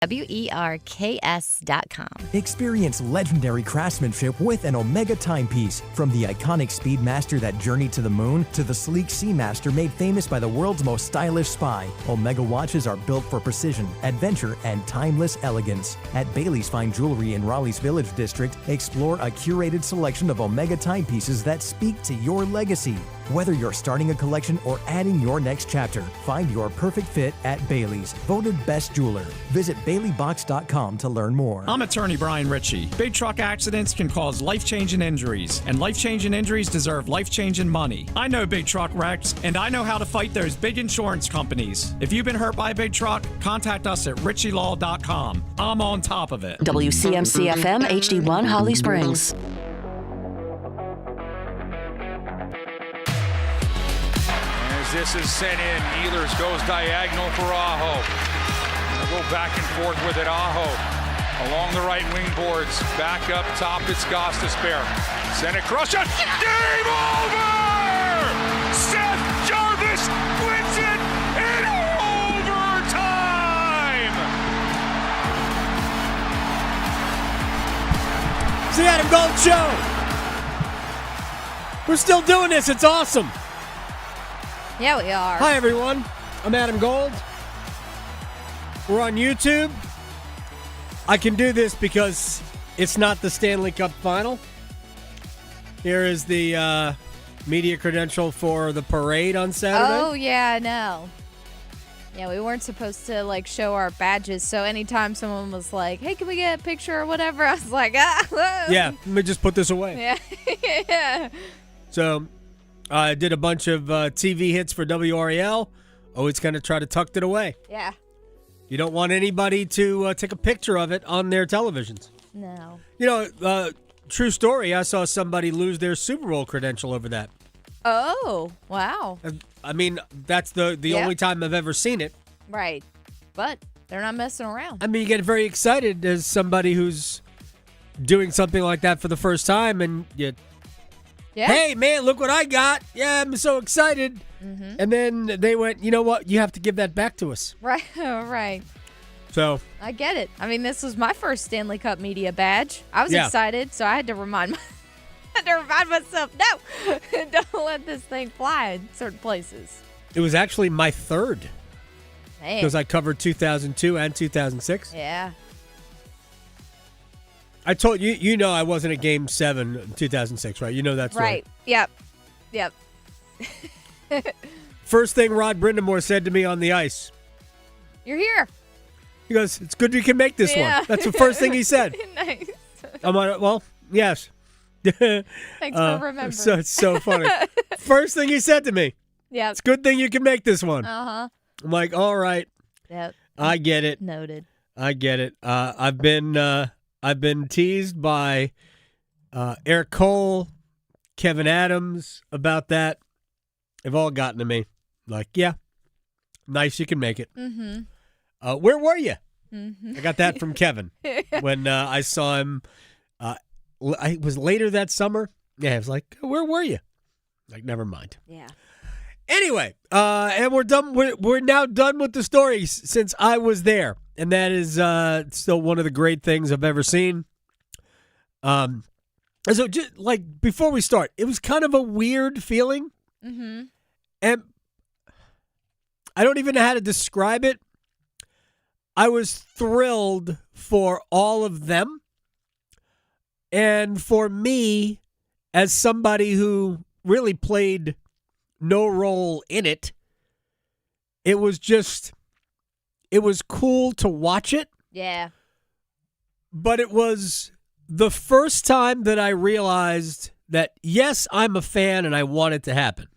WERKS.com. Experience legendary craftsmanship with an Omega timepiece. From the iconic Speedmaster that journeyed to the moon to the sleek Seamaster made famous by the world's most stylish spy, Omega watches are built for precision, adventure, and timeless elegance. At Bailey's Fine Jewelry in Raleigh's Village District, explore a curated selection of Omega timepieces that speak to your legacy. Whether you're starting a collection or adding your next chapter, find your perfect fit at Bailey's, voted best jeweler. Visit BaileyBox.com to learn more. I'm attorney Brian Ritchie. Big truck accidents can cause life-changing injuries, and life-changing injuries deserve life-changing money. I know big truck wrecks, and I know how to fight those big insurance companies. If you've been hurt by a big truck, contact us at ritchielaw.com. I'm on top of it. WCMC-FM HD1 Holly Springs. This is sent in. Ehlers goes diagonal for Aho. They'll go back and forth with it. Aho along the right wing boards. Back up top, it's Gostisbehere. Send it across. Game over! Seth Jarvis wins it in overtime! It's the Adam Gold Show. We're still doing this. It's awesome. Yeah, we are. Hi, everyone. I'm Adam Gold. We're on YouTube. I can do this because it's not the Stanley Cup final. Here is the media credential for the parade on Saturday. Oh, yeah, I know. Yeah, we weren't supposed to, show our badges, so anytime someone was like, hey, can we get a picture or whatever, I was like, Yeah, let me just put this away. Yeah. Yeah. So I did a bunch of TV hits for WRAL. Always kind of try to tuck it away. Yeah. You don't want anybody to take a picture of it on their televisions. No. True story, I saw somebody lose their Super Bowl credential over that. Oh, wow. I mean, that's the only time I've ever seen it. Right. But they're not messing around. I mean, you get very excited as somebody who's doing something like that for the first time, and you, hey, man, look what I got. Yeah, I'm so excited. Mm-hmm. And then they went, you know what? You have to give that back to us. Right, right. So I get it. I mean, this was my first Stanley Cup media badge. I was excited, so I had to remind myself, no, don't let this thing fly in certain places. It was actually my third. Man. Because I covered 2002 and 2006. Yeah. I told you, I wasn't at Game 7 in 2006, right? You know that story. Right. Yep. First thing Rod Brindamore said to me on the ice. You're here. He goes, it's good you can make this one. That's the first thing he said. Nice. I'm like, well, yes. Thanks for remembering. So it's so funny. First thing he said to me. Yeah. It's a good thing you can make this one. Uh-huh. I'm like, all right. Yep. I get it. Noted. I get it. I've been teased by Eric Cole, Kevin Adams about that. They've all gotten to me. Like, yeah, nice, you can make it. Mm-hmm. Where were you? Mm-hmm. I got that from Kevin when I saw him. It was later that summer. Yeah, I was like, where were you? Like, never mind. Yeah. Anyway, and we're done. We're now done with the stories since I was there, and that is still one of the great things I've ever seen. So, just before we start, it was kind of a weird feeling, and I don't even know how to describe it. I was thrilled for all of them, and for me, as somebody who really played no role in it, it was cool to watch it. Yeah. But it was the first time that I realized that, yes, I'm a fan and I want it to happen,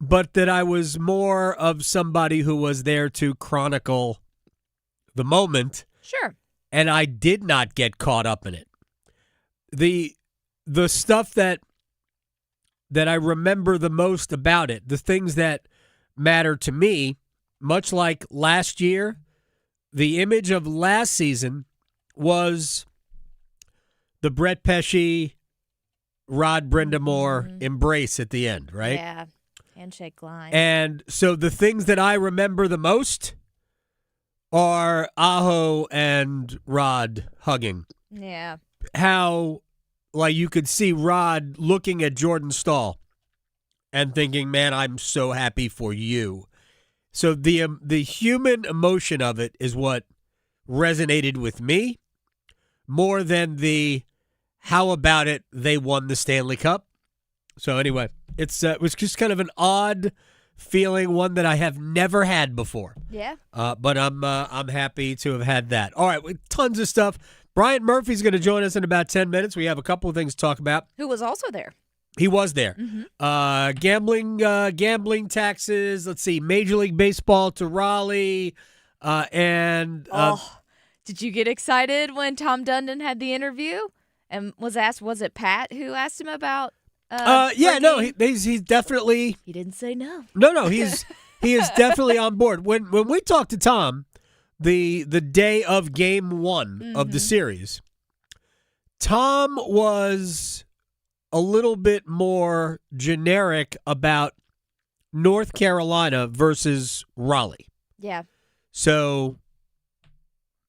but that I was more of somebody who was there to chronicle the moment. Sure. And I did not get caught up in it. The stuff that I remember the most about it, the things that matter to me, much like last year, the image of last season was the Brett Pesce, Rod Brindamore embrace at the end, right? Yeah. Handshake line. And so the things that I remember the most are Aho and Rod hugging. Yeah. How, like, you could see Rod looking at Jordan Stahl and thinking, man, I'm so happy for you. So the human emotion of it is what resonated with me more than the how about it they won the Stanley Cup. So anyway, it was just kind of an odd feeling, one that I have never had before. Yeah. But I'm happy to have had that. All right, tons of stuff. Bryant Murphy's going to join us in about 10 minutes. We have a couple of things to talk about. Who was also there. He was there. Mm-hmm. Gambling taxes. Let's see, Major League Baseball to Raleigh. Did you get excited when Tom Dundon had the interview and was asked, was it Pat who asked him about he's definitely. He didn't say no. No, he is definitely on board. When we talked to Tom the day of Game 1 of the series, Tom was a little bit more generic about North Carolina versus Raleigh. Yeah. So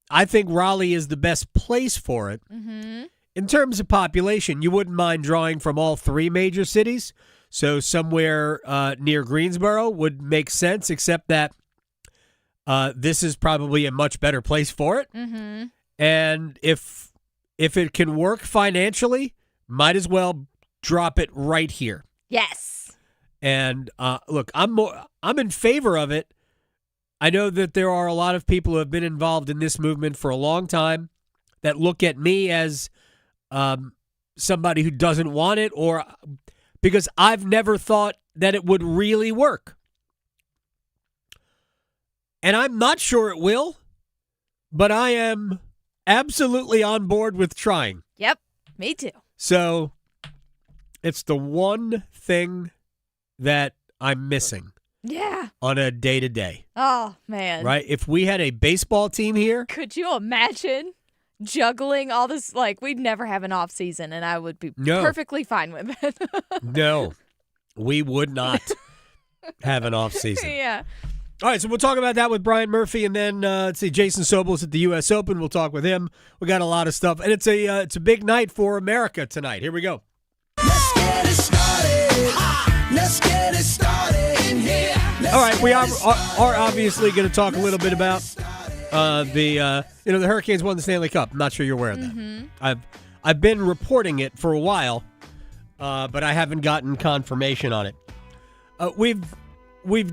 I think Raleigh is the best place for it. Mm-hmm. In terms of population, you wouldn't mind drawing from all three major cities. So somewhere near Greensboro would make sense, except that this is probably a much better place for it. Mm-hmm. And if it can work financially, might as well drop it right here. Yes. And look, I'm in favor of it. I know that there are a lot of people who have been involved in this movement for a long time that look at me as somebody who doesn't want it, or because I've never thought that it would really work. And I'm not sure it will, but I am absolutely on board with trying. Yep, me too. So it's the one thing that I'm missing. Yeah. On a day-to-day. Oh, man. Right? If we had a baseball team here. Could you imagine juggling all this? Like, we'd never have an off season, and I would be perfectly fine with it. No, we would not have an off season. Yeah. All right, so we'll talk about that with Bryant Murphy, and then let's see, Jason Sobel's at the U.S. Open. We'll talk with him. We got a lot of stuff, and it's a big night for America tonight. Here we go. Let's get it started. Let's get it started in here. All right, we are obviously going to talk a little bit about the Hurricanes won the Stanley Cup. I'm not sure you're aware of that. Mm-hmm. I've been reporting it for a while, but I haven't gotten confirmation on it. We've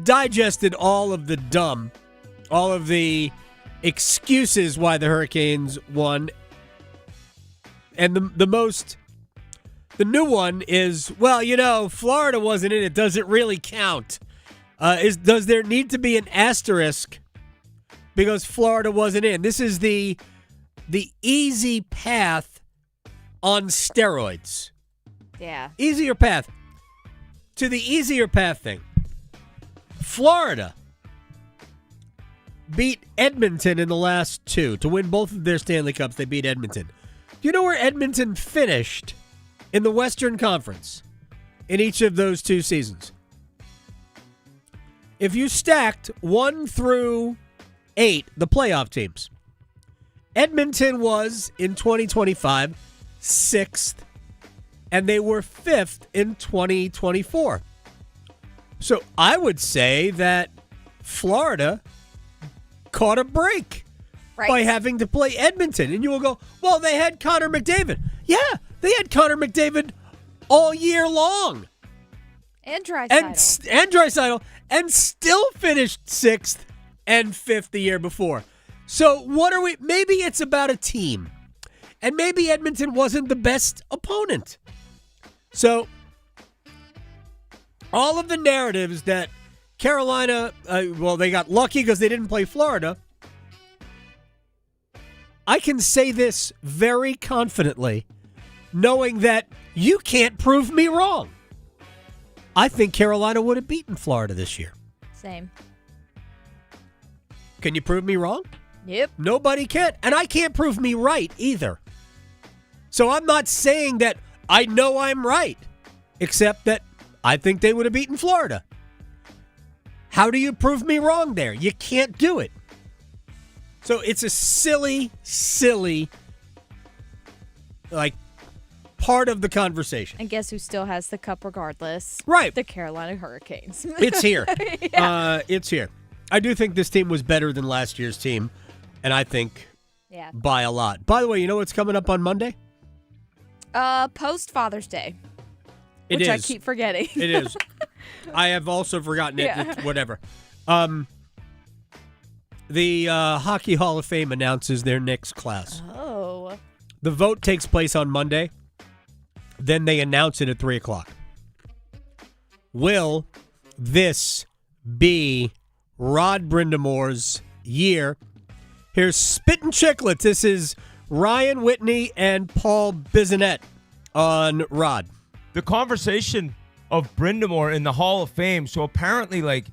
digested all of the excuses why the Hurricanes won, and the new one is, well, Florida wasn't in it. Does it really count? Does there need to be an asterisk because Florida wasn't in? This is the easy path on steroids. Yeah. Easier path. To the easier path thing. Florida beat Edmonton in the last two. To win both of their Stanley Cups, they beat Edmonton. Do you know where Edmonton finished in the Western Conference in each of those two seasons? If you stacked 1 through 8, the playoff teams, Edmonton was, in 2025, 6th, and they were 5th in 2024. So I would say that Florida caught a break by having to play Edmonton. And you will go, well, they had Connor McDavid. Yeah, they had Connor McDavid all year long. And Draisaitl. And Draisaitl. And still finished 6th and 5th the year before. So what are we? Maybe it's about a team. And maybe Edmonton wasn't the best opponent. So all of the narratives that Carolina, they got lucky because they didn't play Florida. I can say this very confidently, knowing that you can't prove me wrong. I think Carolina would have beaten Florida this year. Same. Can you prove me wrong? Yep. Nobody can. And I can't prove me right either. So I'm not saying that I know I'm right, except that I think they would have beaten Florida. How do you prove me wrong there? You can't do it. So it's a silly, like, part of the conversation. And guess who still has the cup regardless? Right. The Carolina Hurricanes. It's here. Yeah. It's here. I do think this team was better than last year's team, and I think by a lot. By the way, you know what's coming up on Monday? Post Father's Day. It which is. I keep forgetting. It is. I have also forgotten it. Yeah. It's whatever. The Hockey Hall of Fame announces their next class. Oh. The vote takes place on Monday. Then they announce it at 3 o'clock. Will this be Rod Brindamore's year? Here's Spittin' Chicklets. This is Ryan Whitney and Paul Bissonnette on Rod. The conversation of Brindamore in the Hall of Fame. So apparently, like,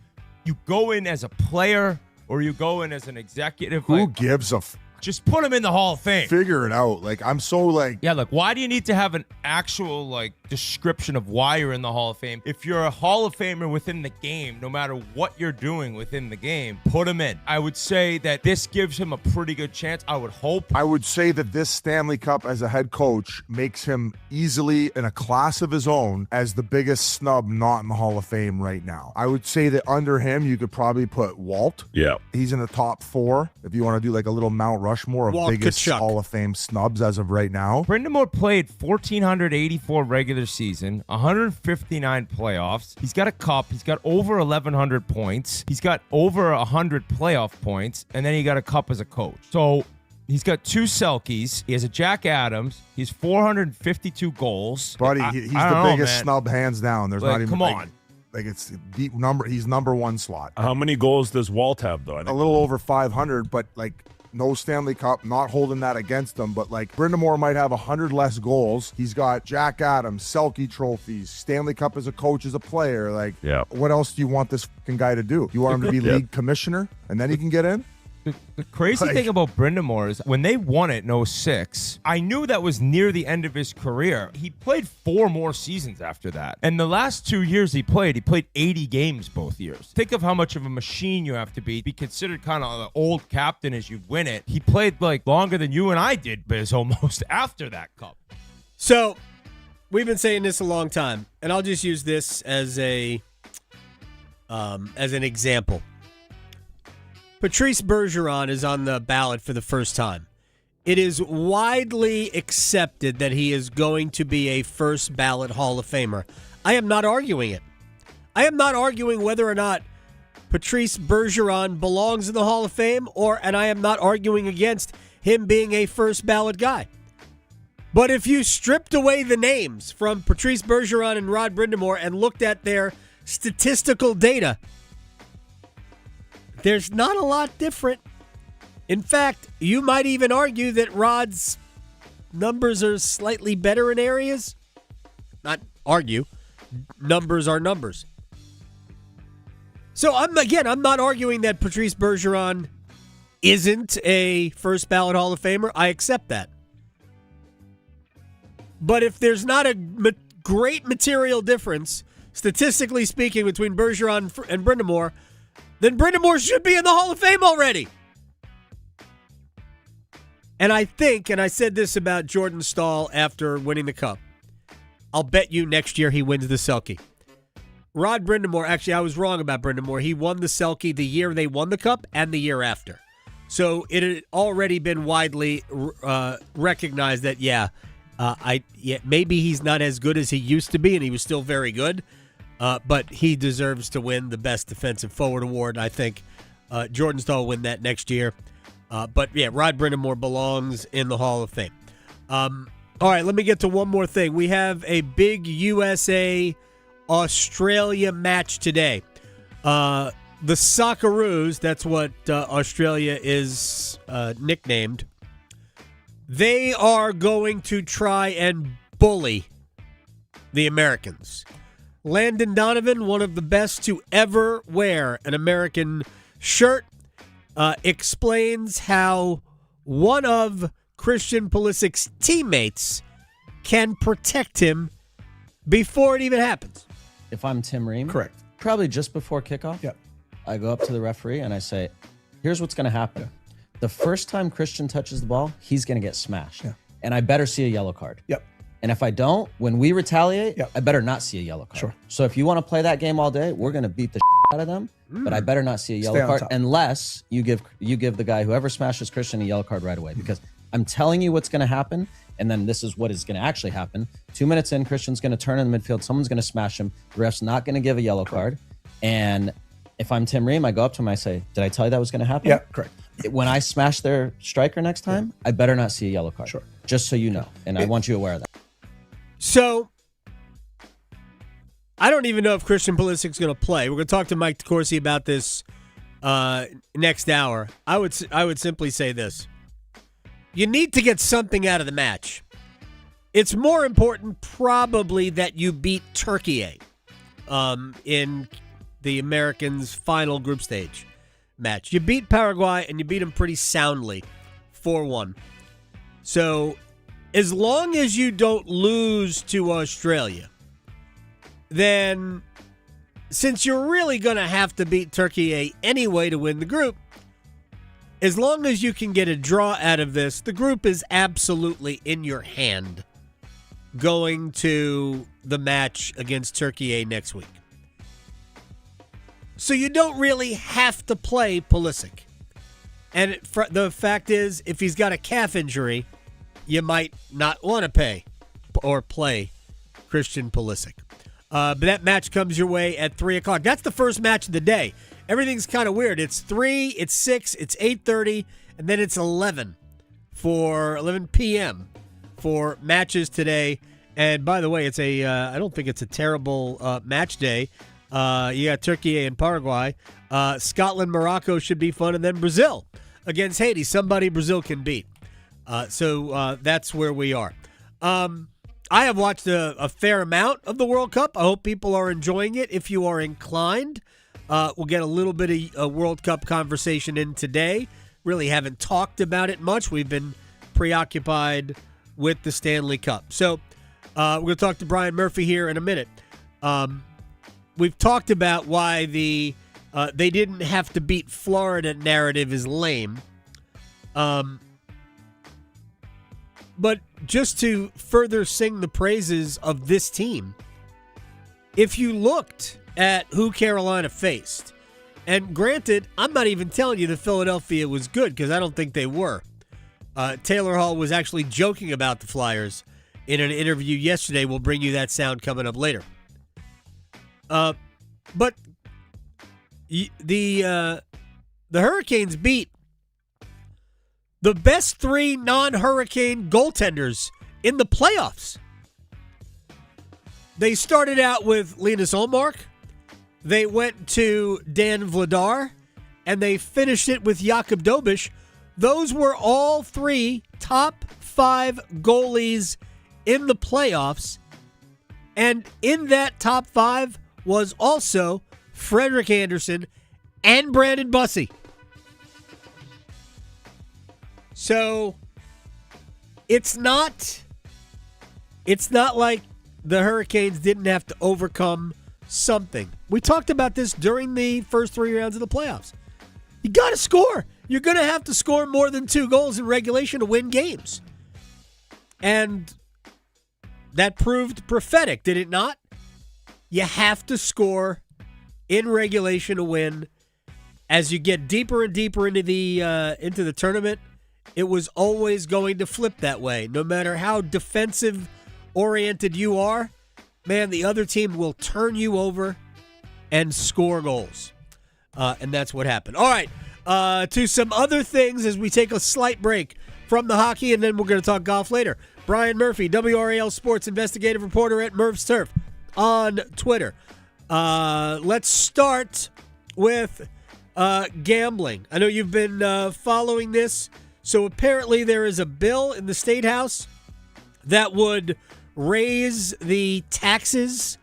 you go in as a player or you go in as an executive. Who like, gives a just put him in the Hall of Fame. Figure it out. Like, I'm so like. Yeah, like, why do you need to have an actual, like, description of why you're in the Hall of Fame? If you're a Hall of Famer within the game, no matter what you're doing within the game, put him in. I would say that this gives him a pretty good chance. I would hope. I would say that this Stanley Cup as a head coach makes him easily in a class of his own as the biggest snub not in the Hall of Fame right now. I would say that under him, you could probably put Walt. Yeah. He's in the top 4 if you want to do like a little Mount Rushmore of Walt biggest Kachuk. Hall of Fame snubs as of right now. Brindamore played 1,484 regular season, 159 playoffs. He's got a cup. He's got over 1,100 points. He's got over 100 playoff points, and then he got a cup as a coach. So he's got 2 Selkies. He has a Jack Adams. He's 452 goals. Buddy, he's the biggest snub hands down. There's Like, not even come on. Like it's deep number. He's number 1 slot. How many goals does Walt have, though? I A think little over 500, but like no Stanley Cup, not holding that against him. But like Brindamore might have 100 less goals. He's got Jack Adams, Selke trophies, Stanley Cup as a coach, as a player. Like, what else do you want this fucking guy to do? You want him to be league commissioner and then he can get in? The crazy thing about Brindamore is when they won it in 06, I knew that was near the end of his career. He played 4 more seasons after that. And the last 2 years he played 80 games both years. Think of how much of a machine you have to be considered kind of the old captain as you win it. He played like longer than you and I did, Biz, almost after that cup. So we've been saying this a long time, and I'll just use this as an example. Patrice Bergeron is on the ballot for the first time. It is widely accepted that he is going to be a first ballot Hall of Famer. I am not arguing it. I am not arguing whether or not Patrice Bergeron belongs in the Hall of Fame, and I am not arguing against him being a first ballot guy. But if you stripped away the names from Patrice Bergeron and Rod Brindamore and looked at their statistical data, there's not a lot different. In fact, you might even argue that Rod's numbers are slightly better in areas. Not argue. Numbers are numbers. So I'm not arguing that Patrice Bergeron isn't a first ballot Hall of Famer. I accept that. But if there's not a great material difference, statistically speaking, between Bergeron and Brindamore, then Brindamore should be in the Hall of Fame already. And I think, and I said this about Jordan Staal after winning the Cup, I'll bet you next year he wins the Selke. Rod Brindamore, actually, I was wrong about Brindamore. He won the Selke the year they won the Cup and the year after. So it had already been widely recognized that, maybe he's not as good as he used to be, and he was still very good. But he deserves to win the Best Defensive Forward Award. I think Jordan Staal will win that next year. Rod Brindamore belongs in the Hall of Fame. All right, let me get to one more thing. We have a big USA-Australia match today. The Socceroos, that's what Australia is nicknamed, they are going to try and bully the Americans. Landon Donovan, one of the best to ever wear an American shirt, explains how one of Christian Pulisic's teammates can protect him before it even happens. If I'm Tim Ream, correct, probably just before kickoff, yep, I go up to the referee and I say, here's what's going to happen. The first time Christian touches the ball, he's going to get smashed. Yeah. And I better see a yellow card. Yep. And if I don't, when we retaliate, I better not see a yellow card. Sure. So if you want to play that game all day, we're going to beat the out of them. But I better not see a yellow card unless you give the guy, whoever smashes Christian, a yellow card right away. Because I'm telling you what's going to happen, and then this is what is going to actually happen. 2 minutes in, Christian's going to turn in the midfield. Someone's going to smash him. The ref's not going to give a yellow card. And if I'm Tim Ream, I go up to him, I say, did I tell you that was going to happen? Yeah, correct. When I smash their striker next time, I better not see a yellow card. Sure. Just so you know. And I want you aware of that. So, I don't even know if Christian Pulisic's going to play. We're going to talk to Mike DeCourcy about this next hour. I would simply say this. You need to get something out of the match. It's more important probably that you beat Turkey in the Americans' final group stage match. You beat Paraguay, and you beat them pretty soundly, 4-1. So, as long as you don't lose to Australia, then since you're really going to have to beat Turkey anyway to win the group, as long as you can get a draw out of this, the group is absolutely in your hand going to the match against Turkey next week. So you don't really have to play Pulisic. And the fact is, if he's got a calf injury, you might not want to pay or play Christian Pulisic. But that match comes your way at 3 o'clock. That's the first match of the day. Everything's kind of weird. It's 3, it's 6, it's 8:30, and then it's 11 p.m. for matches today. And by the way, it's I don't think it's a terrible match day. You got Turkey and Paraguay. Scotland, Morocco should be fun, and then Brazil against Haiti. Somebody Brazil can beat. So that's where we are. I have watched a fair amount of the World Cup. I hope people are enjoying it. If you are inclined, we'll get a little bit of a World Cup conversation in today. Really haven't talked about it much. We've been preoccupied with the Stanley Cup. So we're going to talk to Brian Murphy here in a minute. We've talked about why they didn't have to beat Florida narrative is lame. But just to further sing the praises of this team, if you looked at who Carolina faced, and granted, I'm not even telling you that Philadelphia was good because I don't think they were. Taylor Hall was actually joking about the Flyers in an interview yesterday. We'll bring you that sound coming up later. But the Hurricanes beat the best 3 non-Hurricane goaltenders in the playoffs. They started out with Linus Ullmark. They went to Dan Vladar, and they finished it with Jakub Dobiš. Those were all 3 top 5 goalies in the playoffs. And in that top 5 was also Frederik Andersen and Brandon Bussi. So it's not like the Hurricanes didn't have to overcome something. We talked about this during the first 3 rounds of the playoffs. You got to score. You're going to have to score more than 2 goals in regulation to win games. And that proved prophetic, did it not? You have to score in regulation to win. As you get deeper and deeper into the tournament, it was always going to flip that way. No matter how defensive-oriented you are, man, the other team will turn you over and score goals. And that's what happened. All right, to some other things as we take a slight break from the hockey, and then we're going to talk golf later. Brian Murphy, WRAL Sports investigative reporter at Murph's Turf on Twitter. Let's start with gambling. I know you've been following this. So apparently there is a bill in the State House that would raise the taxes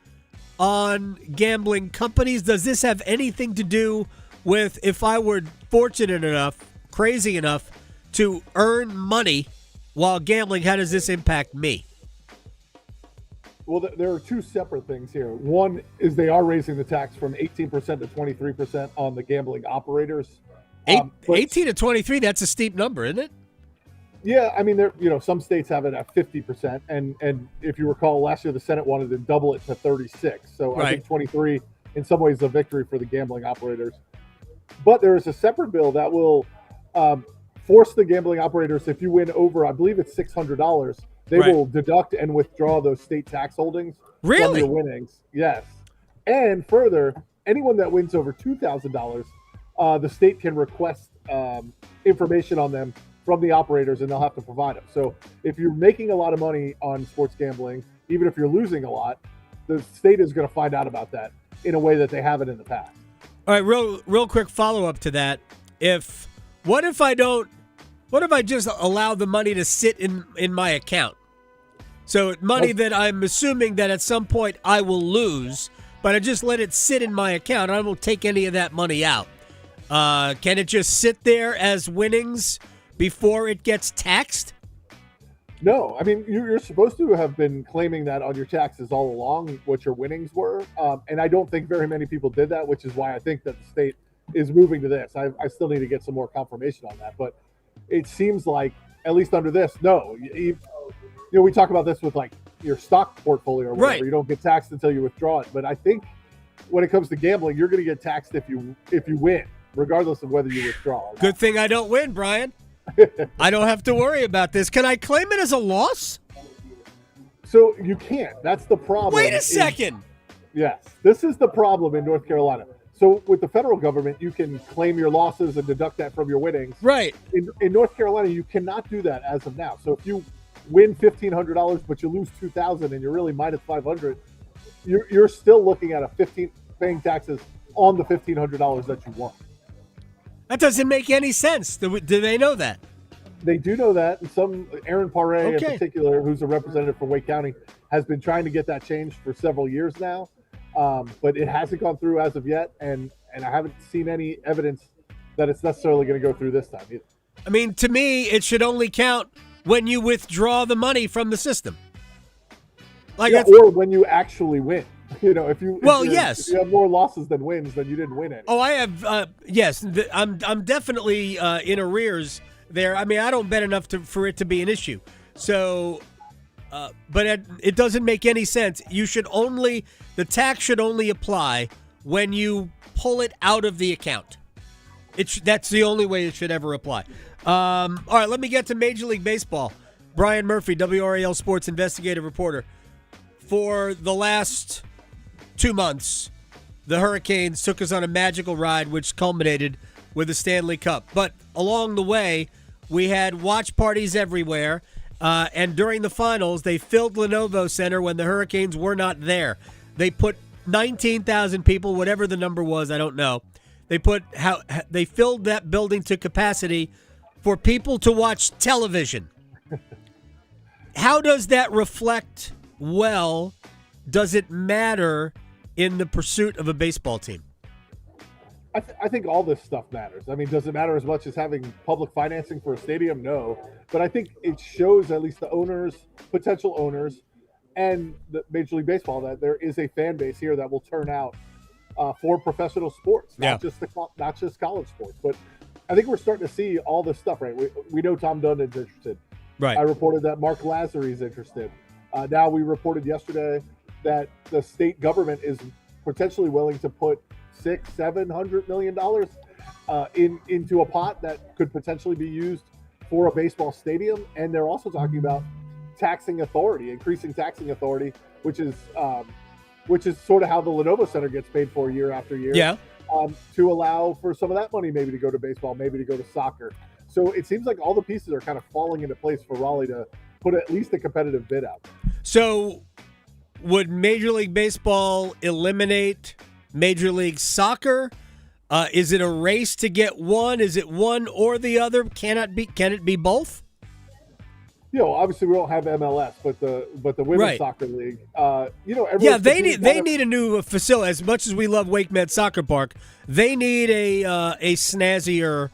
on gambling companies. Does this have anything to do with if I were fortunate enough, crazy enough, to earn money while gambling? How does this impact me? Well, there are 2 separate things here. One is they are raising the tax from 18% to 23% on the gambling operators. But 18 to 23, that's a steep number, isn't it? Yeah, I mean, some states have it at 50%, and if you recall, last year the Senate wanted to double it to 36. So I think 23, in some ways, is a victory for the gambling operators. But there is a separate bill that will force the gambling operators, if you win over, I believe it's $600, they will deduct and withdraw those state tax holdings from your winnings. Yes, and further, anyone that wins over $2,000, the state can request information on them from the operators, and they'll have to provide them. So if you're making a lot of money on sports gambling, even if you're losing a lot, the state is going to find out about that in a way that they haven't in the past. All right, real quick follow-up to that. What if I just allow the money to sit in my account? So money that I'm assuming that at some point I will lose, but I just let it sit in my account. I won't take any of that money out. Can it just sit there as winnings before it gets taxed? No, I mean, you're supposed to have been claiming that on your taxes all along, what your winnings were. And I don't think very many people did that, which is why I think that the state is moving to this. I still need to get some more confirmation on that. But it seems like, at least under this, no. We talk about this with like your stock portfolio or whatever. Right. You don't get taxed until you withdraw it. But I think when it comes to gambling, you're going to get taxed if you win, regardless of whether you withdraw. Good thing I don't win, Brian. I don't have to worry about this. Can I claim it as a loss? So you can't. That's the problem. Wait a second. Yes. This is the problem in North Carolina. So with the federal government, you can claim your losses and deduct that from your winnings. Right. In North Carolina, you cannot do that as of now. So if you win $1,500, but you lose $2,000 and you're really minus $500, you're still looking at paying taxes on the $1,500 that you won. That doesn't make any sense. Do they know that? They do know that. And Aaron Paré in particular, who's a representative from Wake County, has been trying to get that changed for several years now. But it hasn't gone through as of yet. And I haven't seen any evidence that it's necessarily going to go through this time either. I mean, to me, it should only count when you withdraw the money from the system. Or when you actually win. If you have more losses than wins, then you didn't win any. Oh, I have. Yes, I'm definitely in arrears there. I mean, I don't bet enough for it to be an issue. So, but it doesn't make any sense. The tax should only apply when you pull it out of the account. That's the only way it should ever apply. All right, let me get to Major League Baseball. Brian Murphy, WRAL Sports investigative reporter. For the last 2 months, the Hurricanes took us on a magical ride, which culminated with the Stanley Cup. But along the way, we had watch parties everywhere. And during the finals, they filled Lenovo Center when the Hurricanes were not there. They put 19,000 people, whatever the number was, I don't know. They filled that building to capacity for people to watch television. How does that reflect well? Does it matter in the pursuit of a baseball team? I think all this stuff matters. I mean, does it matter as much as having public financing for a stadium? No. But I think it shows at least the owners, potential owners, and the Major League Baseball that there is a fan base here that will turn out for professional sports, not just college sports. But I think we're starting to see all this stuff, right? We know Tom Dundon's interested. Right. I reported that Mark Lazary is interested. Now we reported yesterday that the state government is potentially willing to put $600-700 million into a pot that could potentially be used for a baseball stadium. And they're also talking about increasing taxing authority, which is sort of how the Lenovo Center gets paid for year after year. Yeah. To allow for some of that money maybe to go to baseball, maybe to go to soccer. So it seems like all the pieces are kind of falling into place for Raleigh to put at least a competitive bid out. So would Major League Baseball eliminate Major League Soccer? Is it a race to get one? Is it one or the other? Can it be both? Obviously we don't have MLS, but the women's soccer league. They need a new facility. As much as we love Wake Med Soccer Park, they need a snazzier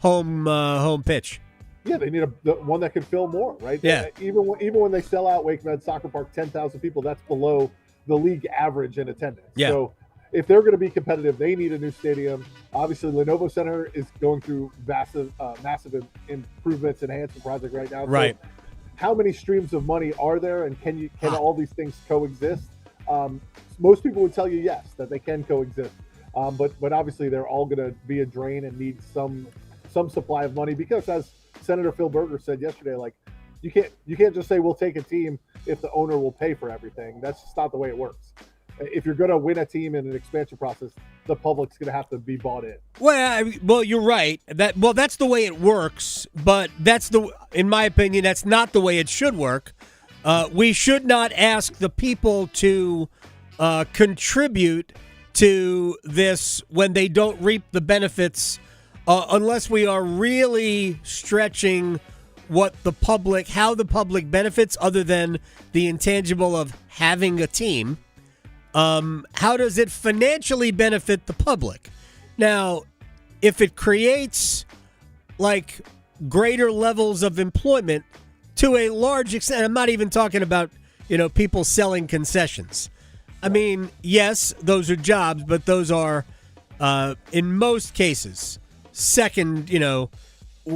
home pitch. Yeah, they need one that can fill more, right? Yeah. Even when they sell out Wake Med Soccer Park 10,000 people, that's below the league average in attendance. Yeah. So if they're going to be competitive, they need a new stadium. Obviously, Lenovo Center is going through massive improvements, enhancement project right now. Right. So how many streams of money are there, and can all these things coexist? Most people would tell you yes, that they can coexist. But obviously they're all going to be a drain and need some supply of money, because as Senator Phil Berger said yesterday, like you can't just say we'll take a team if the owner will pay for everything. That's just not the way it works. If you're going to win a team in an expansion process, the public's going to have to be bought in. Well, you're right. That's the way it works, but in my opinion, that's not the way it should work. We should not ask the people to contribute to this when they don't reap the benefits, unless we are really stretching how the public benefits, other than the intangible of having a team. How does it financially benefit the public? Now, if it creates like greater levels of employment to a large extent, I'm not even talking about, people selling concessions. I mean, yes, those are jobs, but those are, in most cases, second,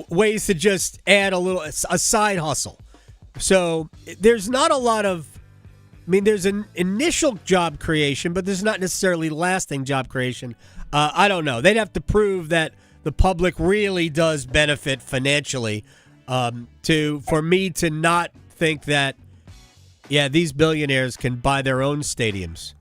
ways to just add a side hustle. So there's not a lot of, there's an initial job creation, but there's not necessarily lasting job creation. I don't know. They'd have to prove that the public really does benefit financially for me to not think that, these billionaires can buy their own stadiums,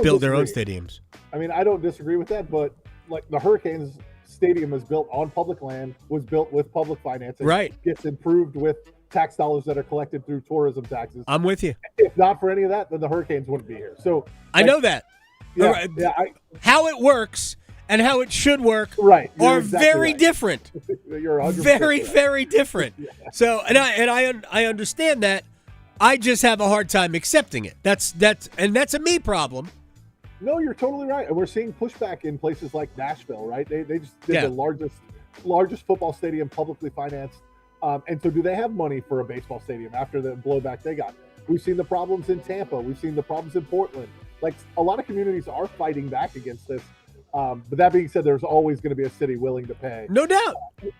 build their own stadiums. I mean, I don't disagree with that, but like the Hurricanes stadium is built on public land, was built with public financing, right? Gets improved with tax dollars that are collected through tourism taxes. I'm with you. If not for any of that, then the Hurricanes wouldn't be here. So I know that. How it works and how it should work are very different. You're 100% very, very different. So, and I understand that. I just have a hard time accepting it. That's a me problem. No, you're totally right. And we're seeing pushback in places like Nashville, right? They just did the largest football stadium publicly financed. And so do they have money for a baseball stadium after the blowback they got? We've seen the problems in Tampa. We've seen the problems in Portland. Like, a lot of communities are fighting back against this. But that being said, there's always going to be a city willing to pay. No doubt.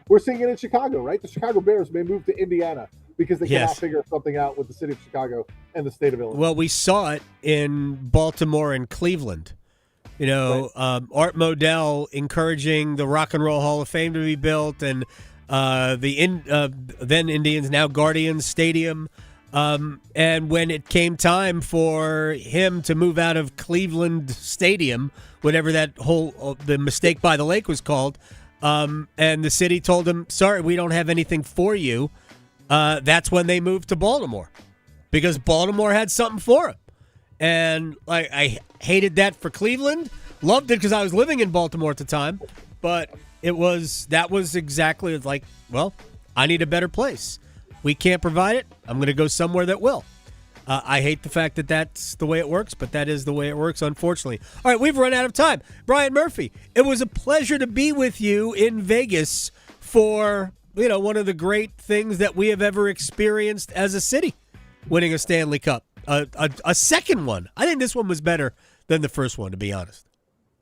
We're seeing it in Chicago, right? The Chicago Bears may move to Indiana because they cannot figure something out with the city of Chicago and the state of Illinois. Well, we saw it in Baltimore and Cleveland. Art Modell encouraging the Rock and Roll Hall of Fame to be built, and then Indians, now Guardians Stadium. And when it came time for him to move out of Cleveland Stadium, whatever that the mistake by the lake was called, and the city told him, sorry, we don't have anything for you. That's when they moved to Baltimore, because Baltimore had something for him. And I hated that for Cleveland. Loved it because I was living in Baltimore at the time. But that was exactly like, well, I need a better place. We can't provide it. I'm going to go somewhere that will. I hate the fact that that's the way it works, but that is the way it works, unfortunately. All right, we've run out of time. Brian Murphy, it was a pleasure to be with you in Vegas for, one of the great things that we have ever experienced as a city, winning a Stanley Cup. A second one. I think this one was better than the first one, to be honest.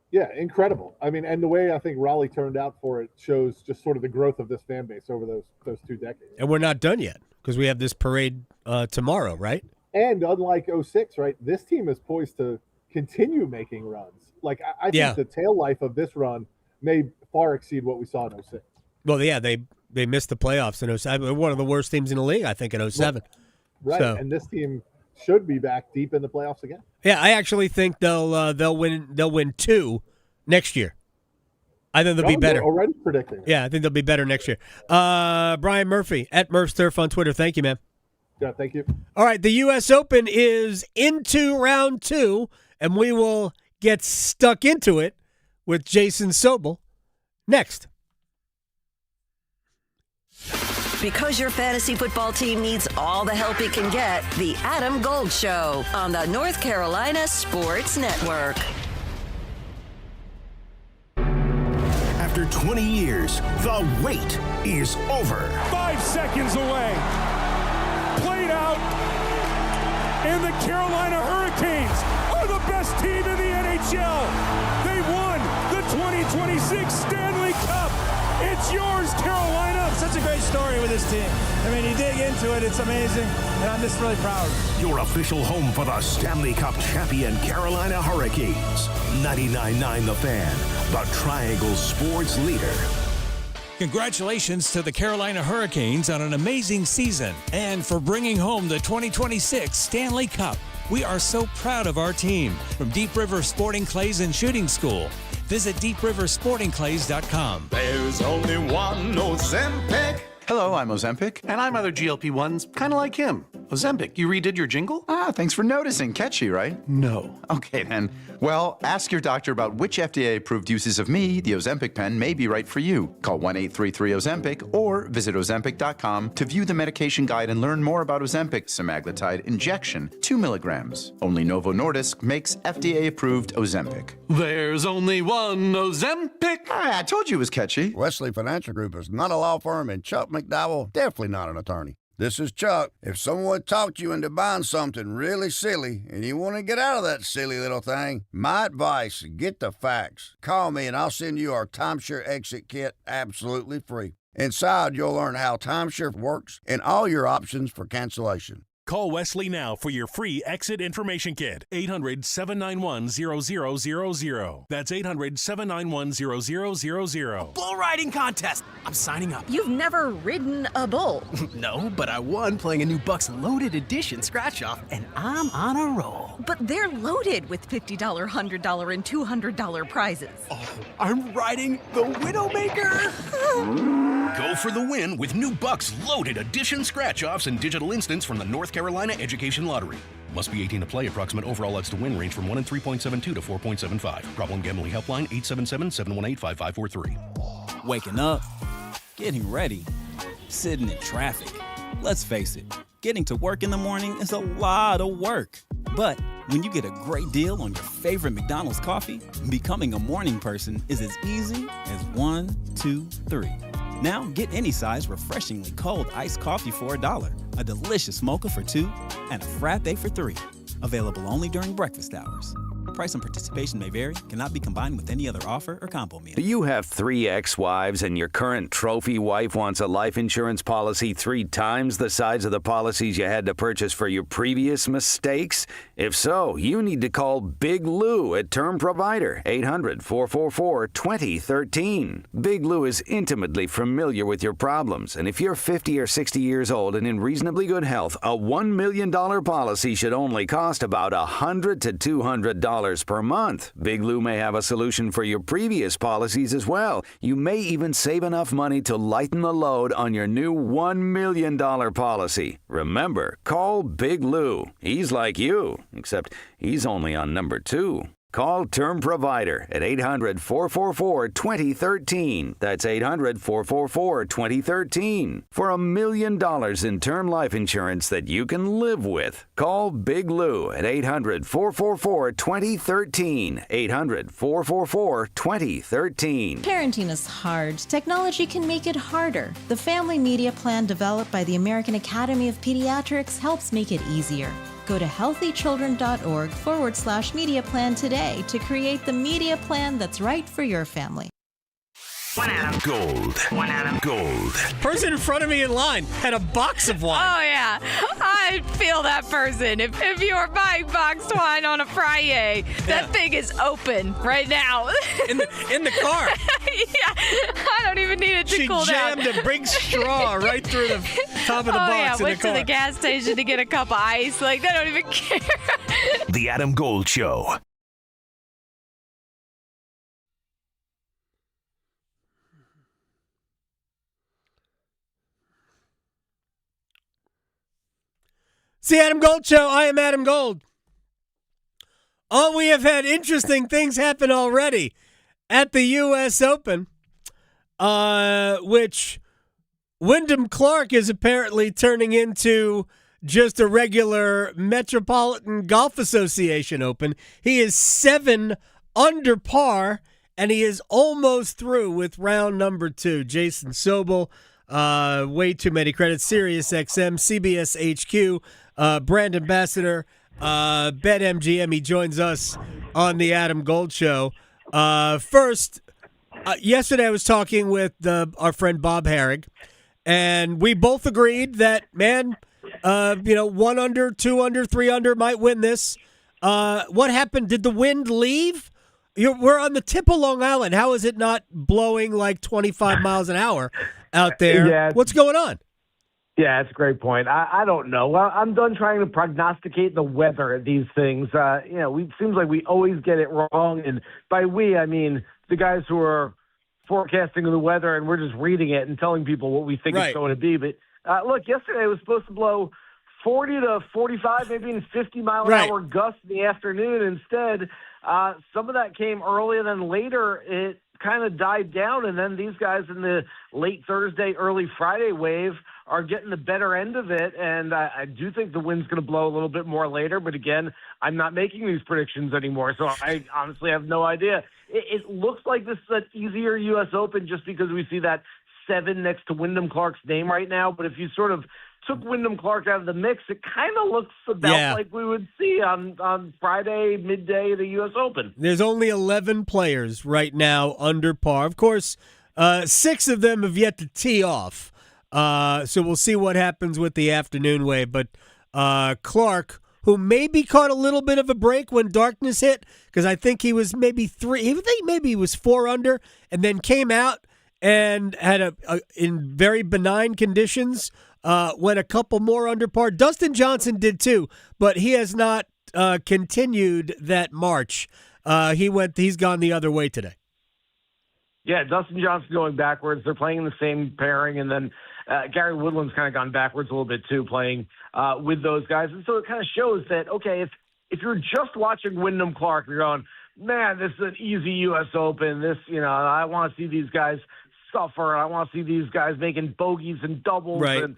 Yeah, incredible. I mean, and the way I think Raleigh turned out for it shows just sort of the growth of this fan base over those 2 decades. And we're not done yet, because we have this parade tomorrow, right? And unlike 06, right, this team is poised to continue making runs. Like, I think the tail life of this run may far exceed what we saw in 06. Well, yeah, they missed the playoffs in 07. They're one of the worst teams in the league, I think, in 07. Right, so, and this team should be back deep in the playoffs again. Yeah, I actually think they'll win 2 next year. I think they'll be better. Already predicting. Yeah, I think they'll be better next year. Brian Murphy at Murph's Turf on Twitter. Thank you, man. Yeah, thank you. All right, the U.S. Open is into round 2, and we will get stuck into it with Jason Sobel next. Because your fantasy football team needs all the help it can get, the Adam Gold Show on the North Carolina Sports Network. After 20 years, the wait is over. 5 seconds away. Played out. And the Carolina Hurricanes are the best team in the NHL. NHL. They won the 2026 Stanley Cup. It's yours, Carolina. Such a great story with this team. I mean, you dig into it, it's amazing, and I'm just really proud. Your official home for the Stanley Cup champion Carolina Hurricanes. 99.9 The Fan, the Triangle Sports leader. Congratulations to the Carolina Hurricanes on an amazing season and for bringing home the 2026 Stanley Cup. We are so proud of our team. From Deep River Sporting Clays and Shooting School, visit deepriversportingclays.com. There's only one Ozempic. Hello, I'm Ozempic. And I'm other GLP-1s, kind of like him. Ozempic, you redid your jingle? Thanks for noticing. Catchy, right? No. Okay, then. Well, ask your doctor about which FDA-approved uses of me, the Ozempic pen, may be right for you. Call 1-833-OZEMPIC or visit Ozempic.com to view the medication guide and learn more about Ozempic semaglutide injection, 2 milligrams. Only Novo Nordisk makes FDA-approved Ozempic. There's only one Ozempic. I told you it was catchy. Wesley Financial Group is not a law firm, and Chuck McDowell, definitely not an attorney. This is Chuck. If someone talked you into buying something really silly and you want to get out of that silly little thing, my advice, get the facts. Call me and I'll send you our timeshare exit kit absolutely free. Inside, you'll learn how timeshare works and all your options for cancellation. Call Wesley now for your free exit information kit. 800-791-0000. That's 800-791-0000. Bull riding contest. I'm signing up. You've never ridden a bull. No, but I won playing a new Bucks Loaded Edition scratch-off, and I'm on a roll. But they're loaded with $50, $100, and $200 prizes. Oh, I'm riding the Widowmaker. Go for the win with new Bucks Loaded Edition scratch-offs and digital instants from the North Carolina Education Lottery. Must be 18 to play. Approximate overall odds to win range from 1 in 3.72 to 4.75. Problem gambling helpline 877-718-5543. Waking up, getting ready, sitting in traffic. Let's face it, getting to work in the morning is a lot of work. But when you get a great deal on your favorite McDonald's coffee, becoming a morning person is as easy as 1, 2, 3. Now, get any size refreshingly cold iced coffee for $1, a delicious mocha for $2, and a frappe for $3. Available only during breakfast hours. Price and participation may vary. Cannot be combined with any other offer or combo meal. Do you have 3 ex-wives and your current trophy wife wants a life insurance policy 3 times the size of the policies you had to purchase for your previous mistakes? If so, you need to call Big Lou at Term Provider, 800-444-2013. Big Lou is intimately familiar with your problems, and if you're 50 or 60 years old and in reasonably good health, a $1 million policy should only cost about $100 to $200 per month. Big Lou may have a solution for your previous policies as well. You may even save enough money to lighten the load on your new $1 million policy. Remember, call Big Lou. He's like you, except he's only on number 2. Call Term Provider at 800-444-2013. That's 800-444-2013. For $1 million in term life insurance that you can live with. Call Big Lou at 800-444-2013. 800-444-2013. Parenting is hard. Technology can make it harder. The Family Media Plan developed by the American Academy of Pediatrics helps make it easier. Go to healthychildren.org/media plan today to create the media plan that's right for your family. One Adam Gold. One Adam Gold. Person in front of me in line had a box of wine. Oh, yeah. I feel that person. If you are buying boxed wine on a Friday, that thing is open right now. In the car. Yeah. I don't even need it to cool down. She jammed a big straw right through the top of the box in went the car. to the gas station to get a cup of ice. Like, they don't even care. The Adam Gold Show. It's the Adam Gold Show. I am Adam Gold. Oh, we have had interesting things happen already at the U.S. Open, which Wyndham Clark is apparently turning into just a regular Metropolitan Golf Association Open. He is 7 under par, and he is almost through with round number 2. Jason Sobel, way too many credits, Sirius XM, CBS HQ, brand ambassador BetMGM. He joins us on the Adam Gold Show. First, yesterday I was talking with our friend Bob Herrig, and we both agreed that, man, 1 under, 2 under, 3 under might win this. What happened? Did the wind leave? We're on the tip of Long Island. How is it not blowing like 25 miles an hour out there? Yeah, what's going on? Yeah, it's a great point. I don't know. Well, I'm done trying to prognosticate the weather at these things. It seems like we always get it wrong. And by we, I mean the guys who are forecasting the weather, and we're just reading it and telling people what we think it's going to be. But look, yesterday it was supposed to blow 40 to 45, maybe even 50 mile an hour gusts in the afternoon. Instead, some of that came early, and then later it kind of died down. And then these guys in the late Thursday, early Friday wave are getting the better end of it. And I do think the wind's going to blow a little bit more later. But again, I'm not making these predictions anymore, so I honestly have no idea. It looks like this is an easier U.S. Open just because we see that 7 next to Wyndham Clark's name right now. But if you sort of took Wyndham Clark out of the mix, it kind of looks about like we would see on Friday, midday of the U.S. Open. There's only 11 players right now under par. Of course, 6 of them have yet to tee off. So we'll see what happens with the afternoon wave. But Clark, who maybe caught a little bit of a break when darkness hit, because I think he was maybe 3. I think maybe he was 4 under, and then came out and had in very benign conditions. Went a couple more under par. Dustin Johnson did too, but he has not continued that march. He's gone the other way today. Yeah, Dustin Johnson going backwards. They're playing in the same pairing, and then Gary Woodland's kind of gone backwards a little bit too, playing with those guys. And so it kind of shows that, okay, if you're just watching Wyndham Clark, you're going, man, this is an easy U.S. Open. This, I want to see these guys suffer. I want to see these guys making bogeys and doubles and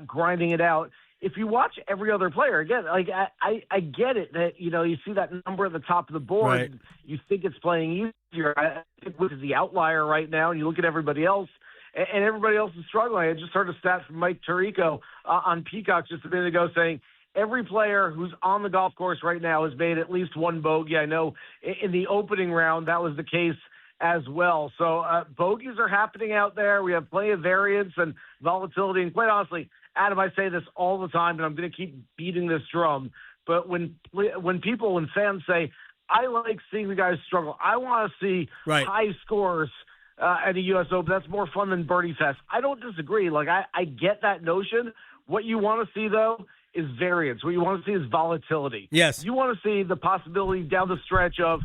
grinding it out. If you watch every other player, again, like I get it that, you see that number at the top of the board, you think it's playing easier. I think this is the outlier right now, and you look at everybody else, and everybody else is struggling. I just heard a stat from Mike Tirico on Peacock just a minute ago saying every player who's on the golf course right now has made at least one bogey. I know in the opening round that was the case as well. So bogeys are happening out there. We have plenty of variance and volatility. And quite honestly, Adam, I say this all the time, and I'm going to keep beating this drum. But when fans say, I like seeing the guys struggle, I want to see high scores at the U.S. Open. That's more fun than Birdie Fest. I don't disagree. Like, I get that notion. What you want to see, though, is variance. What you want to see is volatility. Yes. You want to see the possibility down the stretch of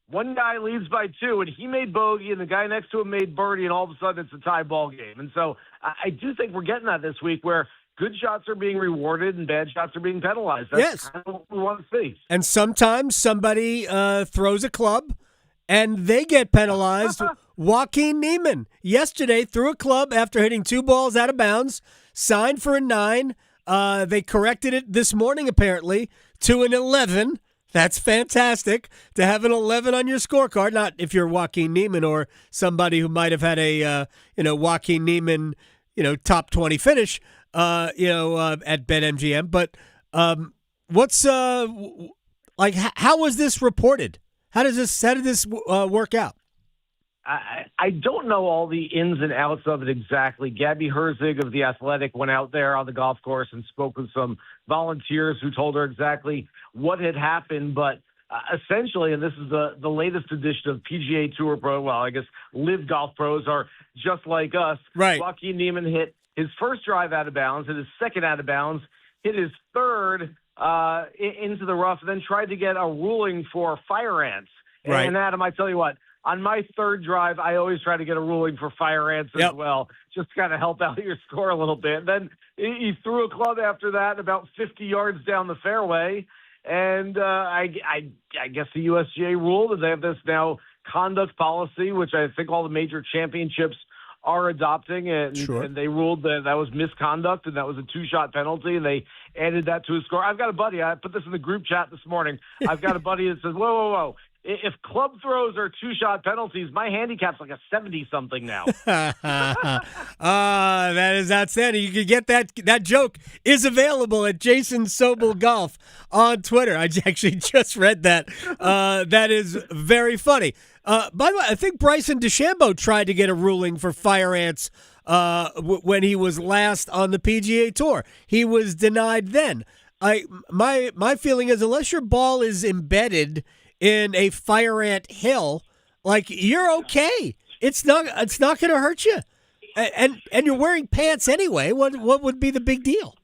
one guy leads by 2, and he made bogey, and the guy next to him made birdie, and all of a sudden it's a tie ball game. And so I do think we're getting that this week where good shots are being rewarded and bad shots are being penalized. That's kind of what we want to see. And sometimes somebody throws a club, and they get penalized. Joaquin Niemann yesterday threw a club after hitting 2 balls out of bounds, signed for a 9. They corrected it this morning, apparently, to an 11. That's fantastic to have an 11 on your scorecard. Not if you're Joaquin Niemann or somebody who might have had a Joaquin Niemann top 20 finish at BetMGM. But what's like? How was this reported? How did this work out? I don't know all the ins and outs of it exactly. Gabby Herzig of The Athletic went out there on the golf course and spoke with some volunteers who told her exactly what had happened. But essentially, and this is the latest edition of PGA Tour Pro, well, I guess Live Golf Pros are just like us. Right. Joaquin Niemann hit his first drive out of bounds, hit his second out of bounds, hit his third into the rough, and then tried to get a ruling for fire ants. Right. And Adam, I tell you what, on my third drive, I always try to get a ruling for fire ants as well, just to kind of help out your score a little bit. And then he threw a club after that about 50 yards down the fairway. And I guess the USGA ruled that they have this now conduct policy, which I think all the major championships are adopting. And they ruled that was misconduct, and that was a 2-shot penalty, and they added that to his score. I've got a buddy. I put this in the group chat this morning. I've got a buddy that says, whoa. if club throws are 2-shot penalties, my handicap's like a 70-something now. That is outstanding. You can get that joke is available at Jason Sobel Golf on Twitter. I actually just read that. That is very funny. By the way, I think Bryce DeChambeau tried to get a ruling for fire ants when he was last on the PGA Tour. He was denied then. My feeling is unless your ball is embedded in a fire ant hill, like, you're okay. It's not going to hurt you, and you're wearing pants anyway. What would be the big deal?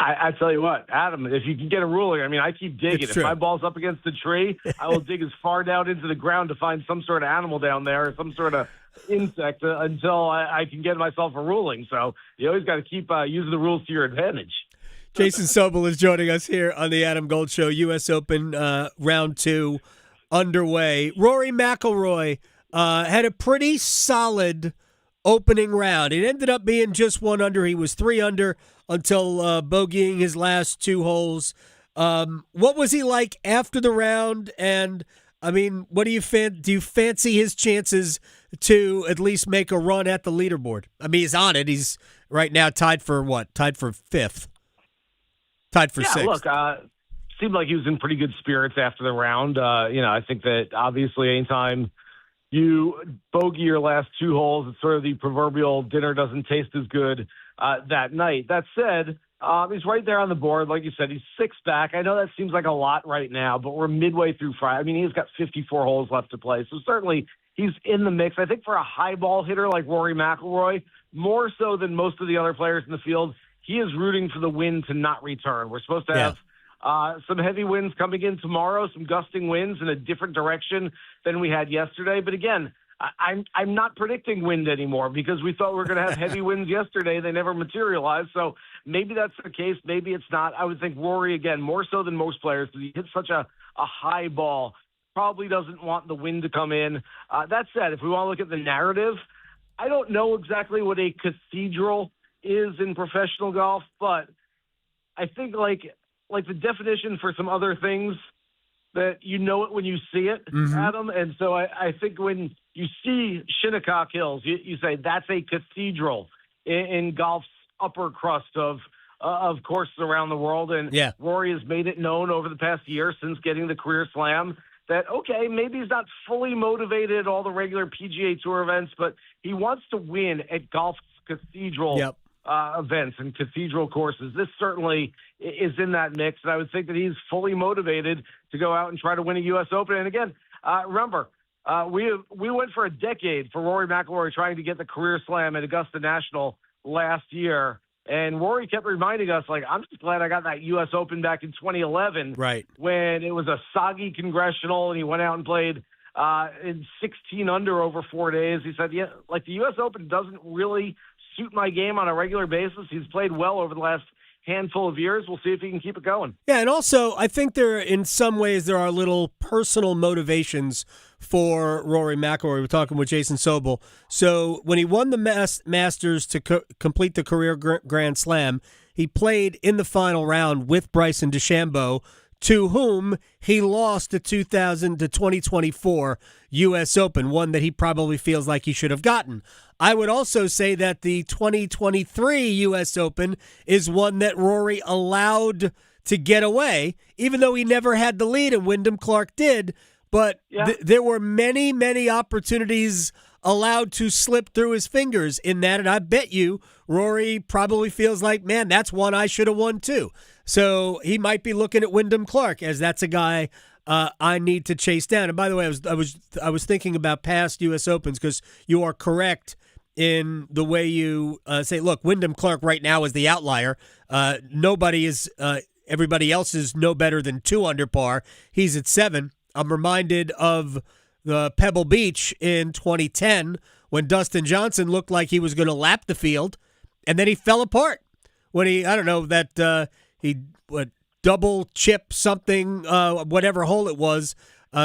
I tell you what, Adam, if you can get a ruling, I mean, I keep digging. If my ball's up against the tree, I will dig as far down into the ground to find some sort of animal down there, or some sort of insect until I can get myself a ruling. So you always got to keep using the rules to your advantage. Jason Sobel is joining us here on the Adam Gold Show. U.S. Open round 2 underway. Rory McIlroy had a pretty solid opening round. It ended up being just 1 under. He was 3 under until bogeying his last 2 holes. What was he like after the round? And, I mean, what do you fancy his chances to at least make a run at the leaderboard? I mean, he's on it. He's right now tied for what? Tied for 5th. Tied for 6th. Look, seemed like he was in pretty good spirits after the round. I think that obviously anytime you bogey your last 2 holes, it's sort of the proverbial dinner doesn't taste as good that night. That said, he's right there on the board. Like you said, he's 6 back. I know that seems like a lot right now, but we're midway through Friday. I mean, he's got 54 holes left to play, so certainly he's in the mix. I think for a high ball hitter like Rory McIlroy, more so than most of the other players in the field, he is rooting for the wind to not return. We're supposed to have some heavy winds coming in tomorrow, some gusting winds in a different direction than we had yesterday. But again, I'm not predicting wind anymore because we thought we were going to have heavy winds yesterday. They never materialized. So maybe that's the case. Maybe it's not. I would think Rory, again, more so than most players, because he hits such a high ball, probably doesn't want the wind to come in. That said, if we want to look at the narrative, I don't know exactly what a cathedral is in professional golf, but I think like the definition for some other things that you know it when you see it, Adam. And so I think when you see Shinnecock Hills, you say that's a cathedral in golf's upper crust of courses around the world. And Rory has made it known over the past year since getting the career slam that, okay, maybe he's not fully motivated at all the regular PGA Tour events, but he wants to win at golf's cathedral events and cathedral courses. This certainly is in that mix, and I would think that he's fully motivated to go out and try to win a U.S. Open. And again, remember, we went for a decade for Rory McIlroy trying to get the career slam at Augusta National last year, and Rory kept reminding us, like, I'm just glad I got that U.S. Open back in 2011, when it was a soggy congressional, and he went out and played in 16 under over 4 days. He said, like, the U.S. Open doesn't really suit my game on a regular basis. He's played well over the last handful of years. We'll see if he can keep it going. Yeah, and also I think in some ways there are little personal motivations for Rory McIlroy. We're talking with Jason Sobel. So when he won the Masters to complete the career Grand Slam, he played in the final round with Bryce DeChambeau, to whom he lost the 2024 U.S. Open, one that he probably feels like he should have gotten. I would also say that the 2023 U.S. Open is one that Rory allowed to get away, even though he never had the lead and Wyndham Clark did. But there were many, many opportunities allowed to slip through his fingers in that, and I bet you Rory probably feels like, man, that's one I should have won too. So he might be looking at Wyndham Clark as that's a guy I need to chase down. And by the way, I was thinking about past U.S. Opens, because you are correct in the way you say, look, Wyndham Clark right now is the outlier. Everybody else is no better than 2 under par. He's at 7. I'm reminded of the Pebble Beach in 2010 when Dustin Johnson looked like he was going to lap the field, and then he fell apart when he double chip something, whatever hole it was,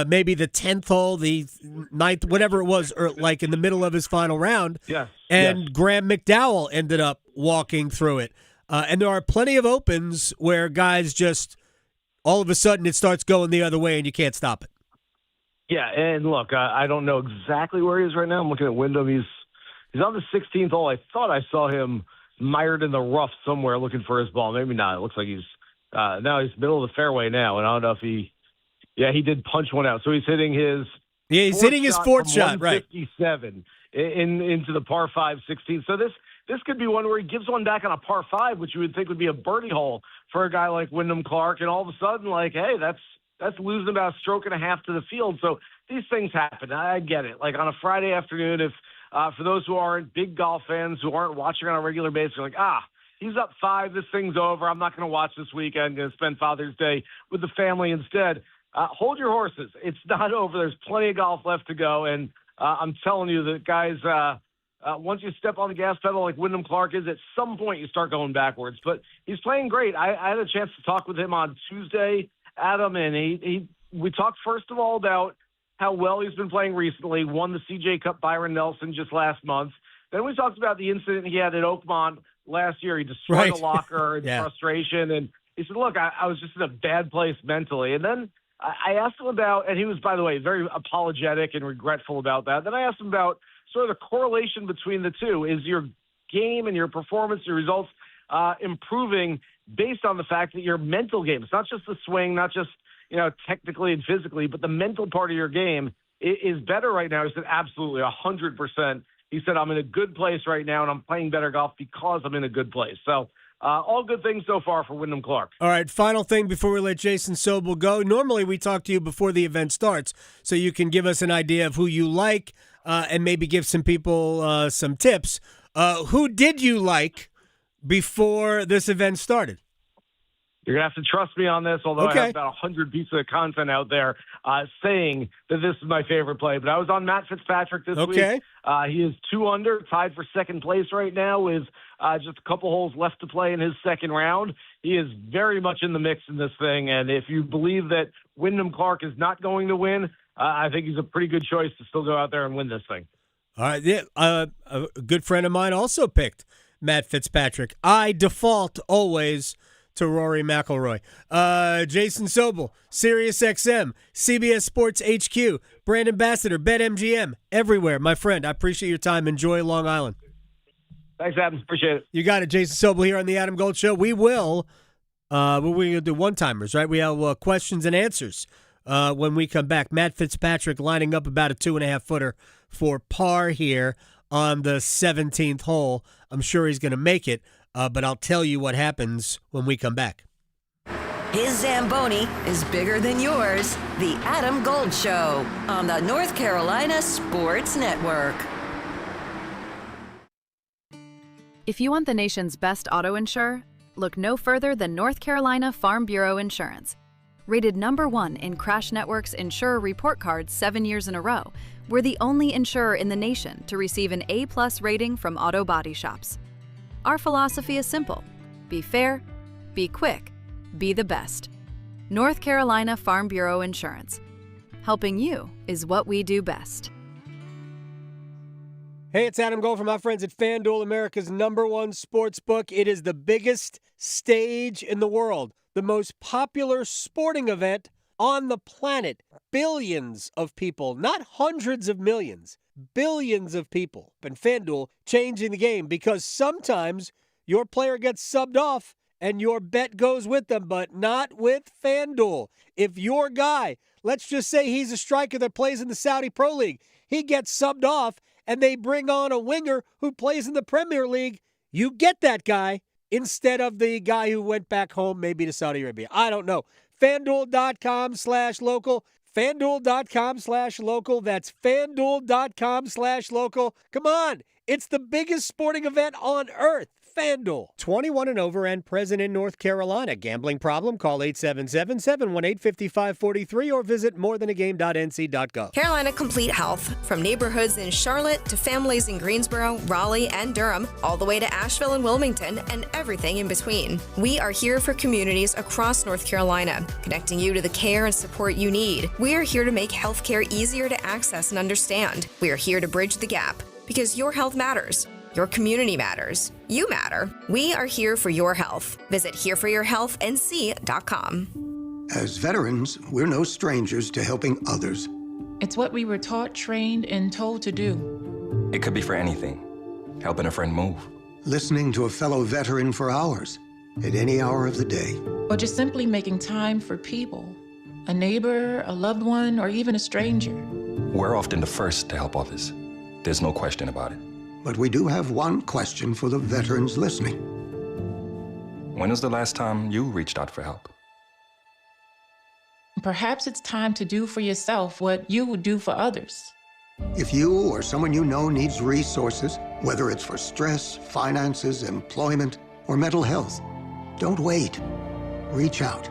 maybe the 10th hole, the 9th, whatever it was, or like in the middle of his final round. Graham McDowell ended up walking through it. And there are plenty of Opens where guys just, all of a sudden it starts going the other way and you can't stop it. Yeah, and look, I don't know exactly where he is right now. I'm looking at Wyndham. He's on the 16th hole. I thought I saw him mired in the rough somewhere looking for his ball. Maybe not. It looks like he's middle of the fairway now, and I don't know if he did punch one out. So he's hitting his fourth shot, right? 157 into the par 5 16. So this could be one where he gives one back on a par 5, which you would think would be a birdie hole for a guy like Wyndham Clark, and all of a sudden, like, hey, that's losing about a stroke and a half to the field. So these things happen. I get it. Like on a Friday afternoon, if for those who aren't big golf fans, who aren't watching on a regular basis, you're like, he's up 5, this thing's over. I'm not going to watch this weekend. I'm going to spend Father's Day with the family instead. Hold your horses. It's not over. There's plenty of golf left to go. And I'm telling you that, guys, once you step on the gas pedal like Wyndham Clark is, at some point you start going backwards. But he's playing great. I had a chance to talk with him on Tuesday, Adam, and we talked first of all about how well he's been playing recently, won the CJ Cup Byron Nelson just last month. Then we talked about the incident he had at Oakmont last year. He destroyed a locker in frustration, and he said, look, I was just in a bad place mentally. And then I asked him about, and he was, by the way, very apologetic and regretful about that. Then I asked him about sort of the correlation between the two. Is your game and your performance, your results improving based on the fact that your mental game, it's not just the swing, not just, technically and physically, but the mental part of your game is better right now? He said, absolutely, 100%. He said, I'm in a good place right now, and I'm playing better golf because I'm in a good place. So all good things so far for Wyndham Clark. All right, final thing before we let Jason Sobel go. Normally we talk to you before the event starts so you can give us an idea of who you like and maybe give some people some tips. Who did you like before this event started? You're going to have to trust me on this, although I have about 100 pieces of content out there saying that this is my favorite play. But I was on Matt Fitzpatrick this week. He is 2 under, tied for second place right now with just a couple holes left to play in his second round. He is very much in the mix in this thing. And if you believe that Wyndham Clark is not going to win, I think he's a pretty good choice to still go out there and win this thing. All right. Yeah, a good friend of mine also picked Matt Fitzpatrick. I default always to Rory McIlroy. Jason Sobel, SiriusXM, CBS Sports HQ, brand ambassador, BetMGM, everywhere. My friend, I appreciate your time. Enjoy Long Island. Thanks, Adam. Appreciate it. You got it. Jason Sobel here on the Adam Gold Show. We will, we're going to do one-timers, right? We have questions and answers when we come back. Matt Fitzpatrick lining up about a 2.5-footer for par here on the 17th hole. I'm sure he's going to make it. But I'll tell you what happens when we come back. His Zamboni is bigger than yours. The Adam Gold Show on the North Carolina Sports Network. If you want the nation's best auto insurer, look no further than North Carolina Farm Bureau Insurance. Rated #1 in Crash Network's Insurer Report Card 7 years in a row, we're the only insurer in the nation to receive an A+ rating from auto body shops. Our philosophy is simple. Be fair, be quick, be the best. North Carolina Farm Bureau Insurance. Helping you is what we do best. Hey, it's Adam Gold from my friends at FanDuel, America's #1 sports book. It is the biggest stage in the world, the most popular sporting event on the planet. Billions of people, not hundreds of millions. Billions of people. And FanDuel changing the game because sometimes your player gets subbed off and your bet goes with them, but not with FanDuel. If your guy, let's just say he's a striker that plays in the Saudi Pro League, he gets subbed off and they bring on a winger who plays in the Premier League, you get that guy instead of the guy who went back home maybe to Saudi Arabia. I don't know. FanDuel.com/local. FanDuel.com/local. That's FanDuel.com/local. Come on. It's the biggest sporting event on earth. FanDuel. 21 and over and present in North Carolina. Gambling problem? Call 877-718-5543 or visit morethanagame.nc.gov. Carolina Complete Health. From neighborhoods in Charlotte to families in Greensboro, Raleigh, and Durham, all the way to Asheville and Wilmington, and everything in between. We are here for communities across North Carolina, connecting you to the care and support you need. We are here to make healthcare easier to access and understand. We are here to bridge the gap because your health matters. Your community matters. You matter. We are here for your health. Visit hereforyourhealthnc.com. As veterans, we're no strangers to helping others. It's what we were taught, trained, and told to do. It could be for anything. Helping a friend move. Listening to a fellow veteran for hours, at any hour of the day. Or just simply making time for people. A neighbor, a loved one, or even a stranger. We're often the first to help others. There's no question about it. But we do have one question for the veterans listening. When was the last time you reached out for help? Perhaps it's time to do for yourself what you would do for others. If you or someone you know needs resources, whether it's for stress, finances, employment, or mental health, don't wait. Reach out.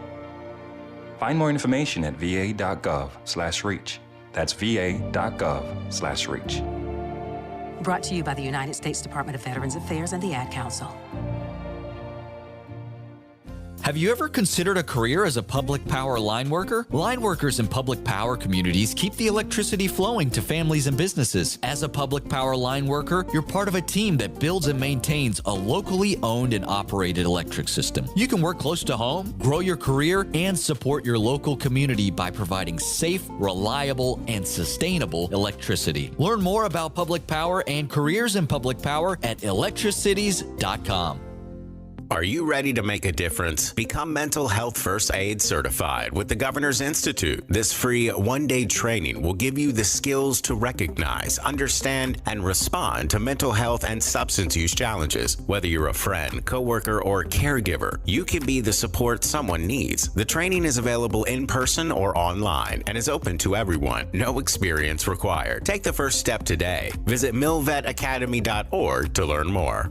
Find more information at va.gov/reach. That's va.gov/reach. Brought to you by the United States Department of Veterans Affairs and the Ad Council. Have you ever considered a career as a public power line worker? Line workers in public power communities keep the electricity flowing to families and businesses. As a public power line worker, you're part of a team that builds and maintains a locally owned and operated electric system. You can work close to home, grow your career, and support your local community by providing safe, reliable, and sustainable electricity. Learn more about public power and careers in public power at electricities.com. Are you ready to make a difference? Become Mental Health First Aid Certified with the Governor's Institute. This free one-day training will give you the skills to recognize, understand, and respond to mental health and substance use challenges. Whether you're a friend, coworker, or caregiver, you can be the support someone needs. The training is available in person or online and is open to everyone. No experience required. Take the first step today. Visit milvetacademy.org to learn more.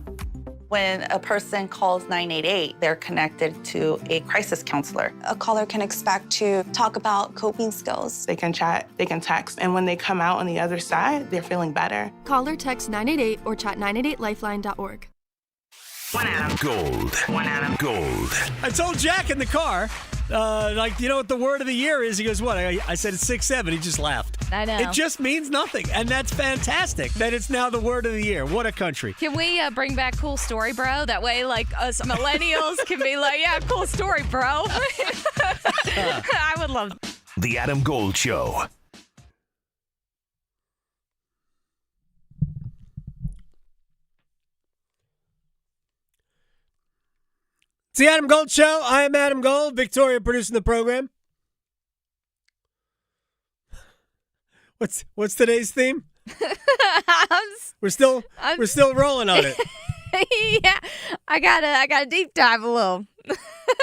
When a person calls 988, they're connected to a crisis counselor. A caller can expect to talk about coping skills. They can chat, they can text, and when they come out on the other side, they're feeling better. Call or text 988 or chat 988lifeline.org. One Adam Gold. One Adam Gold. I told Jack in the car, you know what the word of the year is? He goes, what? I said it's 6-7. He just laughed. I know. It just means nothing. And that's fantastic that it's now the word of the year. What a country. Can we bring back cool story, bro? That way, us millennials can be like, yeah, cool story, bro. I would love that. The Adam Gold Show. It's the Adam Gold Show. I am Adam Gold. Victoria producing the program. What's today's theme? We're still rolling on it. Yeah, I gotta deep dive a little. All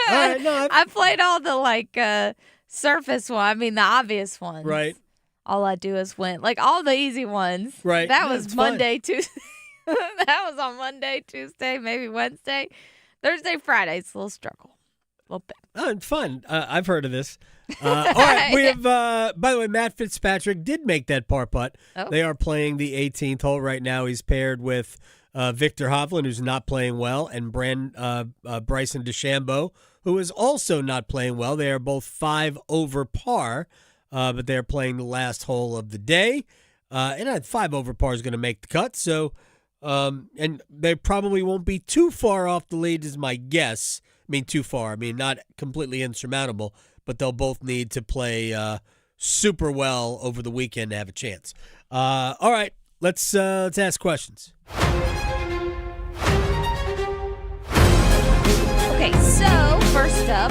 right, no, I played all the surface one. I mean the obvious ones. Right. All I do is win. All the easy ones. Right. That was Monday, Tuesday. That was on Monday, Tuesday, maybe Wednesday. Thursday, Friday, it's a little struggle. A little bit. Oh, fun. I've heard of this. All right, we have, by the way, Matt Fitzpatrick did make that par putt. Oh. They are playing the 18th hole right now. He's paired with Victor Hovland, who's not playing well, and Bryson DeChambeau, who is also not playing well. They are both 5 over par, but they're playing the last hole of the day. And 5 over par is going to make the cut, so... and they probably won't be too far off the lead is my guess. I mean, too far. I mean, not completely insurmountable, but they'll both need to play super well over the weekend to have a chance. All right, let's ask questions. Okay, so first up,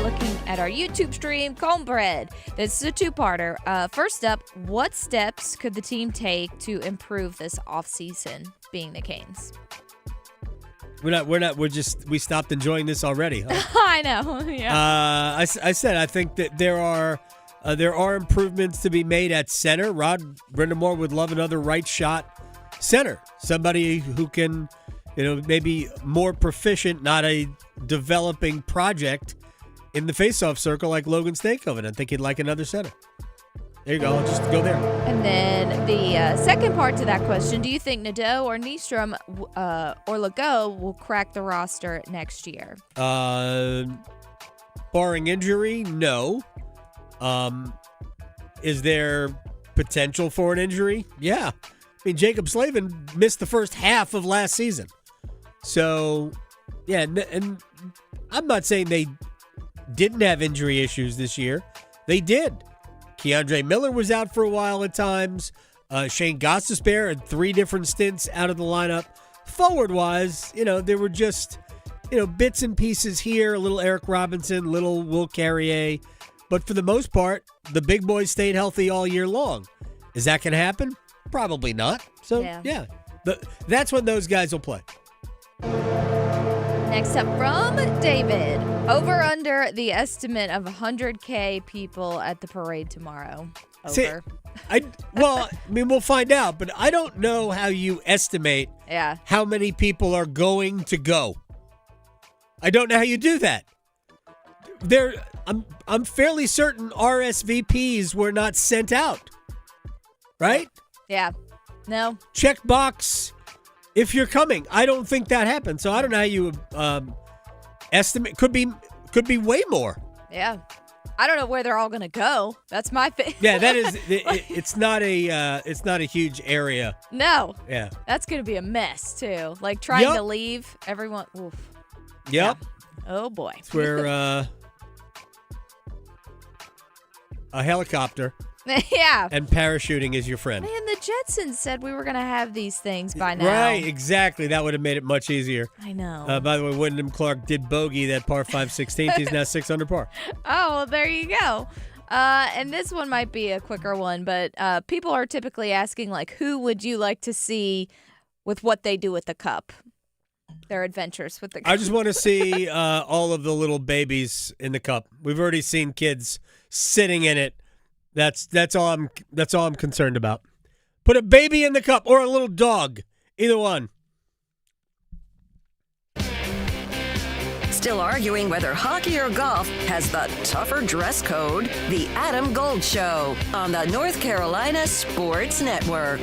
looking at our YouTube stream, Cornbread. This is a two-parter. First up, what steps could the team take to improve this offseason, being the Canes? We stopped enjoying this already. Huh? I know. Yeah. I said I think that there are improvements to be made at center. Rod Brindamore would love another right shot center, somebody who can, maybe more proficient, not a developing project in the faceoff circle like Logan Stankoven. I think he'd like another center. There you go. I'll just go there. And then the second part to that question, do you think Nadeau or Nystrom or Legault will crack the roster next year? Barring injury, no. Is there potential for an injury? Yeah. I mean, Jacob Slavin missed the first half of last season. So, yeah, and I'm not saying they didn't have injury issues this year. They did. Keandre Miller was out for a while at times. Shane Gostisbehere had 3 different stints out of the lineup. Forward-wise, there were just, bits and pieces here, a little Eric Robinson, little Will Carrier. But for the most part, the big boys stayed healthy all year long. Is that going to happen? Probably not. So, yeah. That's when those guys will play. Next up from David. Over under the estimate of 100K people at the parade tomorrow. Over. We'll find out, but I don't know how you estimate how many people are going to go. I don't know how you do that. I'm fairly certain RSVPs were not sent out. Right? Yeah. No. Check box if you're coming. I don't think that happened. So I don't know how you estimate. Could be way more. Yeah. I don't know where they're all going to go. That's my thing. Yeah, that is. It's not a huge area. No. Yeah. That's going to be a mess too. Like trying to leave everyone. Oof. Yep. Yeah. Oh boy. It's where a helicopter. Yeah. And parachuting is your friend. Man, the Jetsons said we were going to have these things by now. Right, exactly. That would have made it much easier. I know. By the way, Wyndham Clark did bogey that par 5 16th. He's now 6 under par. Oh, well, there you go. And this one might be a quicker one, but people are typically asking, like, who would you like to see with what they do with the cup? Their adventures with the cup. I just want to see all of the little babies in the cup. We've already seen kids sitting in it. That's all I'm concerned about. Put a baby in the cup or a little dog. Either one. Still arguing whether hockey or golf has the tougher dress code? The Adam Gold Show on the North Carolina Sports Network.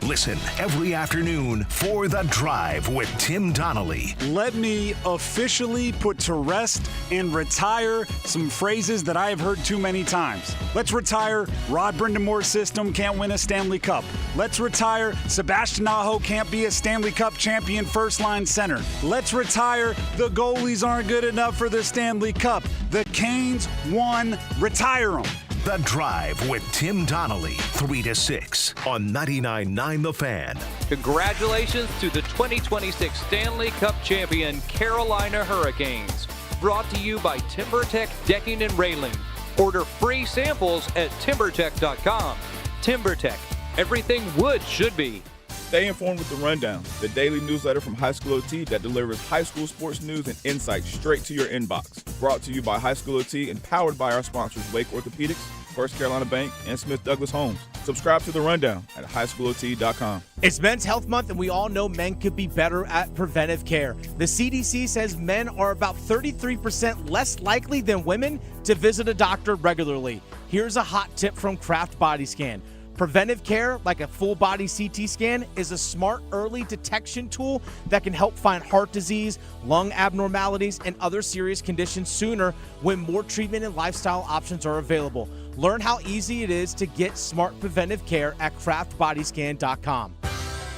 Listen every afternoon for The Drive with Tim Donnelly. Let me officially put to rest and retire some phrases that I have heard too many times. Let's retire Rod Brindamore's system can't win a Stanley Cup. Let's retire Sebastian Aho can't be a Stanley Cup champion first-line center. Let's retire the goalies aren't good enough for the Stanley Cup. The Canes won. Retire them. The Drive with Tim Donnelly, 3 to 6 on 99.9 The Fan. Congratulations to the 2026 Stanley Cup champion Carolina Hurricanes. Brought to you by TimberTech Decking and Railing. Order free samples at TimberTech.com. TimberTech, everything wood should be. Stay informed with The Rundown, the daily newsletter from High School OT that delivers high school sports news and insights straight to your inbox. Brought to you by High School OT and powered by our sponsors Wake Orthopedics, First Carolina Bank, and Smith Douglas Homes. Subscribe to The Rundown at highschoolot.com. It's Men's Health Month, and we all know men could be better at preventive care. The CDC says men are about 33% less likely than women to visit a doctor regularly. Here's a hot tip from Kraft Body Scan. Preventive care, like a full-body CT scan, is a smart early detection tool that can help find heart disease, lung abnormalities, and other serious conditions sooner when more treatment and lifestyle options are available. Learn how easy it is to get smart preventive care at craftbodyscan.com.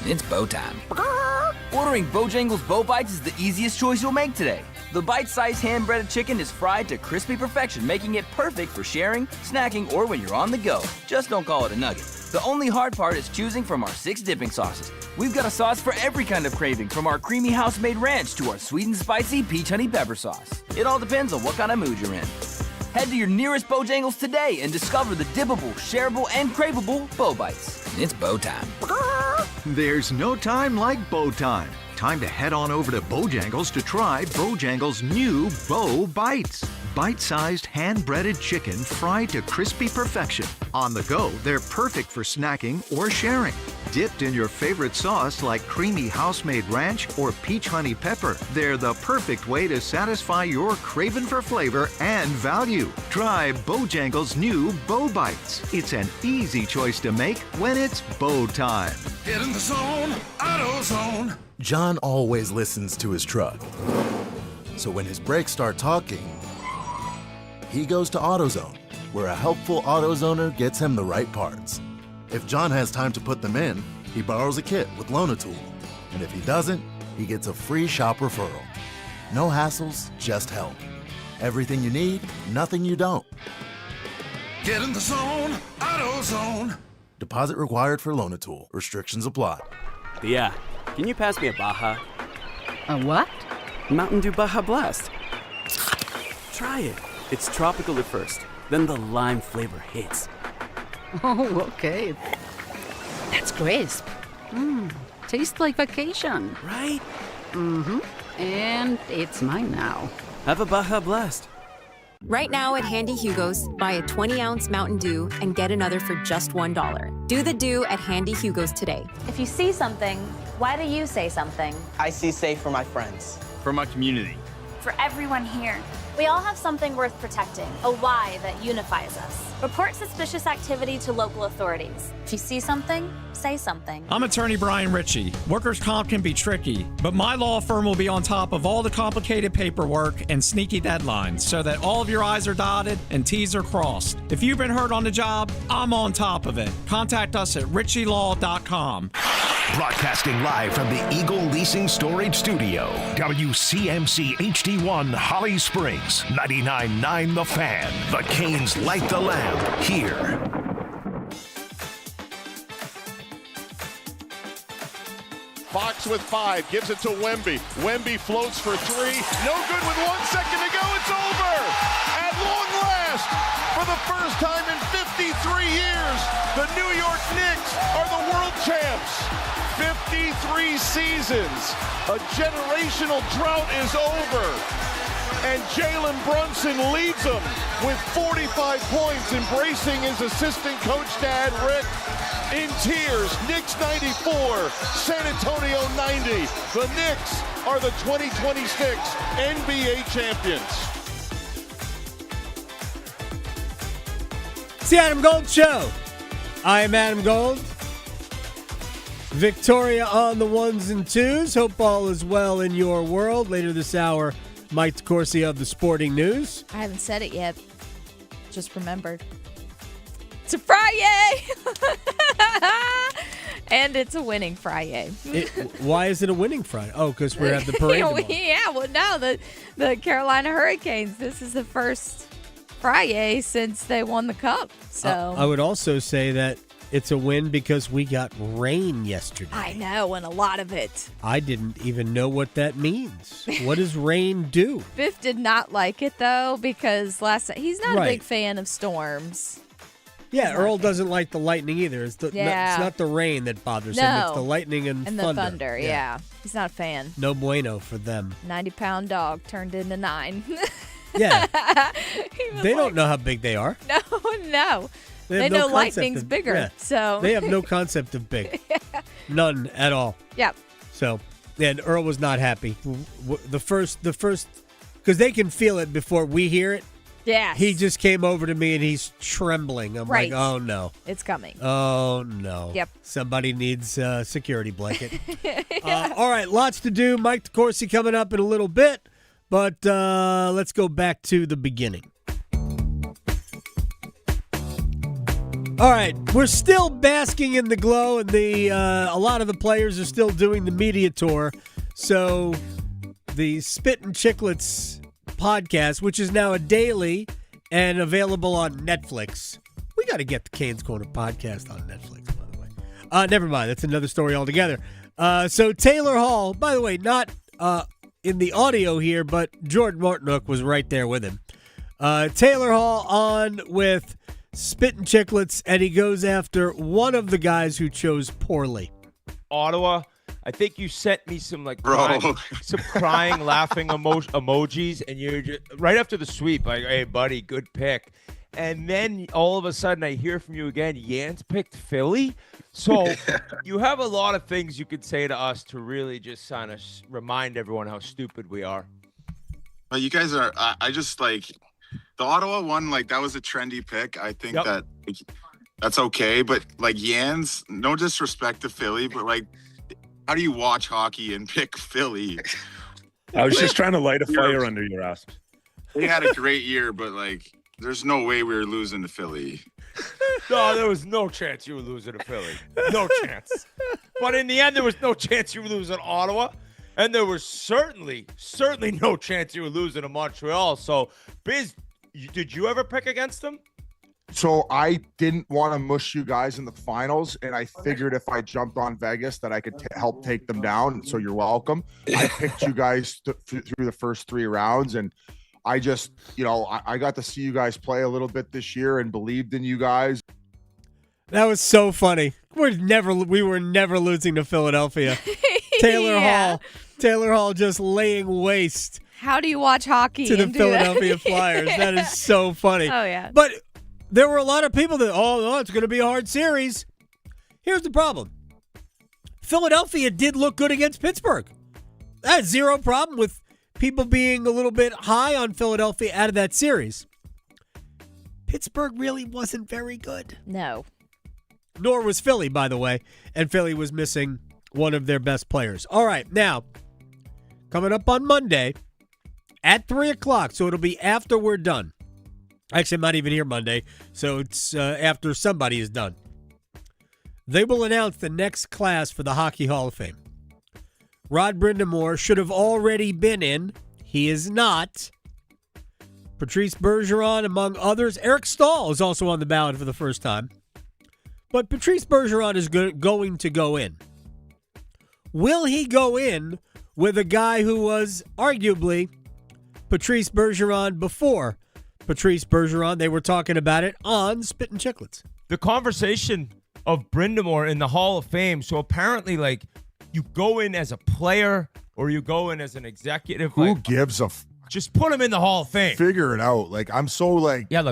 It's bow time. Ordering Bojangles Bow Bites is the easiest choice you'll make today. The bite-sized hand-breaded chicken is fried to crispy perfection, making it perfect for sharing, snacking, or when you're on the go. Just don't call it a nugget. The only hard part is choosing from our 6 dipping sauces. We've got a sauce for every kind of craving, from our creamy house-made ranch to our sweet and spicy peach honey pepper sauce. It all depends on what kind of mood you're in. Head to your nearest Bojangles today and discover the dippable, shareable, and craveable Bow Bites. It's bow time. There's no time like bow time. Time to head on over to Bojangles to try Bojangles' new Bow Bites. Bite-sized hand-breaded chicken fried to crispy perfection. On the go, they're perfect for snacking or sharing. Dipped in your favorite sauce like creamy house-made ranch or peach honey pepper, they're the perfect way to satisfy your craving for flavor and value. Try Bojangles' new Bow Bites. It's an easy choice to make when it's bow time. Get in the zone, AutoZone. John always listens to his truck. So when his brakes start talking, he goes to AutoZone, where a helpful AutoZoner gets him the right parts. If John has time to put them in, he borrows a kit with Loan-A-Tool. And if he doesn't, he gets a free shop referral. No hassles, just help. Everything you need, nothing you don't. Get in the zone, AutoZone. Deposit required for Loan-A-Tool. Restrictions apply. Yeah, can you pass me a Baja? A what? Mountain Dew Baja Blast. Try it. It's tropical at first, then the lime flavor hits. Oh, okay. That's crisp. Tastes like vacation. Right? Mm-hmm. And it's mine now. Have a Baja Blast. Right now at Handy Hugo's, buy a 20-ounce Mountain Dew and get another for just $1. Do the Dew at Handy Hugo's today. If you see something, why do you say something? I see safe for my friends. For my community. For everyone here. We all have something worth protecting, a why that unifies us. Report suspicious activity to local authorities. If you see something, say something. I'm attorney Brian Ritchie. Workers' comp can be tricky, but my law firm will be on top of all the complicated paperwork and sneaky deadlines so that all of your I's are dotted and T's are crossed. If you've been hurt on the job, I'm on top of it. Contact us at ritchielaw.com. Broadcasting live from the Eagle Leasing Storage Studio. WCMC HD1 Holly Springs. 99.9 The Fan. The Canes light the lamp here. Fox with 5, gives it to Wemby. Wemby floats for 3. No good with 1 second to go. It's over. At long last, for the first time in 53 years, the New York Knicks are the world champs. 53 seasons. A generational drought is over. And Jalen Brunson leads them with 45 points, embracing his assistant coach dad, Rick, in tears. Knicks 94, San Antonio 90. The Knicks are the 2026 NBA champions. It's the Adam Gold Show. I am Adam Gold. Victoria on the ones and twos. Hope all is well in your world. Later this hour, Mike DeCourcy of the Sporting News. I haven't said it yet. Just remembered. It's a Friday! And it's a winning Friday. Why is it a winning Friday? Oh, because we're at the parade tomorrow. Yeah, well, no, the Carolina Hurricanes, this is the first Friday since they won the Cup. So I would also say that it's a win because we got rain yesterday. I know, and a lot of it. I didn't even know what that means. What does rain do? Biff did not like it, though, because last night, he's not Right. a big fan of storms. Yeah, Earl doesn't like the lightning either. It's it's not the rain that bothers him. It's the lightning and thunder. the thunder, yeah. He's not a fan. No bueno for them. 90-pound dog turned into 9. Yeah. They don't know how big they are. No. They have no know concept lightning's of- bigger, yeah. so. They have no concept of big. None at all. Yep. So, and Earl was not happy. The first, because they can feel it before we hear it. Yes. He just came over to me and he's trembling. I'm Right. like, oh no. It's coming. Oh no. Yep. Somebody needs a security blanket. All right, lots to do. Mike DeCourcy coming up in a little bit, but let's go back to the beginning. All right, we're still basking in the glow, and a lot of the players are still doing the media tour. So the Spit and Chicklets podcast, which is now a daily and available on Netflix. We got to get the Canes Corner podcast on Netflix, by the way. Never mind, that's another story altogether. So Taylor Hall, by the way, not in the audio here, but Jordan Mortnook was right there with him. Taylor Hall on with Spit and Chicklets, and he goes after one of the guys who chose poorly. Ottawa, I think you sent me some crying, laughing emojis, and you're just, right after the sweep, like, hey, buddy, good pick. And then all of a sudden I hear from you again, Jans picked Philly. So you have a lot of things you could say to us to really just kind of remind everyone how stupid we are. Well, you guys are, I just like, the Ottawa one, like, that was a trendy pick. I think that that's okay. But, like, Jans, no disrespect to Philly, but, like, how do you watch hockey and pick Philly? I was just trying to light a fire under your ass. They had a great year, but, like, there's no way we were losing to Philly. No, there was no chance you were losing to Philly. No chance. But in the end, there was no chance you were losing to Ottawa. And there was certainly no chance you were losing to Montreal. So, Biz, did you ever pick against them? So I didn't want to mush you guys in the finals, and I figured if I jumped on Vegas that I could help take them down. So you're welcome. I picked you guys through the first 3 rounds, and I just, I got to see you guys play a little bit this year and believed in you guys. That was so funny. We were never losing to Philadelphia. Taylor Hall just laying waste. How do you watch hockey to the and do Philadelphia that? Flyers? That is so funny. Oh, yeah. But there were a lot of people that, it's going to be a hard series. Here's the problem. Philadelphia did look good against Pittsburgh. I had zero problem with people being a little bit high on Philadelphia out of that series. Pittsburgh really wasn't very good. No. Nor was Philly, by the way. And Philly was missing one of their best players. All right, now, coming up on Monday at 3 o'clock, so it'll be after we're done. Actually, I'm not even here Monday, so it's after somebody is done. They will announce the next class for the Hockey Hall of Fame. Rod Brind'Amour should have already been in. He is not. Patrice Bergeron, among others. Eric Stahl is also on the ballot for the first time. But Patrice Bergeron is going to go in. Will he go in with a guy who was arguably Patrice Bergeron before Patrice Bergeron? They were talking about it on Spittin' Chicklets. The conversation of Brind'Amour in the Hall of Fame. So apparently, you go in as a player or you go in as an executive. Who gives a just put him in the Hall of Fame. Figure it out. I'm so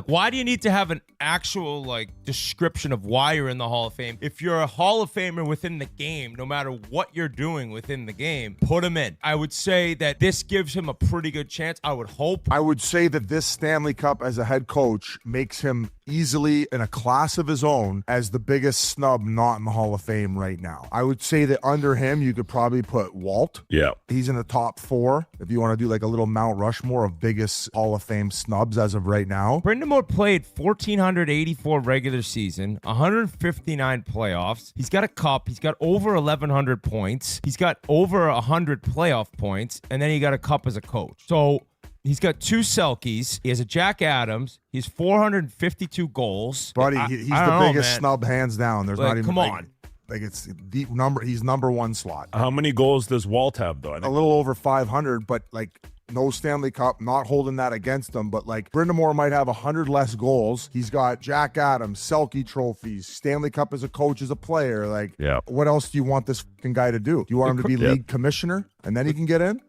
why do you need to have an actual description of why you're in the Hall of Fame? If you're a Hall of Famer within the game, no matter what you're doing within the game, put him in. I would say that this gives him a pretty good chance. I would hope. I would say that this Stanley Cup as a head coach makes him easily in a class of his own as the biggest snub not in the Hall of Fame right now. I would say that under him, you could probably put Walt. Yeah. He's in the top 4 if you want to do a little Mount Rushmore of biggest Hall of Fame snubs as of right now. Brind'Amour played 1,484 regular season, 159 playoffs. He's got a cup. He's got over 1,100 points. He's got over 100 playoff points, and then he got a cup as a coach. So he's got 2 Selkies. He has a Jack Adams. He's 452 goals. Buddy, he's the biggest snub hands down. There's not even. Come on. It's deep number. He's number 1 slot. How many goals does Walt have, though? A little over 500, but no Stanley Cup, not holding that against him, but Brind'Amour might have 100 less goals. He's got Jack Adams, Selke trophies, Stanley Cup as a coach, as a player. What else do you want this fucking guy to do? Do you want him to be league commissioner and then he can get in?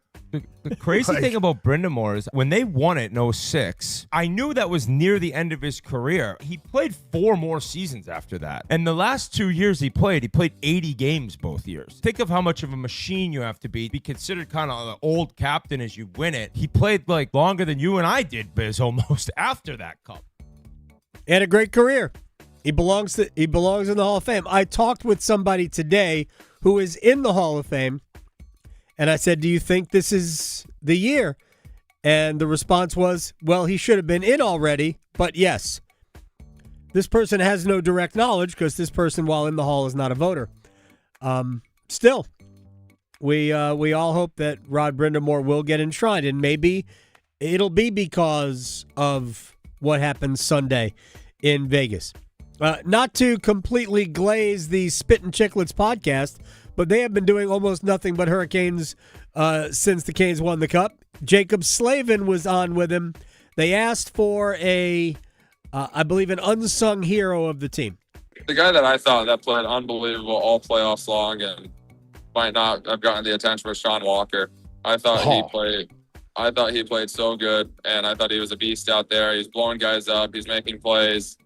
The crazy thing about Brind'Amour is when they won it in 06, I knew that was near the end of his career. He played 4 more seasons after that. And the last 2 years he played 80 games both years. Think of how much of a machine you have to be considered kind of the old captain as you win it. He played longer than you and I did, Biz, almost after that cup. He had a great career. He belongs in the Hall of Fame. I talked with somebody today who is in the Hall of Fame. And I said, do you think this is the year? And the response was, well, he should have been in already, but yes. This person has no direct knowledge because this person, while in the Hall, is not a voter. Still, we all hope that Rod Brind'Amour will get enshrined, and maybe it'll be because of what happened Sunday in Vegas. Not to completely glaze the Spittin' Chicklets podcast, but they have been doing almost nothing but Hurricanes since the Canes won the Cup. Jacob Slavin was on with him. They asked for I believe, an unsung hero of the team. The guy that I thought that played unbelievable all playoffs long and might not have gotten the attention was Sean Walker. I thought he played so good, and I thought he was a beast out there. He's blowing guys up. He's making plays.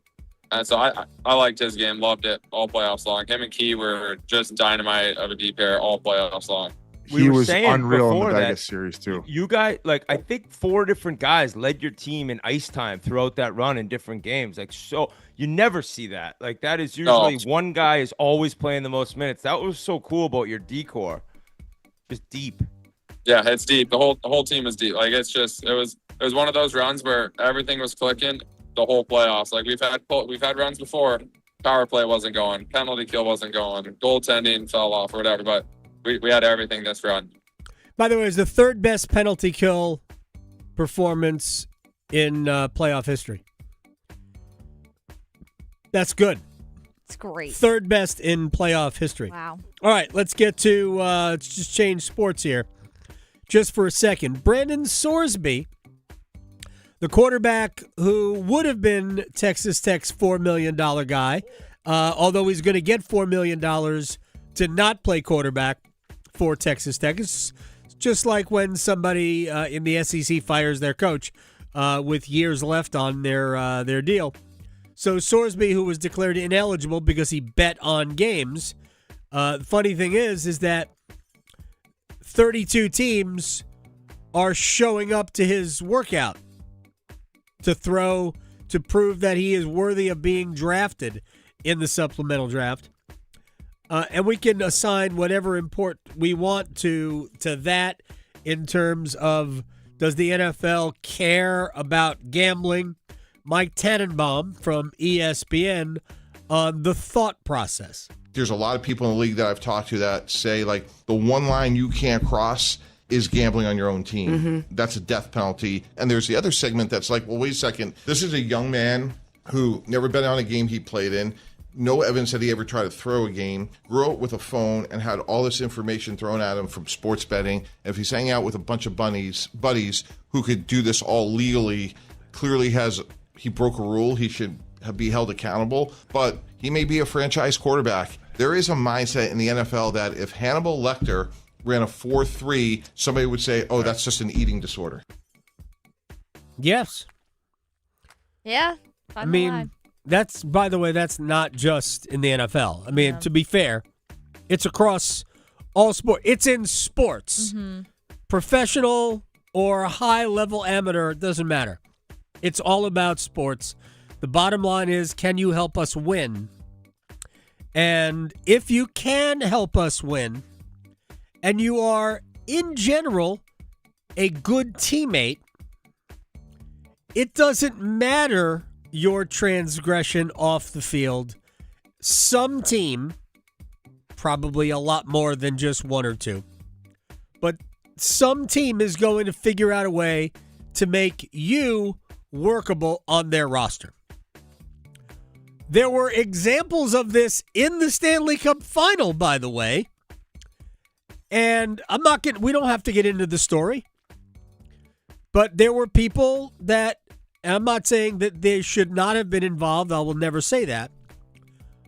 And so I liked his game, loved it all playoffs long. Him and Key were just dynamite of a deep pair all playoffs long. He was unreal in the Vegas series, too. You guys, I think 4 different guys led your team in ice time throughout that run in different games. So you never see that. That is usually one guy is always playing the most minutes. That was so cool about your decor. Just deep. Yeah, it's deep. The whole team is deep. It was one of those runs where everything was clicking the whole playoffs. We've had runs before. Power play wasn't going, penalty kill wasn't going, goaltending fell off or whatever, but we had everything this run. By the way, it's the third best penalty kill performance in playoff history. That's good. It's great. Third best in playoff history. Wow. All right, let's get to let's just change sports here just for a second. Brandon Sorsby, the quarterback who would have been Texas Tech's $4 million guy, although he's going to get $4 million to not play quarterback for Texas Tech. It's just like when somebody in the SEC fires their coach with years left on their deal. So Sorsby, who was declared ineligible because he bet on games, the funny thing is that 32 teams are showing up to his workout to prove that he is worthy of being drafted in the supplemental draft. And we can assign whatever import we want to that in terms of, does the NFL care about gambling? Mike Tannenbaum from ESPN on the thought process. There's a lot of people in the league that I've talked to that say, like, the one line you can't cross is gambling on your own team. Mm-hmm. That's a death penalty. And there's the other segment that's like, well, wait a second. This is a young man who never bet on a game he played in. No evidence that he ever tried to throw a game, grew up with a phone and had all this information thrown at him from sports betting. And if he's hanging out with a bunch of buddies who could do this all legally, clearly he broke a rule. He should be held accountable, but he may be a franchise quarterback. There is a mindset in the NFL that if Hannibal Lecter ran a 4.3, somebody would say, oh, that's just an eating disorder. Yes. Yeah. I mean, by the way, that's not just in the NFL. I mean, to be fair, it's across all sports. It's in sports. Mm-hmm. Professional or high-level amateur, it doesn't matter. It's all about sports. The bottom line is, can you help us win? And if you can help us win, and you are, in general, a good teammate, it doesn't matter your transgression off the field. Some team, probably a lot more than just one or two, but some team is going to figure out a way to make you workable on their roster. There were examples of this in the Stanley Cup final, by the way. And we don't have to get into the story. But there were people that, and I'm not saying that they should not have been involved. I will never say that.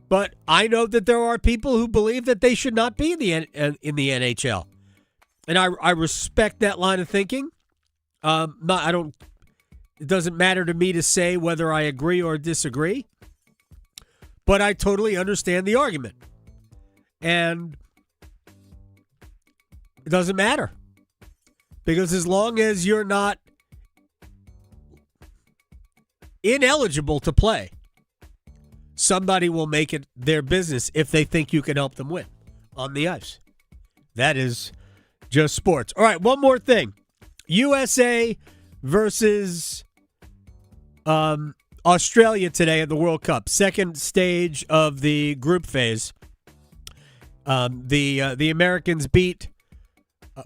But I know that there are people who believe that they should not be in the NHL. And I respect that line of thinking. It doesn't matter to me to say whether I agree or disagree, but I totally understand the argument. And it doesn't matter, because as long as you're not ineligible to play, somebody will make it their business if they think you can help them win on the ice. That is just sports. All right, one more thing. USA versus Australia today at the World Cup, second stage of the group phase. The Americans beat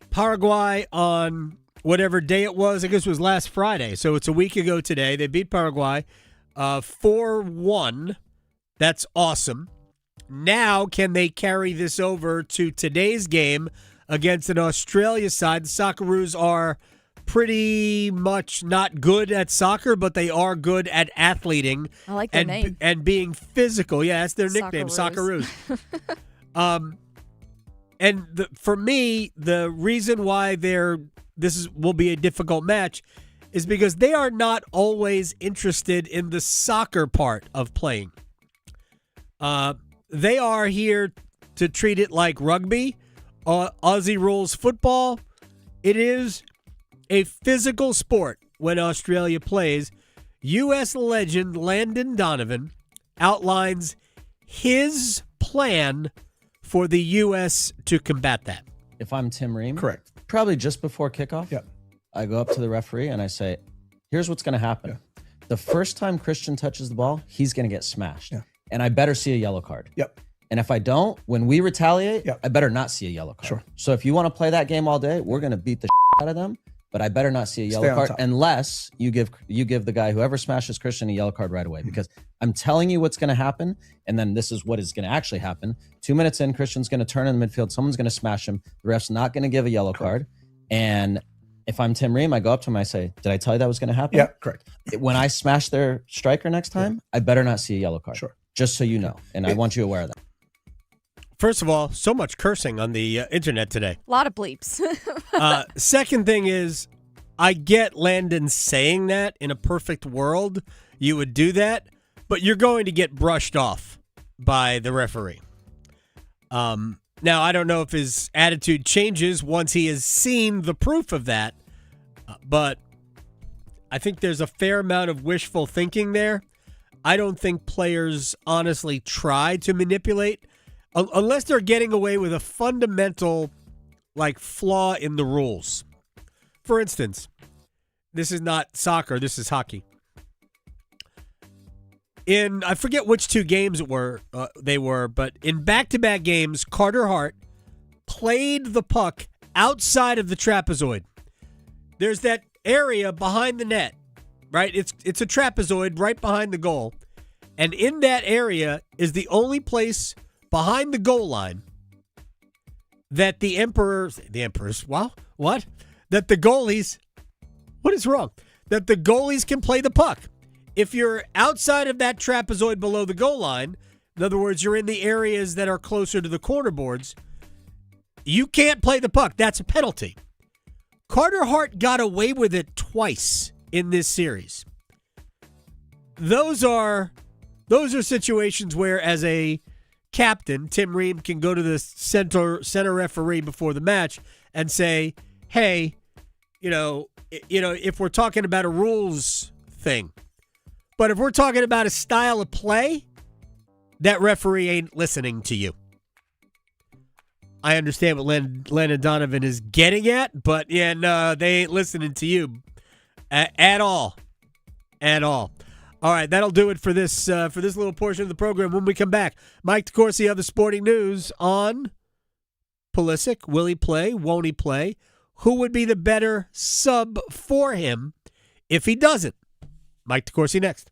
Paraguay on whatever day it was. I guess it was last Friday, so it's a week ago today. They beat Paraguay 4-1. That's awesome. Now, can they carry this over to today's game against an Australia side? The Socceroos are pretty much not good at soccer, but they are good at athleting. I like their name. And being physical. Yeah, that's their nickname, Socceroos. For me, the reason why will be a difficult match is because they are not always interested in the soccer part of playing. They are here to treat it like rugby, Aussie rules football. It is a physical sport when Australia plays. U.S. legend Landon Donovan outlines his plan for the U.S. to combat that. If I'm Tim Ream, correct, probably just before kickoff, yep, I go up to the referee and I say, here's what's going to happen. The first time Christian touches the ball, he's going to get smashed. Yeah. And I better see a yellow card. Yep. And if I don't, when we retaliate, I better not see a yellow card. Sure. So if you want to play that game all day, we're going to beat the out of them. But I better not see a yellow card unless you give the guy, whoever smashes Christian, a yellow card right away. Because I'm telling you what's going to happen, and then this is what is going to actually happen. 2 minutes in, Christian's going to turn in the midfield. Someone's going to smash him. The ref's not going to give a yellow card. And if I'm Tim Ream, I go up to him, I say, did I tell you that was going to happen? Yeah, correct. When I smash their striker next time, I better not see a yellow card. Sure. Just so you know. And I want you aware of that. First of all, so much cursing on the internet today. A lot of bleeps. Second thing is, I get Landon saying that in a perfect world, you would do that, but you're going to get brushed off by the referee. Now, I don't know if his attitude changes once he has seen the proof of that, but I think there's a fair amount of wishful thinking there. I don't think players honestly try to manipulate unless they're getting away with a fundamental flaw in the rules. For instance, this is not soccer, this is hockey. I forget which two games they were, but in back-to-back games, Carter Hart played the puck outside of the trapezoid. There's that area behind the net, right? It's a trapezoid right behind the goal. And in that area is the only place behind the goal line that the goalies, what is wrong? That the goalies can play the puck. If you're outside of that trapezoid below the goal line, in other words, you're in the areas that are closer to the corner boards, you can't play the puck. That's a penalty. Carter Hart got away with it twice in this series. Those are situations where, as a captain, Tim Ream can go to the center referee before the match and say, hey, if we're talking about a rules thing, but if we're talking about a style of play, that referee ain't listening to you. I understand what Landon Donovan is getting at, but yeah, no, they ain't listening to you at all. At all. All right, that'll do it for this little portion of the program. When we come back, Mike DeCourcy of the Sporting News on Pulisic. Will he play? Won't he play? Who would be the better sub for him if he doesn't? Mike DeCourcy next.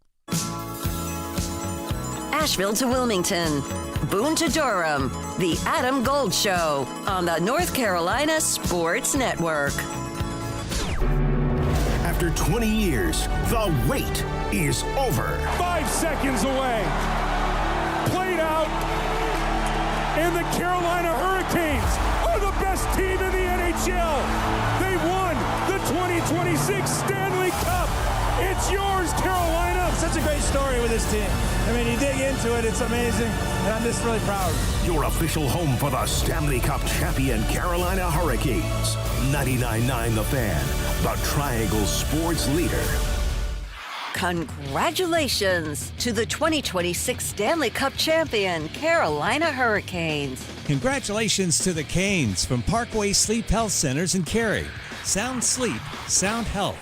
Asheville to Wilmington, Boone to Durham, the Adam Gold Show on the North Carolina Sports Network. After 20 years, the wait is over. 5 seconds away. Played out. And the Carolina Hurricanes are the best team in the NHL. They won the 2026 Stanley Cup. It's yours, Carolina. Such a great story with this team. I mean, you dig into it, it's amazing, and I'm just really proud. Your official home for the Stanley Cup champion Carolina Hurricanes. 99.9 The Fan, the Triangle Sports leader. Congratulations to the 2026 Stanley Cup champion, Carolina Hurricanes. Congratulations to the Canes from Parkway Sleep Health Centers in Cary. Sound sleep, sound health.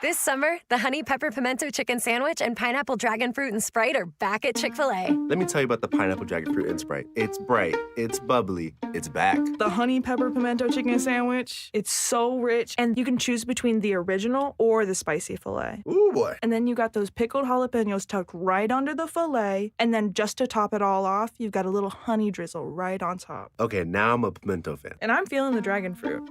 This summer, the Honey Pepper Pimento Chicken Sandwich and Pineapple Dragon Fruit and Sprite are back at Chick-fil-A. Let me tell you about the Pineapple Dragon Fruit and Sprite. It's bright, it's bubbly, it's back. The Honey Pepper Pimento Chicken Sandwich, it's so rich, and you can choose between the original or the spicy filet. Ooh, boy. And then you got those pickled jalapenos tucked right under the filet, and then just to top it all off, you've got a little honey drizzle right on top. Okay, now I'm a pimento fan. And I'm feeling the dragon fruit.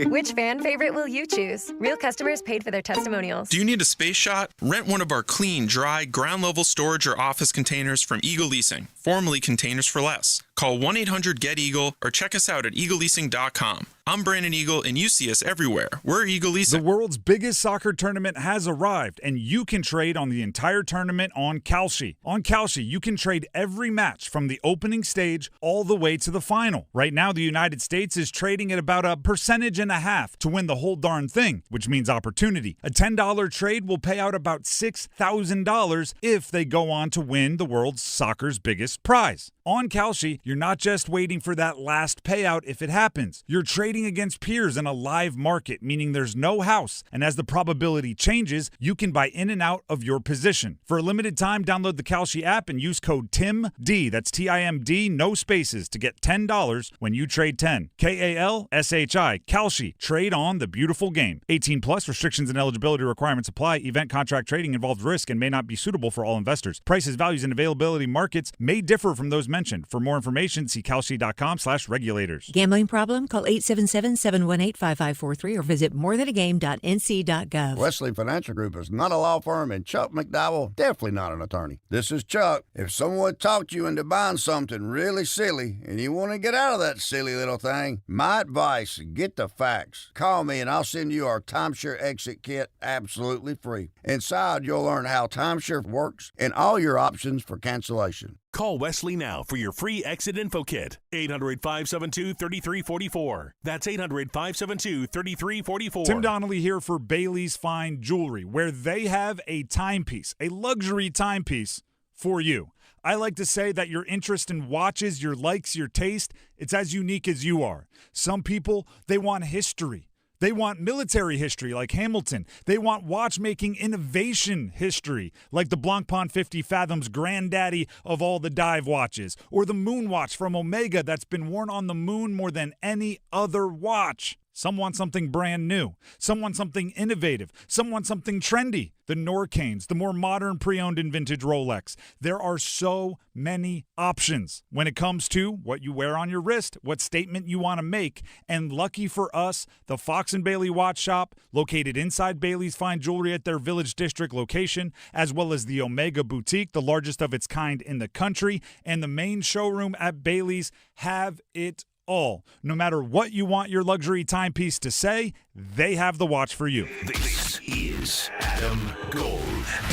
Which fan favorite will you choose? Real customers paid for their testimonials. Do you need a space shot? Rent one of our clean, dry, ground-level storage or office containers from Eagle Leasing, formerly Containers for Less. Call 1-800-GET-EAGLE or check us out at eagleleasing.com. I'm Brandon Eagle, and you see us everywhere. We're Eagle Leasing. The world's biggest soccer tournament has arrived, and you can trade on the entire tournament on Kalshi. On Kalshi, you can trade every match from the opening stage all the way to the final. Right now, the United States is trading at about 1.5% to win the whole darn thing, which means opportunity. A $10 trade will pay out about $6,000 if they go on to win the world's soccer's biggest prize. On Kalshi, you're not just waiting for that last payout if it happens. You're trading against peers in a live market, meaning there's no house. And as the probability changes, you can buy in and out of your position. For a limited time, download the Kalshi app and use code TIMD, that's TIMD, no spaces, to get $10 when you trade 10. KALSHI, Kalshi. Trade on the beautiful game. 18 plus, restrictions and eligibility requirements apply. Event contract trading involves risk and may not be suitable for all investors. Prices, values, and availability markets may differ from those mentioned. For more information, see kalshi.com/regulators. Gambling problem? Call 877-718-5543 or visit morethanagame.nc.gov. Wesley Financial Group is not a law firm, and Chuck McDowell definitely not an attorney. This is Chuck. If someone talked you into buying something really silly and you want to get out of that silly little thing, my advice, get the facts. Call me and I'll send you our timeshare exit kit absolutely free. Inside, you'll learn how timeshare works and all your options for cancellation. Call Wesley now for your free exit info kit. 800-572-3344. That's 800-572-3344. Tim Donnelly here for Bailey's Fine Jewelry, where they have a timepiece, a luxury timepiece for you. I like to say that your interest in watches, your likes, your taste, it's as unique as you are. Some people, they want history. They want military history like Hamilton. They want watchmaking innovation history like the Blancpain 50 Fathoms, granddaddy of all the dive watches, or the Moon Watch from Omega that's been worn on the moon more than any other watch. Some want something brand new. Some want something innovative. Some want something trendy. The Norcanes, the more modern pre-owned and vintage Rolex. There are so many options when it comes to what you wear on your wrist, what statement you want to make. And lucky for us, the Fox & Bailey Watch Shop, located inside Bailey's Fine Jewelry at their Village District location, as well as the Omega Boutique, the largest of its kind in the country, and the main showroom at Bailey's, have it all. No matter what you want your luxury timepiece to say, they have the watch for you. This is Adam Gold.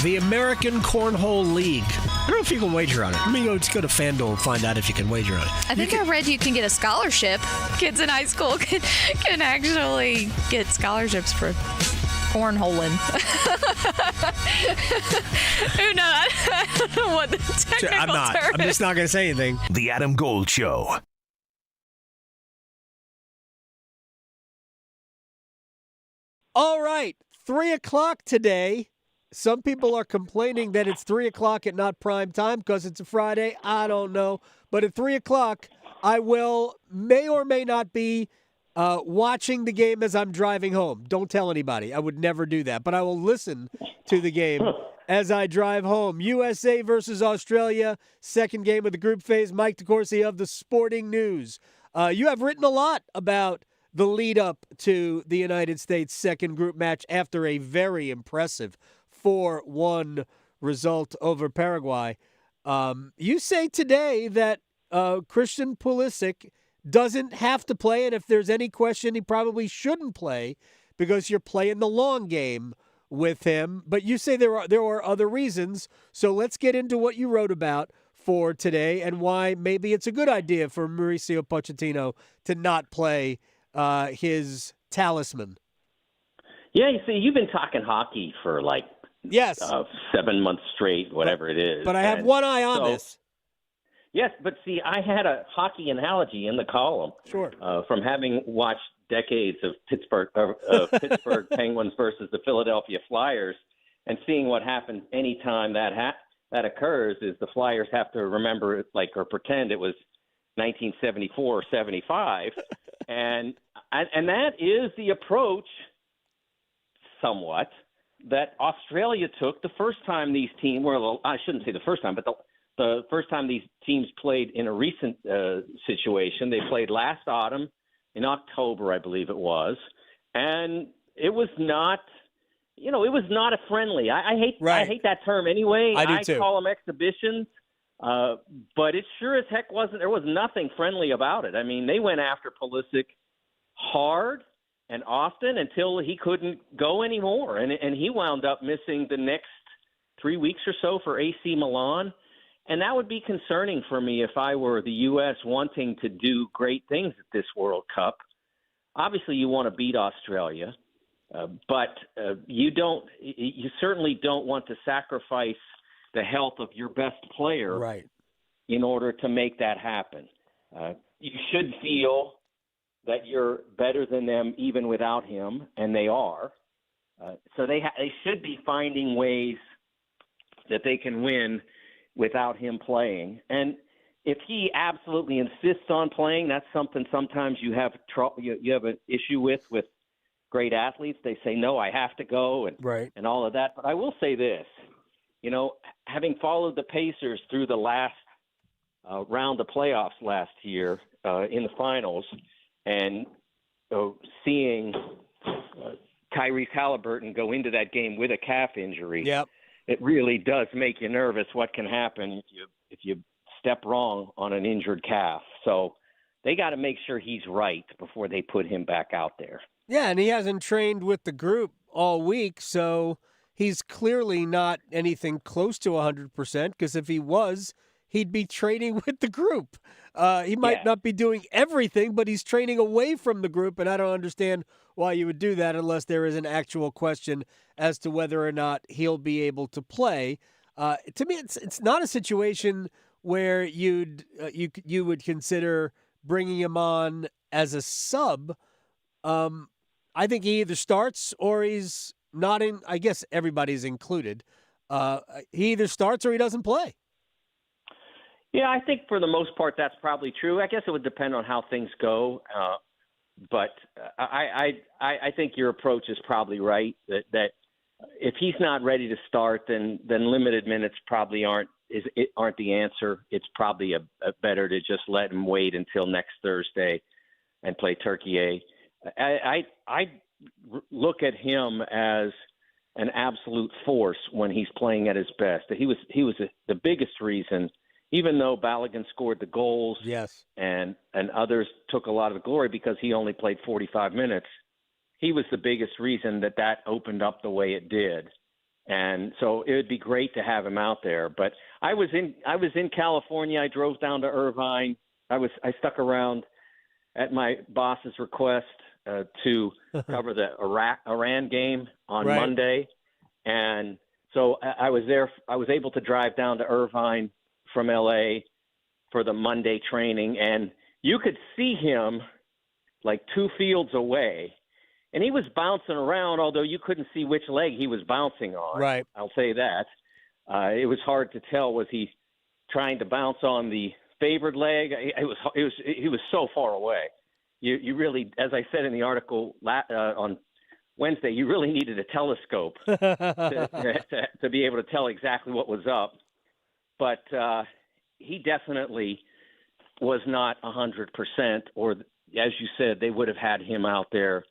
The American Cornhole League. I don't know if you can wager on it. Let me just go to FanDuel and find out if you can wager on it. I think I read you can get a scholarship. Kids in high school can actually get scholarships for cornholing. Who knows? I don't know what the technical term is. I'm just not going to say anything. The Adam Gold Show. All right, 3 o'clock today. Some people are complaining that it's 3 o'clock at not prime time because it's a Friday. I don't know. But at 3 o'clock, I may or may not be watching the game as I'm driving home. Don't tell anybody. I would never do that. But I will listen to the game as I drive home. USA versus Australia, second game of the group phase. Mike DeCourcy of the Sporting News. You have written a lot about the lead up to the United States second group match after a very impressive 4-1 result over Paraguay. You say today that Christian Pulisic doesn't have to play, and if there's any question, he probably shouldn't play because you're playing the long game with him. But you say there are other reasons, so let's get into what you wrote about for today and why maybe it's a good idea for Mauricio Pochettino to not play his talisman. Yeah, you see, you've been talking hockey for 7 months straight, whatever it is. But I have one eye on this. Yes, but see, I had a hockey analogy in the column. Sure. From having watched decades of Pittsburgh Penguins versus the Philadelphia Flyers, and seeing what happens anytime that occurs is the Flyers have to remember it or pretend it was 1974 or 75, and that is the approach, somewhat, that Australia took the first time these teams. Well, I shouldn't say the first time, but the first time these teams played in a recent situation. They played last autumn in October, I believe it was, and it was not. It was not a friendly. I hate that term anyway. I do too. Call them exhibitions. But it sure as heck wasn't. There was nothing friendly about it. I mean, they went after Pulisic hard and often until he couldn't go anymore, and he wound up missing the next 3 weeks or so for AC Milan, and that would be concerning for me if I were the U.S. wanting to do great things at this World Cup. Obviously, you want to beat Australia, but you certainly don't want to sacrifice the health of your best player, right, in order to make that happen. You should feel that you're better than them even without him, and they are. So they should be finding ways that they can win without him playing. And if he absolutely insists on playing, that's something sometimes you have you have an issue with great athletes. They say, no, I have to go and all of that. But I will say this, having followed the Pacers through the last round of playoffs last year in the finals and seeing Tyrese Halliburton go into that game with a calf injury, it really does make you nervous what can happen if you step wrong on an injured calf. So they got to make sure he's right before they put him back out there. Yeah, and he hasn't trained with the group all week, so he's clearly not anything close to 100%, because if he was, he'd be training with the group. He might not be doing everything, but he's training away from the group, and I don't understand why you would do that unless there is an actual question as to whether or not he'll be able to play. To me, it's not a situation where you would consider bringing him on as a sub. I think he either starts or he's not in. I guess everybody's included. He either starts or he doesn't play. Yeah, I think for the most part that's probably true. I guess it would depend on how things go. But I think your approach is probably right, that if he's not ready to start, then limited minutes probably aren't the answer. It's probably a better to just let him wait until next Thursday and play Turkey A. I look at him as an absolute force when he's playing at his best. He was the biggest reason, even though Balogun scored the goals, and others took a lot of the glory because he only played 45 minutes. He was the biggest reason that opened up the way it did. And so it would be great to have him out there. But I was in California. I drove down to Irvine. I stuck around at my boss's request to cover the Iran game on Monday. And so I was there. I was able to drive down to Irvine from LA for the Monday training, and you could see him like 2 fields away, and he was bouncing around, although you couldn't see which leg he was bouncing on. Right. I'll say that. It was hard to tell. Was he trying to bounce on the favored leg? He was so far away. You really, as I said in the article on Wednesday, you really needed a telescope to be able to tell exactly what was up. But he definitely was not 100%, or as you said, they would have had him out there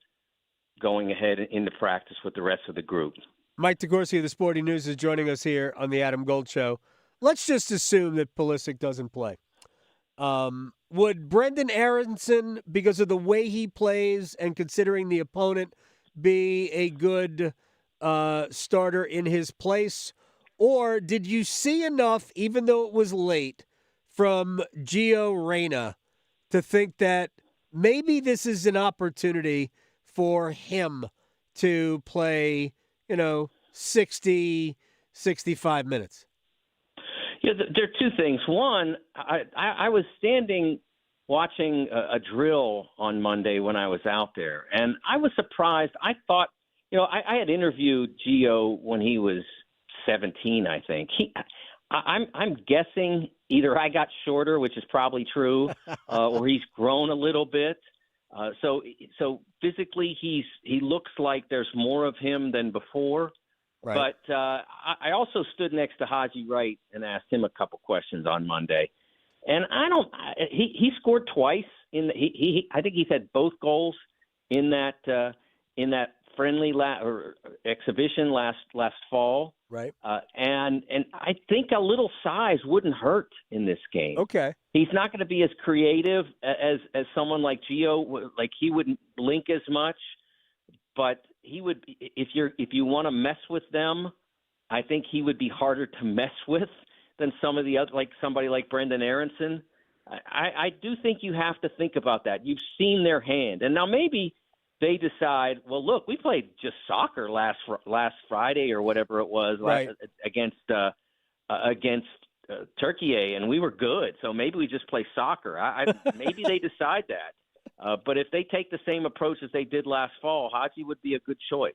going ahead into practice with the rest of the group. Mike DeCourcy of the Sporting News is joining us here on the Adam Gold Show. Let's just assume that Pulisic doesn't play. Would Brendan Aronson, because of the way he plays and considering the opponent, be a good starter in his place? Or did you see enough, even though it was late, from Gio Reyna to think that maybe this is an opportunity for him to play, 60, 65 minutes? Yeah, there are 2 things. One, I was standing watching a drill on Monday when I was out there, and I was surprised. I thought, I had interviewed Gio when he was 17, I think. I'm guessing either I got shorter, which is probably true, or he's grown a little bit. So physically, he looks like there's more of him than before. Right. But I also stood next to Haji Wright and asked him a couple questions on Monday, and he scored twice I think he's had both goals in that friendly or exhibition last fall. Right. And I think a little size wouldn't hurt in this game. Okay. He's not going to be as creative as someone like Gio. Like, he wouldn't blink as much, but he would. If you want to mess with them, I think he would be harder to mess with than some of the other, like somebody like Brendan Aronson. I do think you have to think about that. You've seen their hand, and now maybe they decide, well, look, we played just soccer last Friday or whatever it was, right, against Turkey, and we were good. So maybe we just play soccer. Maybe they decide that. But if they take the same approach as they did last fall, Haji would be a good choice.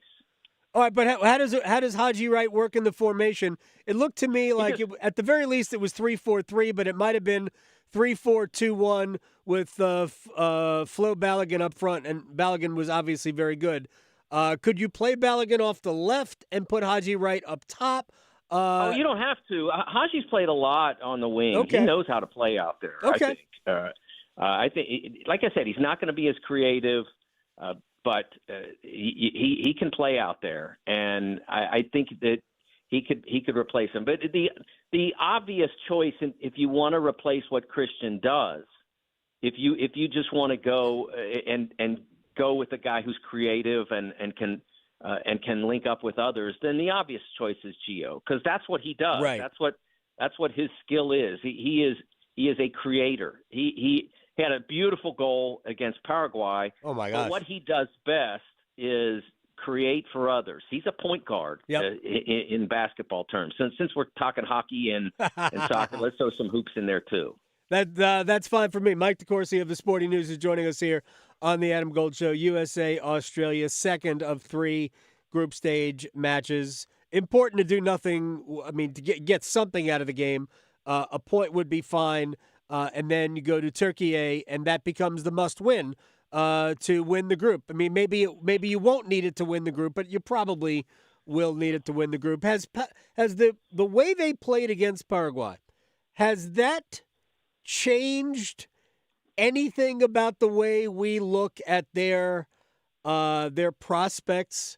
All right, but how does Haji Wright work in the formation? It looked to me like at the very least it was 3-4-3, but it might have been 3-4-2-1 with Flo Balogun up front, and Balogun was obviously very good. Could you play Balogun off the left and put Haji Wright up top? You don't have to. Haji's played a lot on the wing. Okay. He knows how to play out there. Okay. I think, like I said, he's not going to be as creative, but he can play out there, and I think that he could replace him. But the obvious choice, if you want to replace what Christian does, if you just want to go and go with a guy who's creative and can link up with others, then the obvious choice is Gio, because that's what he does. Right. That's what his skill is. He is a creator. He had a beautiful goal against Paraguay. Oh my gosh! But what he does best is create for others. He's a point guard in basketball terms. Since we're talking hockey and soccer, let's throw some hoops in there too. That's fine for me. Mike DeCourcy of the Sporting News is joining us here on the Adam Gold Show. USA, Australia, second of 3 group stage matches. Important to do nothing. I mean, to get something out of the game. A point would be fine. And then you go to Turkey, and that becomes the must-win to win the group. I mean, maybe you won't need it to win the group, but you probably will need it to win the group. Has the way they played against Paraguay, has that changed anything about the way we look at their prospects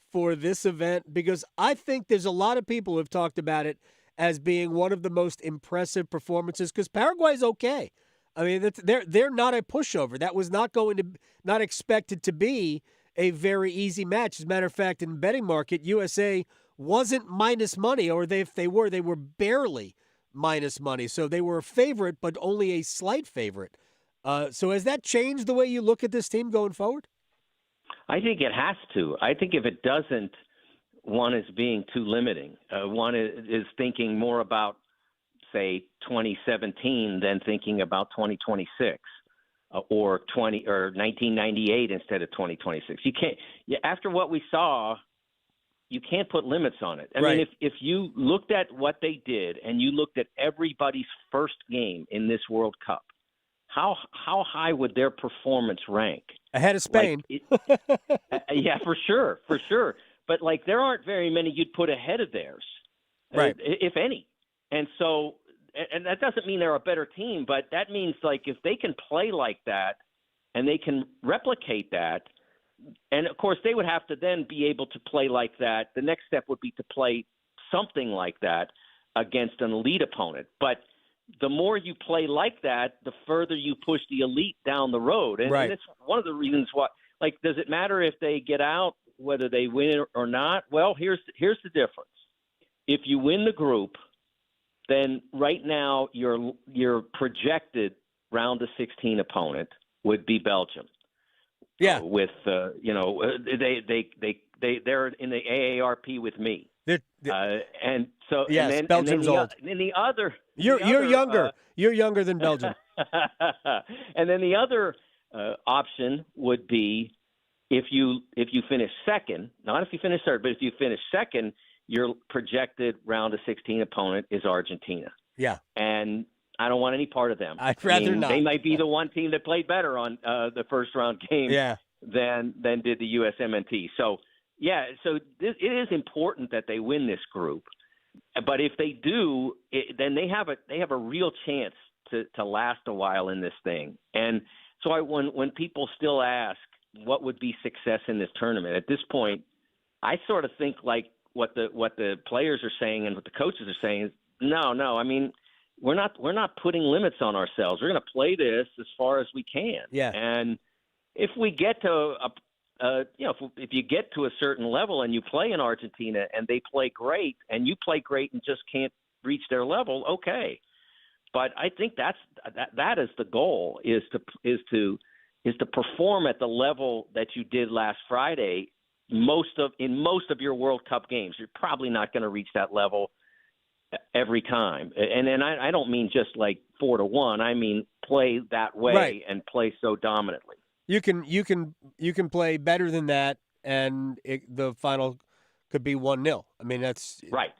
for this event? Because I think there's a lot of people who have talked about it as being one of the most impressive performances, because Paraguay's okay. I mean, they're not a pushover. That was not expected to be a very easy match. As a matter of fact, in the betting market, USA wasn't minus money, or if they were barely minus money. So they were a favorite, but only a slight favorite. So has that changed the way you look at this team going forward? I think it has to. I think if it doesn't, one is being too limiting. One is thinking more about, say, 2017 than thinking about 2026 or 1998 instead of 2026. You can't. After what we saw, you can't put limits on it. I mean, if you looked at what they did and you looked at everybody's first game in this World Cup, how high would their performance rank? Ahead of Spain. Yeah, for sure. But, there aren't very many you'd put ahead of theirs, right? If any. And so, and that doesn't mean they're a better team, but that means, if they can play like that and they can replicate that, and, of course, they would have to then be able to play like that. The next step would be to play something like that against an elite opponent. But the more you play like that, the further you push the elite down the road. And, and it's one of the reasons why, does it matter if they get out, whether they win or not? Well, here's the difference. If you win the group, then right now your projected round of 16 opponent would be Belgium. Yeah. They're in the AARP with me. And so yes, and then, Belgium's and then old. And the other you're younger. You're younger than Belgium. And then the other option would be if you finish second, not if you finish third, but if you finish second, your projected round of 16 opponent is Argentina. Yeah. And I don't want any part of them. I'd rather not. They might be the one team that played better on the first round game than did the USMNT. So, it is important that they win this group. But if they do, then they have a real chance to last a while in this thing. And so when people still ask what would be success in this tournament, at this point, I sort of think what the players are saying and what the coaches are saying is no. I mean, we're not putting limits on ourselves. We're going to play this as far as we can. Yeah. And if we get to if you get to a certain level and you play in Argentina and they play great and you play great and just can't reach their level, okay. But I think that is the goal is to perform at the level that you did last Friday. In most of your World Cup games, you're probably not going to reach that level every time. And I don't mean just like 4-1. I mean play that way Right. and play so dominantly. You can play better than that, and the final could be 1-0. I mean, that's right.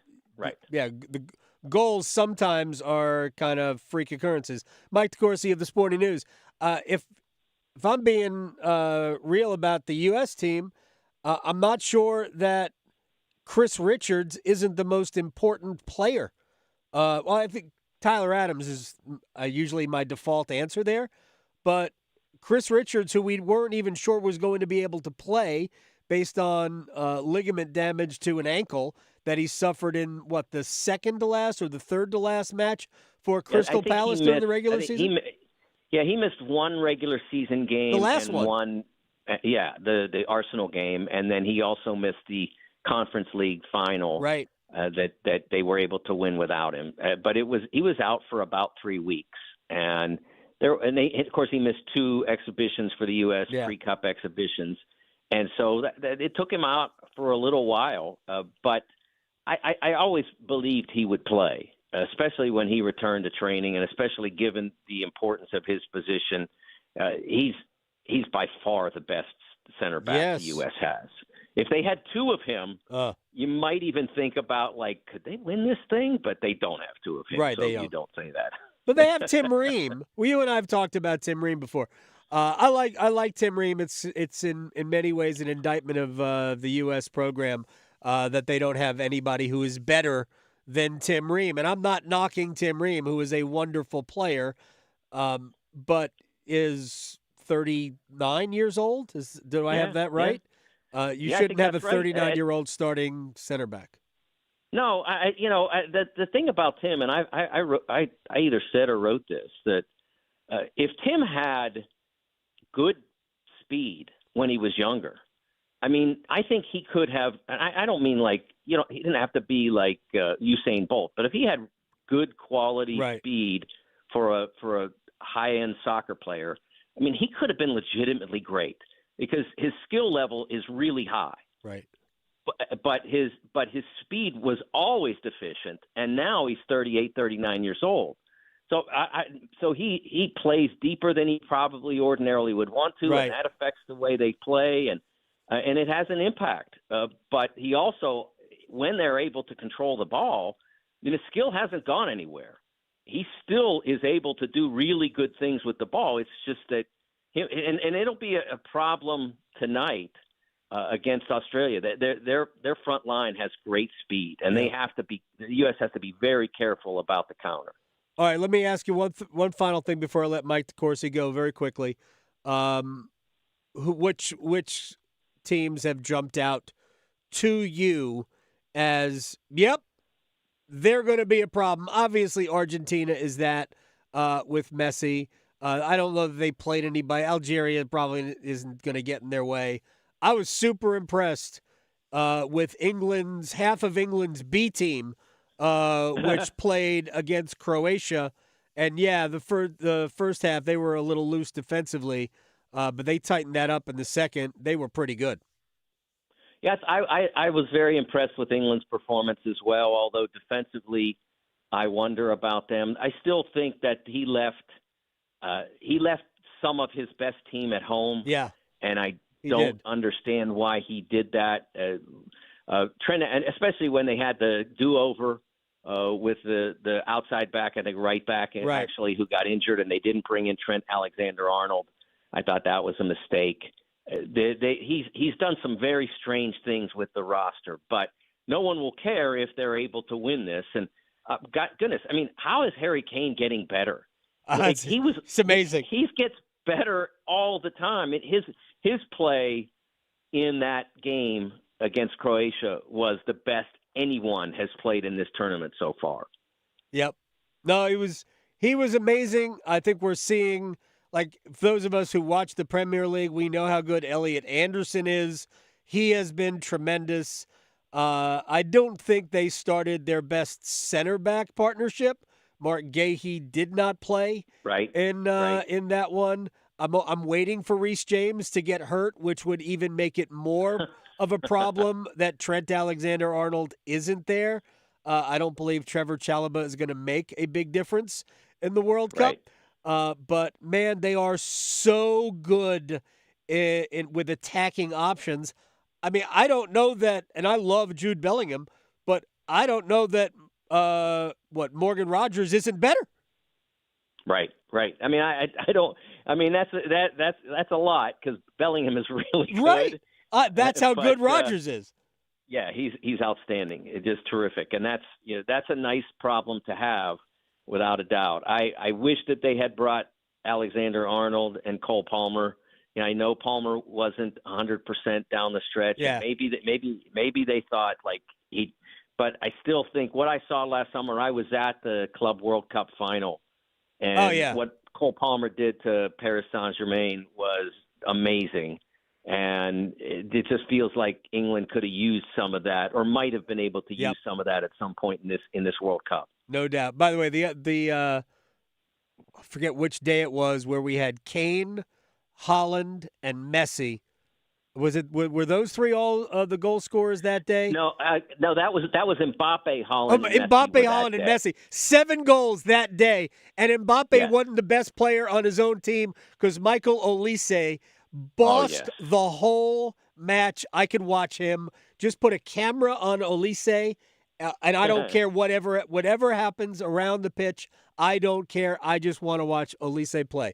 Yeah, the goals sometimes are kind of freak occurrences. Mike DeCourcy of the Sporting News. If I'm being real about the U.S. team, I'm not sure that Chris Richards isn't the most important player. Well, I think Tyler Adams is usually my default answer there, but Chris Richards, who we weren't even sure was going to be able to play based on ligament damage to an ankle that he suffered in, the second to last or the third to last match for Crystal Palace during the regular season? He missed one regular season game. The last and one. The Arsenal game, and then he also missed the Conference League final. Right. That they were able to win without him. But he was out for about 3 weeks. And of course, he missed 2 exhibitions for the U.S., pre-cup exhibitions. And so it took him out for a little while. But I always believed he would play, especially when he returned to training, and especially given the importance of his position. He's by far the best center back the U.S. has. If they had 2 of him, you might even think about, could they win this thing? But they don't have 2 of him, right, so you don't say that. But they have Tim Ream. Well, you and I have talked about Tim Ream before. I like Tim Ream. It's in many ways an indictment of the U.S. program that they don't have anybody who is better than Tim Ream. And I'm not knocking Tim Ream, who is a wonderful player, but is 39 years old. Do I have that right? You shouldn't have a 39-year-old starting center back. No, the thing about Tim, and I either said or wrote this, that if Tim had good speed when he was younger, I mean, I think he could have. I don't mean he didn't have to be like Usain Bolt, but if he had good quality speed for a high-end soccer player, I mean, he could have been legitimately great because his skill level is really high. Right. But his speed was always deficient, and now he's 38, 39 years old. So so he plays deeper than he probably ordinarily would want to, and that affects the way they play, and it has an impact. But he also, when they're able to control the ball, the skill hasn't gone anywhere. He still is able to do really good things with the ball. It's just that, and it'll be a problem tonight. Against Australia, their front line has great speed, and the U.S. has to be very careful about the counter. All right, let me ask you one final thing before I let Mike DeCourcy go very quickly. Which teams have jumped out to you as, yep, they're going to be a problem? Obviously, Argentina is that with Messi. I don't know that they played anybody. Algeria probably isn't going to get in their way. I was super impressed with half of England's B team, which played against Croatia. And, the first half, they were a little loose defensively, but they tightened that up in the second. They were pretty good. Yes, I was very impressed with England's performance as well, although defensively I wonder about them. I still think that he left some of his best team at home. Yeah. And I don't understand why he did that. Trent, and especially when they had the do-over with the outside back and the right back, actually, who got injured, and they didn't bring in Trent Alexander-Arnold. I thought that was a mistake. He's done some very strange things with the roster, but no one will care if they're able to win this. And God goodness, I mean, how is Harry Kane getting better? It's amazing. He gets better all the time. His play in that game against Croatia was the best anyone has played in this tournament so far. Yep. No, he was amazing. I think we're seeing, those of us who watch the Premier League, we know how good Elliot Anderson is. He has been tremendous. I don't think they started their best center back partnership. Mark Gahey did not play in that one. I'm waiting for Reece James to get hurt, which would even make it more of a problem that Trent Alexander-Arnold isn't there. I don't believe Trevor Chalobah is going to make a big difference in the World Cup. But, man, they are so good with attacking options. I mean, I don't know that, and I love Jude Bellingham, but I don't know that Morgan Rogers isn't better. Right. I mean, I don't. I mean, that's a lot because Bellingham is really good. Right. That's how good Rogers is. Yeah, he's outstanding. It's just terrific, and that's a nice problem to have, without a doubt. I wish that they had brought Alexander-Arnold and Cole Palmer. I know Palmer wasn't 100% down the stretch. Yeah. Maybe they thought but I still think what I saw last summer. I was at the Club World Cup final. And what Cole Palmer did to Paris Saint-Germain was amazing. And it just feels like England could have used some of that, or might have been able to use some of that at some point in this World Cup. No doubt. By the way, the I forget which day it was where we had Kane, Haaland, and Messi. Were those three all the goal scorers that day? No, that was Mbappe, Haaland, and Mbappe, Messi Haaland, and Messi. 7 goals that day, and Mbappe wasn't the best player on his own team because Michael Olise bossed the whole match. I could watch him. Just put a camera on Olise, and I don't care whatever happens around the pitch. I don't care. I just want to watch Olise play.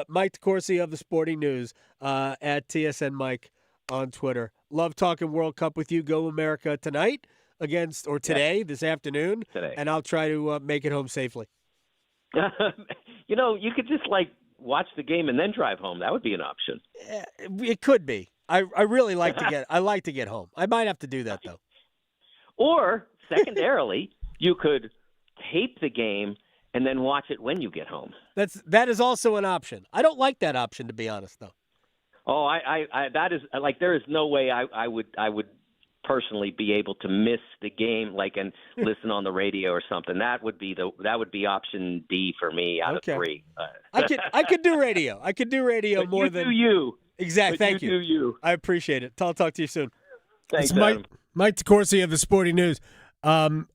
Mike DeCourcy of the Sporting News at TSN Mike on Twitter. Love talking World Cup with you. Go America tonight this afternoon. Today. And I'll try to make it home safely. You could just watch the game and then drive home. That would be an option. It could be. I really like to get home. I might have to do that though. Or secondarily, you could tape the game and then watch it when you get home. That is also an option. I don't like that option, to be honest, though. Oh, that is there is no way I would personally be able to miss the game and listen on the radio or something. That would be option D for me out of 3. I could do radio. I could do radio but more you than do you. Exactly. Thank you. Do you. I appreciate it. I'll talk to you soon. Thanks, it's Mike DeCourcy of the Sporting News. Are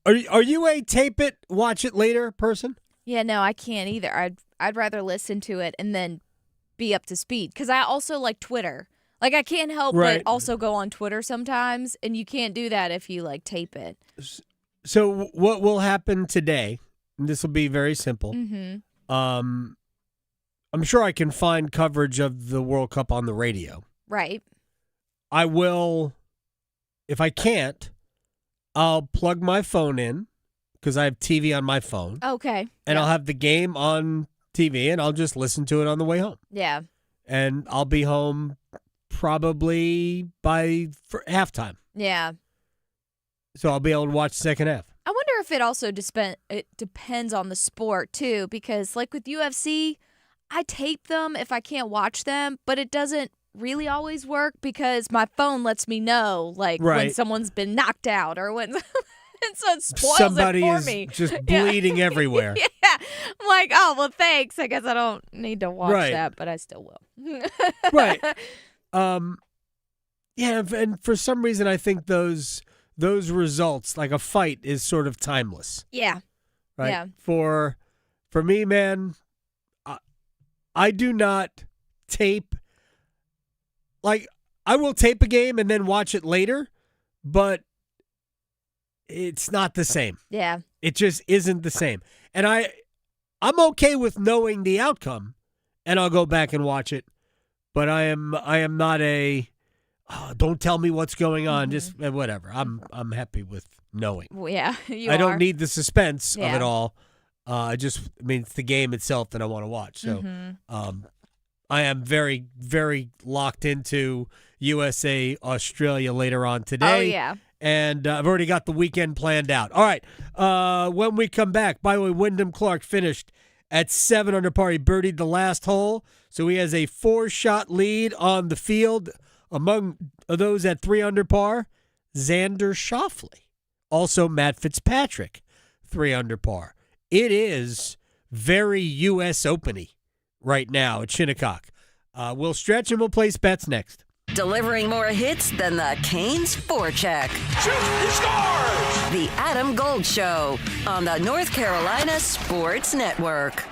you a tape it, watch it later person? Yeah, no, I can't either. I'd rather listen to it and then be up to speed because I also like Twitter. I can't help but also go on Twitter sometimes, and you can't do that if you tape it. So what will happen today? And this will be very simple. Mm-hmm. I'm sure I can find coverage of the World Cup on the radio. Right. I will, if I can't, I'll plug my phone in because I have TV on my phone. Okay. And I'll have the game on TV, and I'll just listen to it on the way home. Yeah. And I'll be home probably for halftime. Yeah. So I'll be able to watch the second half. I wonder if it also depends on the sport, too, because with UFC, I tape them if I can't watch them, but it doesn't really always work because my phone lets me know, when someone's been knocked out or when so it spoils somebody it for me. Is just bleeding everywhere. Yeah. I'm like, oh, well, thanks. I guess I don't need to watch that, but I still will. Right. Yeah, and for some reason I think those results, like a fight, is sort of timeless. Yeah. Right? Yeah. For me, man, I do not tape. I will tape a game and then watch it later, but it's not the same. Yeah. It just isn't the same. And I'm okay with knowing the outcome, and I'll go back and watch it. But I am not don't tell me what's going on. Just whatever. I'm happy with knowing. Well, yeah, I don't need the suspense of it all. It's the game itself that I want to watch. So, I am very, very locked into USA Australia later on today. Oh yeah. And I've already got the weekend planned out. All right. When we come back, by the way, Wyndham Clark finished at 7 under par. He birdied the last hole, so he has a 4-shot lead on the field. Among those at 3 under par, Xander Schauffele. Also Matt Fitzpatrick, 3 under par. It is very U.S. Open-y right now at Shinnecock. We'll stretch and we'll place bets next. delivering more hits than the Canes forecheck. He scores! The Adam Gold Show on the North Carolina Sports Network.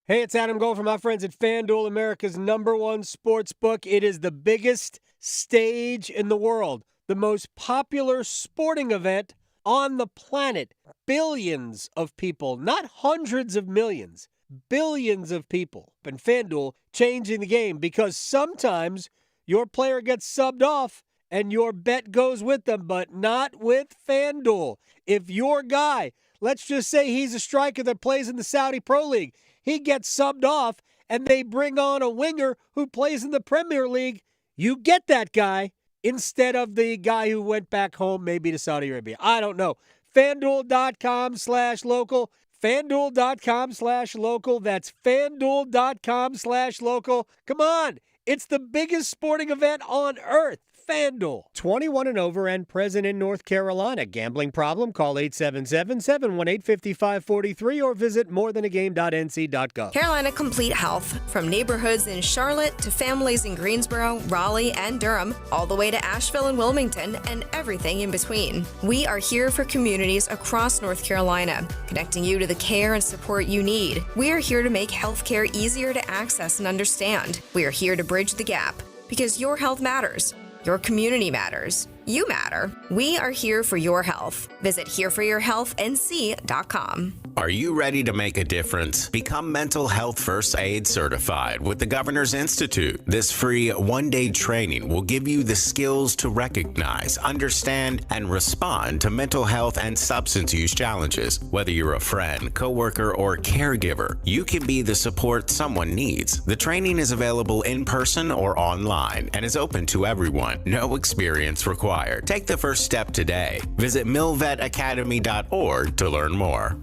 Hey, it's Adam Gold from my friends at FanDuel, America's #1 sports book. It is the biggest stage in the world, the most popular sporting event on the planet. Billions of people, not hundreds of millions, billions of people. And FanDuel changing the game because sometimes your player gets subbed off and your bet goes with them, but not with FanDuel. If your guy, let's just say he's a striker that plays in the Saudi Pro League, he gets subbed off and they bring on a winger who plays in the Premier League, you get that guy instead of the guy who went back home maybe to Saudi Arabia. I don't know. FanDuel.com/local. FanDuel.com/local. That's FanDuel.com/local. Come on. It's the biggest sporting event on earth. FanDuel. 21 and over and present in North Carolina. Gambling problem? Call 877-718-5543 or visit morethanagame.nc.gov. Carolina Complete Health. From neighborhoods in Charlotte to families in Greensboro, Raleigh, and Durham, all the way to Asheville and Wilmington, and everything in between. We are here for communities across North Carolina, connecting you to the care and support you need. We are here to make healthcare easier to access and understand. We are here to bridge the gap because your health matters. Your community matters. You matter. We are here for your health. Visit hereforyourhealthnc.com. Are you ready to make a difference? Become Mental Health First Aid Certified with the Governor's Institute. This free one-day training will give you the skills to recognize, understand, and respond to mental health and substance use challenges. Whether you're a friend, coworker, or caregiver, you can be the support someone needs. The training is available in person or online and is open to everyone. No experience required. Take the first step today. Visit millvetacademy.org to learn more.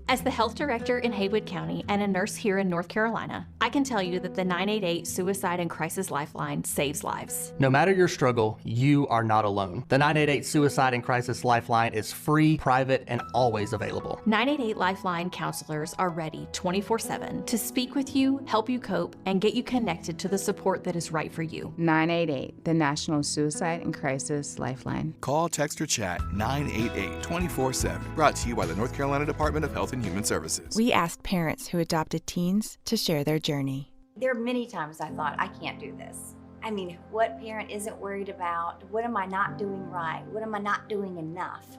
As the health director in Haywood County and a nurse here in North Carolina, I can tell you that the 988 Suicide and Crisis Lifeline saves lives. No matter your struggle, you are not alone. The 988 Suicide and Crisis Lifeline is free, private, and always available. 988 Lifeline counselors are ready 24/7 to speak with you, help you cope, and get you connected to the support that is right for you. 988, the National Suicide and Crisis Lifeline. Call, text, or chat 988 24/7. Brought to you by the North Carolina Department of Health and Human Services. We asked parents who adopted teens to share their journey. There are many times I thought, I can't do this. I mean, what parent isn't worried about? What am I not doing right? What am I not doing enough?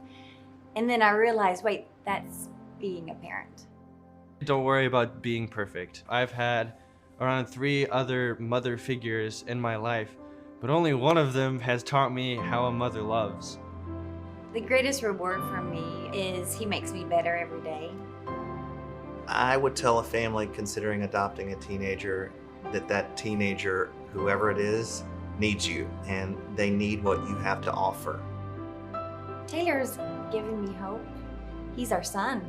And then I realized, wait, that's being a parent. Don't worry about being perfect. I've had around 3 other mother figures in my life, but only one of them has taught me how a mother loves. The greatest reward for me is he makes me better every day. I would tell a family considering adopting a teenager that teenager, whoever it is, needs you, and they need what you have to offer. Taylor's given me hope. He's our son,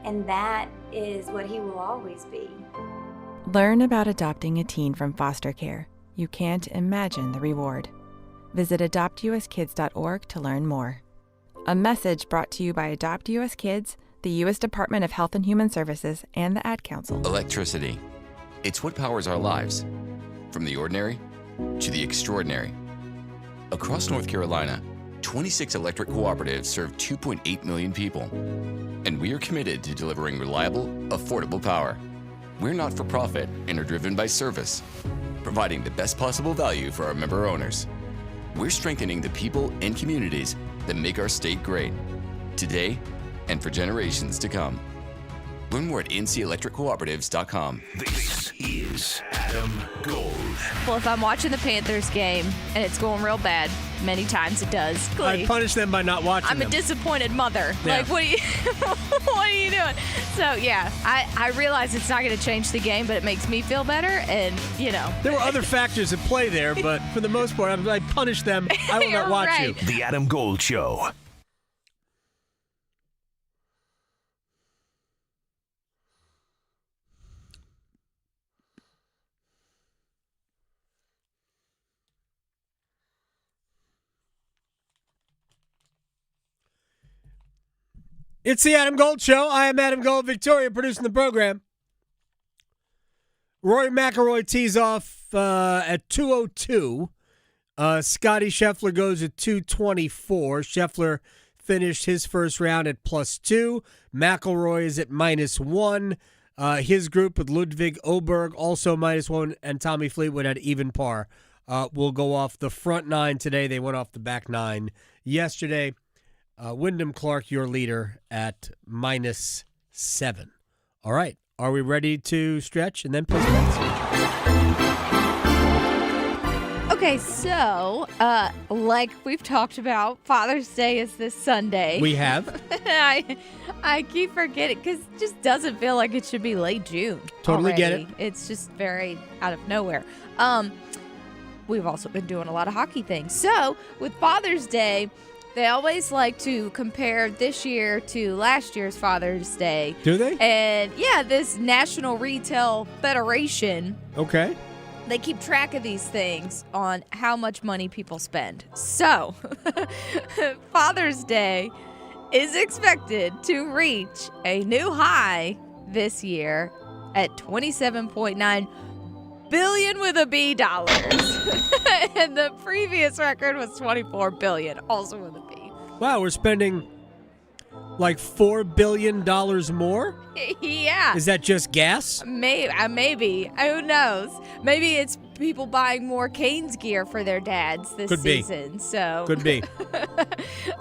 and that is what he will always be. Learn about adopting a teen from foster care. You can't imagine the reward. Visit adoptuskids.org to learn more. A message brought to you by Adopt US Kids, the U.S. Department of Health and Human Services, and the Ad Council. Electricity. It's what powers our lives, from the ordinary to the extraordinary. Across North Carolina, 26 electric cooperatives serve 2.8 million people, and we are committed to delivering reliable, affordable power. We're not for profit and are driven by service, providing the best possible value for our member owners. We're strengthening the people and communities that make our state great, today and for generations to come. Learn more at ncelectriccooperatives.com. This is Adam Gold. Well, if I'm watching the Panthers game and it's going real bad, many times it does. I punish them by not watching I'm them. a disappointed mother. Yeah. Like, what are you doing? So, yeah, I realize it's not going to change the game, but it makes me feel better. And, There were other factors at play there, but for the most part, I punish them. I will not watch you. The Adam Gold Show. It's the Adam Gold Show. I am Adam Gold, Victoria, producing the program. Rory McIlroy tees off at 202. Scotty Scheffler goes at 224. Scheffler finished his first round at +2. McIlroy is at -1. His group with Ludwig Oberg also -1, and Tommy Fleetwood at even par. Will go off the front 9 today. They went off the back 9 yesterday. Wyndham Clark, your leader, at -7. All right. Are we ready to stretch and then place bets? Okay, so, like we've talked about, Father's Day is this Sunday. We have. I keep forgetting because it just doesn't feel like it should be late June. Totally already. get it. It's just very out of nowhere. We've also been doing a lot of hockey things. So, with Father's Day, they always like to compare this year to last year's Father's Day. Do they? And, yeah, this National Retail Federation. Okay. They keep track of these things on how much money people spend. So, Father's Day is expected to reach a new high this year at $27.9 billion with a B dollars. And the previous record was $24 billion, also with a B. Wow, we're spending like $4 billion more? Yeah. Is that just gas? Maybe. Who knows? Maybe it's people buying more Canes gear for their dads this season. Be. So Could be.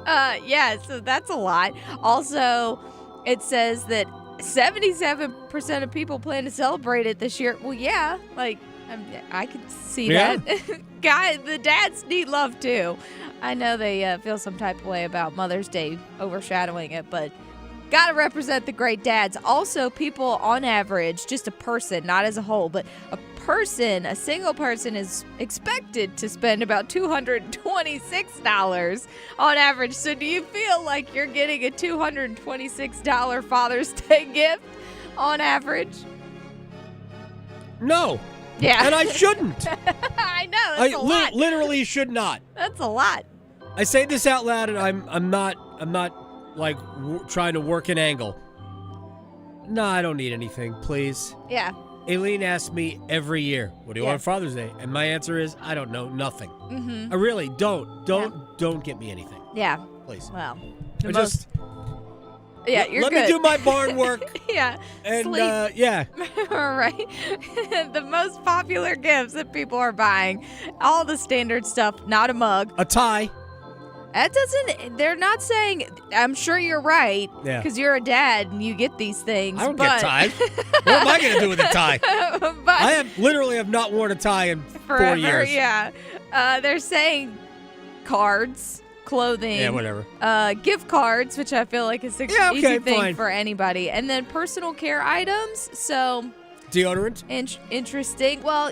Yeah, so that's a lot. Also, it says that 77% of people plan to celebrate it this year. Well, yeah, like I could see that. The dads need love too. I know they feel some type of way about Mother's Day overshadowing it, but got to represent the great dads. Also, people on average, just a person, not as a whole, but a single person is expected to spend about $226 on average. So do you feel like you're getting a $226 Father's Day gift on average? No. Yeah. And I shouldn't. I know. That's a lot. Literally should not. That's a lot. I say this out loud, and I'm not like trying to work an angle. No, I don't need anything, please. Yeah. Aileen asks me every year, "What do you want for Father's Day?" And my answer is, I don't know, nothing. Mm-hmm. I really don't get me anything. Yeah. Please. Well, you're good. Let me do my barn work. Yeah. And Sleep. yeah. All right. The most popular gifts that people are buying, all the standard stuff, not a mug. A tie. They're not saying, I'm sure you're right, Yeah. because you're a dad and you get these things. I don't get ties. What am I going to do with a tie? I literally have not worn a tie in 4 years. Yeah. They're saying cards, clothing. Yeah, whatever. Gift cards, which I feel like is an easy thing for anybody. And then personal care items. So deodorant. Interesting. Well,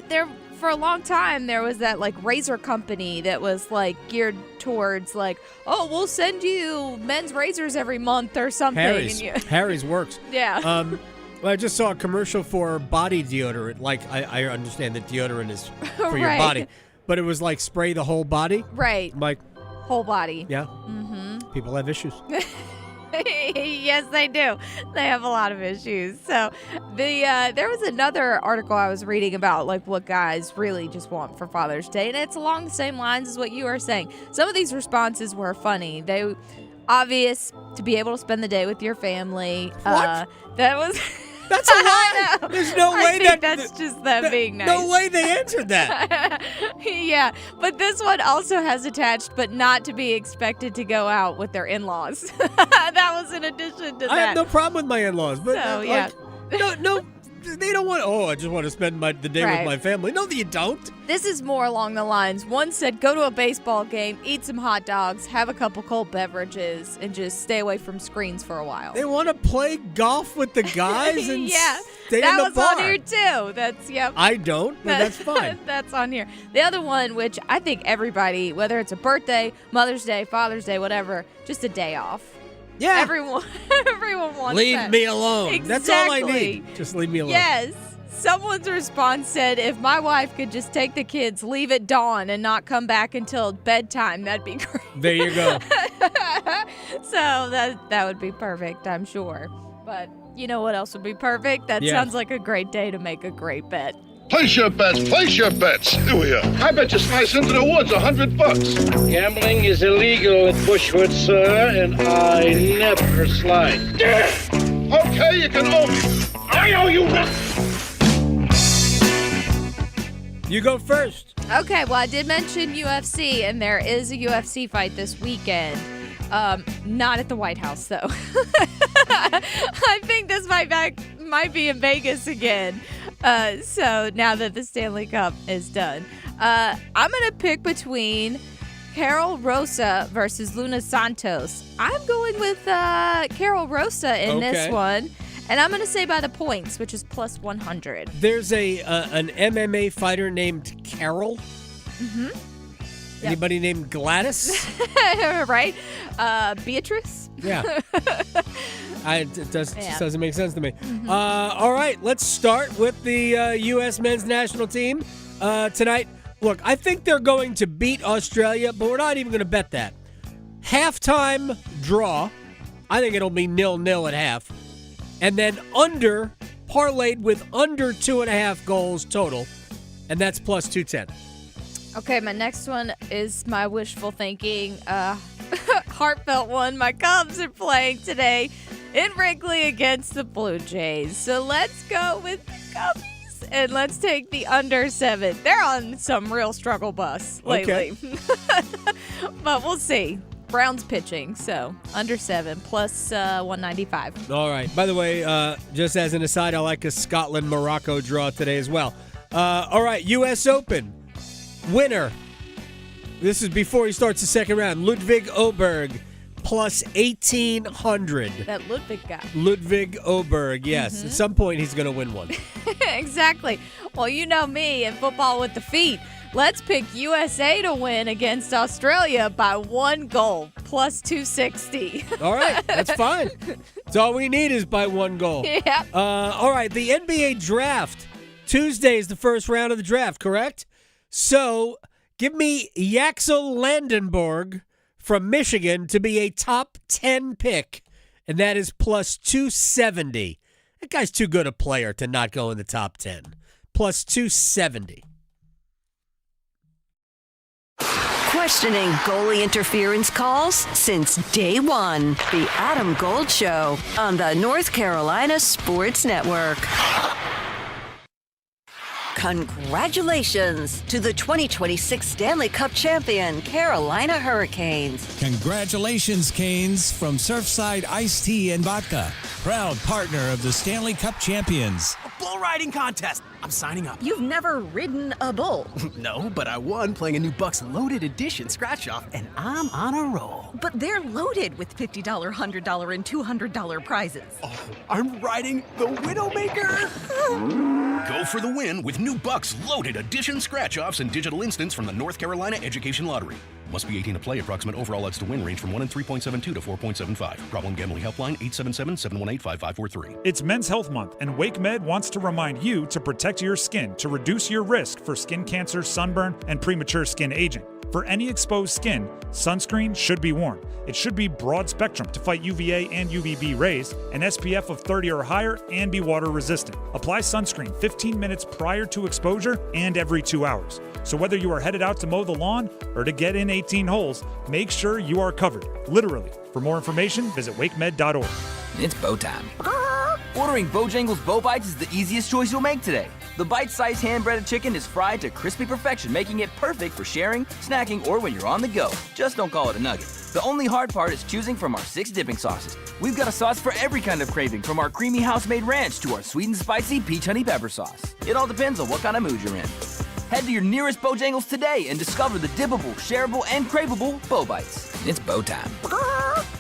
for a long time, there was that like razor company that was like geared towards like, oh, we'll send you men's razors every month or something. Harry's works. Yeah. Well, I just saw a commercial for body deodorant. Like, I understand that deodorant is for your Right. body, but it was like spray the whole body. Right. I'm like, whole body. yeah. Mm-hmm. People have issues. Yes, they do. They have a lot of issues. So there was another article I was reading about like what guys really just want for Father's Day, and it's along the same lines as what you were saying. Some of these responses were funny. They obvious to be able to spend the day with your family. What? That was That's a lie. There's no way that's just them being nice. No way they answered that. Yeah, but this one also has attached, but not to be expected to go out with their in-laws. That was in addition to that. I have no problem with my in-laws, but So, yeah. no, they don't want. Oh, I just want to spend the day with my family. No, you don't. This is more along the lines. One said, go to a baseball game, eat some hot dogs, have a couple cold beverages, and just stay away from screens for a while. They want to play golf with the guys and yeah, stay that in the was bar. on here too. That's I don't, but that's fine. That's on here. The other one, which I think everybody, whether it's a birthday, Mother's Day, Father's Day, whatever, just a day off. Yeah. Everyone wants Leave that. me alone. Exactly. That's all I need. Just leave me alone. Yes. Someone's response said, if my wife could just take the kids, leave at dawn, and not come back until bedtime, that'd be great. There you go. So that would be perfect, I'm sure. But you know what else would be perfect? That Yeah. sounds like a great day to make a great bet. Place your bets. Place your bets. Here we are. I bet you slice into the woods $100. Gambling is illegal at Bushwood, sir, and I never slide. Okay, you can owe me. I owe you nothing. You go first. Okay, well, I did mention UFC, and there is a UFC fight this weekend. Not at the White House, though. I think this might be in Vegas again. So now that the Stanley Cup is done, I'm going to pick between Carol Rosa versus Luna Santos. I'm going with Carol Rosa in this one. And I'm going to say by the points, which is plus 100. There's an MMA fighter named Carol. Mm-hmm. Anybody named Gladys? Right? Beatrice? Yeah. It just doesn't make sense to me. Mm-hmm. All right, let's start with the U.S. men's national team tonight. Look, I think they're going to beat Australia, but we're not even going to bet that. Halftime draw. I think it'll be 0-0 at half. And then parlayed with under 2.5 goals total. And that's plus 210. Okay, my next one is my wishful thinking, heartfelt one. My Cubs are playing today in Wrigley against the Blue Jays. So let's go with the Cubbies and let's take the under 7. They're on some real struggle bus lately. Okay. But we'll see. Brown's pitching, so under 7 plus 195. All right. By the way, just as an aside, I like a Scotland-Morocco draw today as well. All right, U.S. Open. Winner. This is before he starts the second round. Ludwig Oberg plus 1,800. That Ludwig guy. Ludwig Oberg, yes. Mm-hmm. At some point, he's going to win one. Exactly. Well, you know me and football with the feet. Let's pick USA to win against Australia by 1 goal, plus 260. All right, that's fine. That's all we need is by 1 goal. Yeah. All right, the NBA draft. Tuesday is the first round of the draft, correct? So give me Yaxel Landenborg from Michigan to be a top 10 pick, and that is plus 270. That guy's too good a player to not go in the top 10. Plus 270. Questioning goalie interference calls since day one. The Adam Gold Show on the North Carolina Sports Network. Congratulations to the 2026 Stanley Cup champion, Carolina Hurricanes. Congratulations, Canes, from Surfside Iced Tea and Vodka, proud partner of the Stanley Cup champions. A bull riding contest. I'm signing up. You've never ridden a bull. No, but I won playing a new Bucks Loaded Edition scratch-off, and I'm on a roll. But they're loaded with $50, $100, and $200 prizes. Oh, I'm riding the Widowmaker. Go for the win with new Bucks Loaded Edition scratch-offs and digital instants from the North Carolina Education Lottery. Must be 18 to play. Approximate overall odds to win range from 1 in 3.72 to 4.75. Problem gambling helpline 877-718-5543. It's Men's Health Month, and WakeMed wants to remind you to protect your skin to reduce your risk for skin cancer, sunburn, and premature skin aging. For any exposed skin, sunscreen should be worn. It should be broad spectrum to fight UVA and UVB rays, an SPF of 30 or higher, and be water resistant. Apply sunscreen 15 minutes prior to exposure and every 2 hours. So whether you are headed out to mow the lawn or to get in 18 holes, make sure you are covered, literally. For more information, visit wakemed.org. It's bow time. Ordering Bojangles Bow Bites is the easiest choice you'll make today. The bite-sized hand-breaded chicken is fried to crispy perfection, making it perfect for sharing, snacking, or when you're on the go. Just don't call it a nugget. The only hard part is choosing from our 6 dipping sauces. We've got a sauce for every kind of craving, from our creamy house-made ranch to our sweet and spicy peach honey pepper sauce. It all depends on what kind of mood you're in. Head to your nearest Bojangles today and discover the dippable, shareable, and craveable Bow Bites. It's bow time.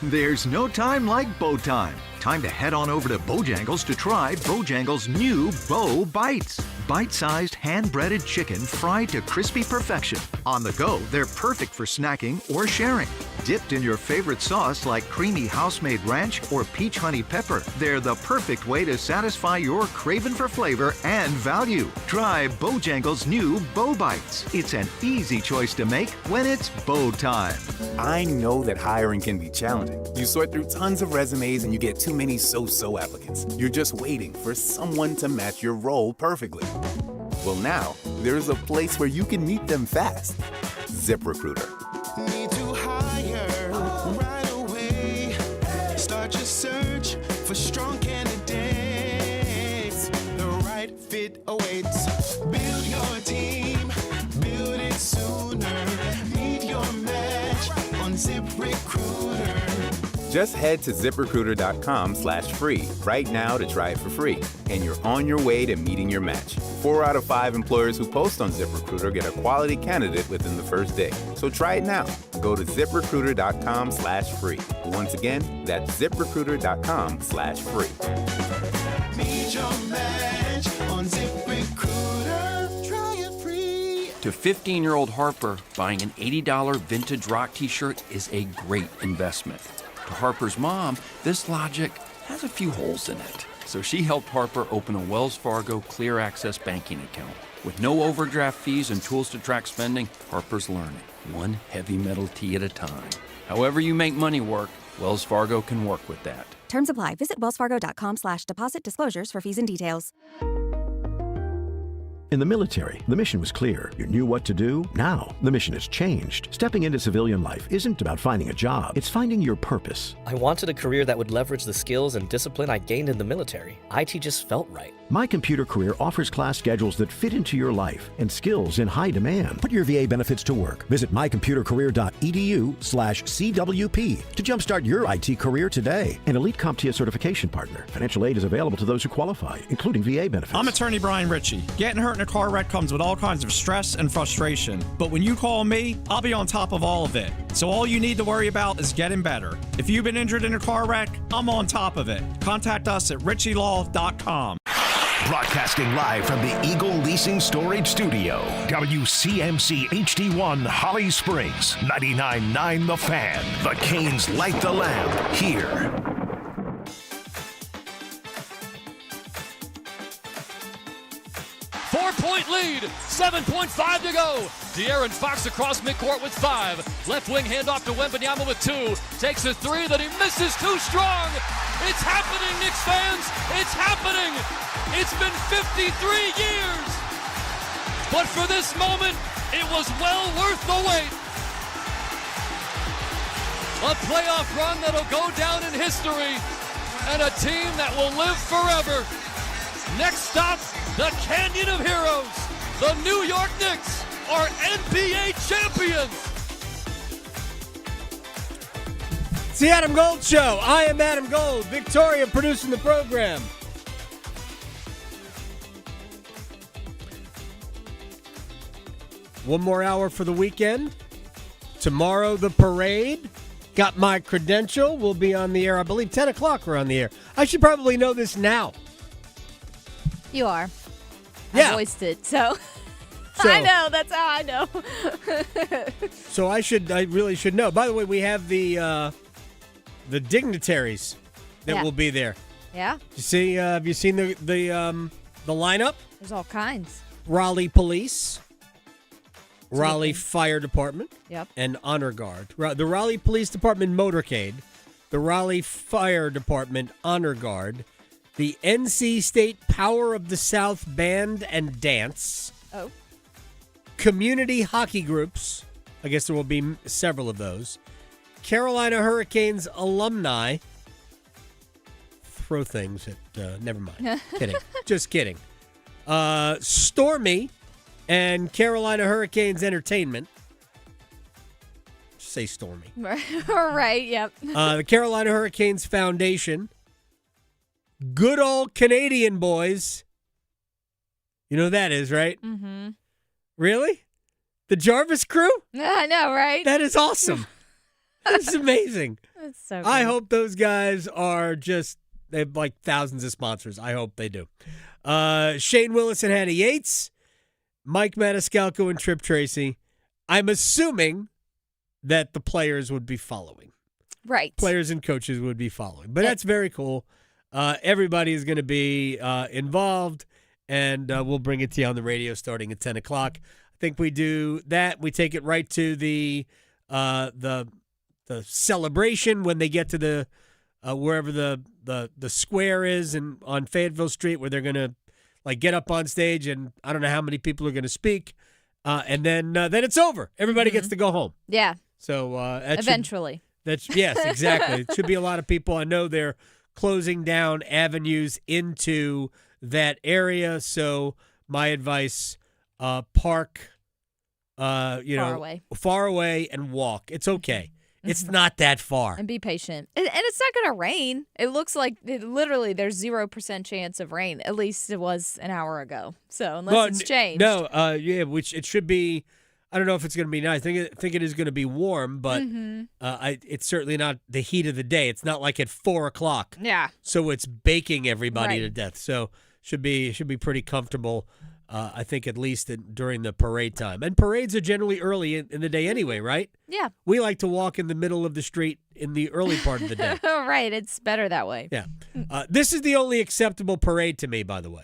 There's no time like bow time. Time to head on over to Bojangles to try Bojangles' new Bow Bites. Bite-sized, hand-breaded chicken fried to crispy perfection. On the go, they're perfect for snacking or sharing. Dipped in your favorite sauce like creamy house-made ranch or peach honey pepper, they're the perfect way to satisfy your craving for flavor and value. Try Bojangles' new Bow Bites. It's an easy choice to make when it's bow time. I know that hiring can be challenging. You sort through tons of resumes and you get too many so-so applicants. You're just waiting for someone to match your role perfectly. Well, now, there's a place where you can meet them fast. ZipRecruiter. Need to hire right away. Start your search for strong candidates. The right fit awaits. Build your team, build it sooner. Meet your match on ZipRecruiter. Just head to ZipRecruiter.com/free right now to try it for free. And you're on your way to meeting your match. 4 out of 5 employers who post on ZipRecruiter get a quality candidate within the first day. So try it now. Go to ZipRecruiter.com/free. Once again, that's ZipRecruiter.com/free. Meet your match on ZipRecruiter. Try it free. To 15-year-old Harper, buying an $80 vintage rock t-shirt is a great investment. To Harper's mom, this logic has a few holes in it. So she helped Harper open a Wells Fargo Clear Access banking account. With no overdraft fees and tools to track spending, Harper's learning, one heavy metal tee at a time. However you make money work, Wells Fargo can work with that. Terms apply. Visit wellsfargo.com/deposit disclosures for fees and details. In the military, the mission was clear. You knew what to do. Now, the mission has changed. Stepping into civilian life isn't about finding a job. It's finding your purpose. I wanted a career that would leverage the skills and discipline I gained in the military. IT just felt right. My Computer Career offers class schedules that fit into your life and skills in high demand. Put your VA benefits to work. Visit mycomputercareer.edu/CWP to jumpstart your IT career today. An elite CompTIA certification partner. Financial aid is available to those who qualify, including VA benefits. I'm attorney Brian Ritchie. Getting hurt in a car wreck comes with all kinds of stress and frustration. But when you call me, I'll be on top of all of it. So all you need to worry about is getting better. If you've been injured in a car wreck, I'm on top of it. Contact us at ritchielaw.com. Broadcasting live from the Eagle Leasing Storage Studio. WCMC HD1 Holly Springs. 99.9 The Fan. The Canes light the lamp here. Four-point lead, 7.5 to go. De'Aaron Fox across midcourt with 5. Left wing handoff to Wembanyama with 2. Takes a 3 that he misses too strong. It's happening, Knicks fans. It's happening. It's been 53 years. But for this moment, it was well worth the wait. A playoff run that'll go down in history and a team that will live forever. Next stop, the Canyon of Heroes. The New York Knicks are NBA champions. It's the Adam Gold Show. I am Adam Gold. Victoria producing the program. One more hour for the weekend. Tomorrow, the parade. Got my credential. We'll be on the air. I believe 10 o'clock we're on the air. I should probably know this now. You are. Yeah. I voiced it, so I know. That's how I know. So I really should know. By the way, we have the dignitaries that will be there. Yeah. You see? Have you seen the lineup? There's all kinds. Raleigh Police, Raleigh Fire Department, Yep. and Honor Guard. The Raleigh Police Department Motorcade, the Raleigh Fire Department Honor Guard, the NC State Power of the South Band and Dance. Oh. Community hockey groups. I guess there will be several of those. Carolina Hurricanes alumni. Throw things at, never mind. Kidding. Just kidding. Stormy and Carolina Hurricanes Entertainment. Just say Stormy. All right, yep. The Carolina Hurricanes Foundation. Good old Canadian boys. You know who that is, right? Mm-hmm. Really? The Jarvis crew? I know, right? That is awesome. That's amazing. That's so good. I hope those guys are they have like thousands of sponsors. I hope they do. Shane Willis and Hannah Yates, Mike Maniscalco and Trip Tracy. I'm assuming that the players would be following. Right. Players and coaches would be following. But that's very cool. Everybody is going to be involved, and we'll bring it to you on the radio starting at 10 o'clock. I think we do that. We take it right to the celebration when they get to the wherever the square is on Fayetteville Street, where they're going to Like get up on stage and I don't know how many people are going to speak, and then it's over. Everybody gets to go home. Yeah. So eventually. Yes, exactly. It should be a lot of people. I know they're closing down avenues into that area. So my advice, park, far away and walk. It's okay. It's not that far. And be patient. And it's not going to rain. It looks like literally there's 0% chance of rain. At least it was an hour ago. So unless it's changed. No, which it should be. I don't know if it's going to be nice. I think it is going to be warm, but it's certainly not the heat of the day. It's not like at 4 o'clock. Yeah. So it's baking everybody to death. So should be pretty comfortable. I think at least during the parade time. And parades are generally early in the day anyway, right? Yeah. We like to walk in the middle of the street in the early part of the day. Right. It's better that way. Yeah. This is the only acceptable parade to me, by the way.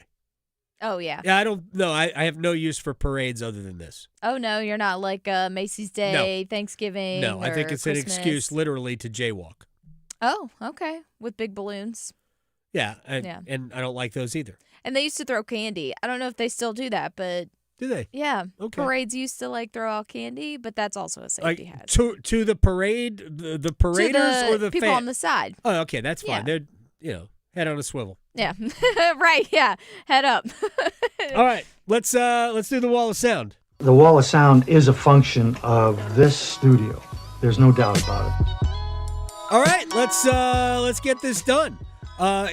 Oh, yeah. Yeah, I don't know. I have no use for parades other than this. Oh, no, you're not like Macy's Day, Thanksgiving. No, I think it's Christmas. an excuse literally to jaywalk. Oh, okay. With big balloons. Yeah, and I don't like those either. And they used to throw candy. I don't know if they still do that, but do they? Yeah. Okay. Parades used to throw out candy, but that's also a safety hazard. To the parade, the paraders or the people on the side. Oh, okay, that's fine. Yeah. They're head on a swivel. Yeah. Right, yeah. Head up. All right. Let's do the wall of sound. The wall of sound is a function of this studio. There's no doubt about it. All right, let's get this done. I'm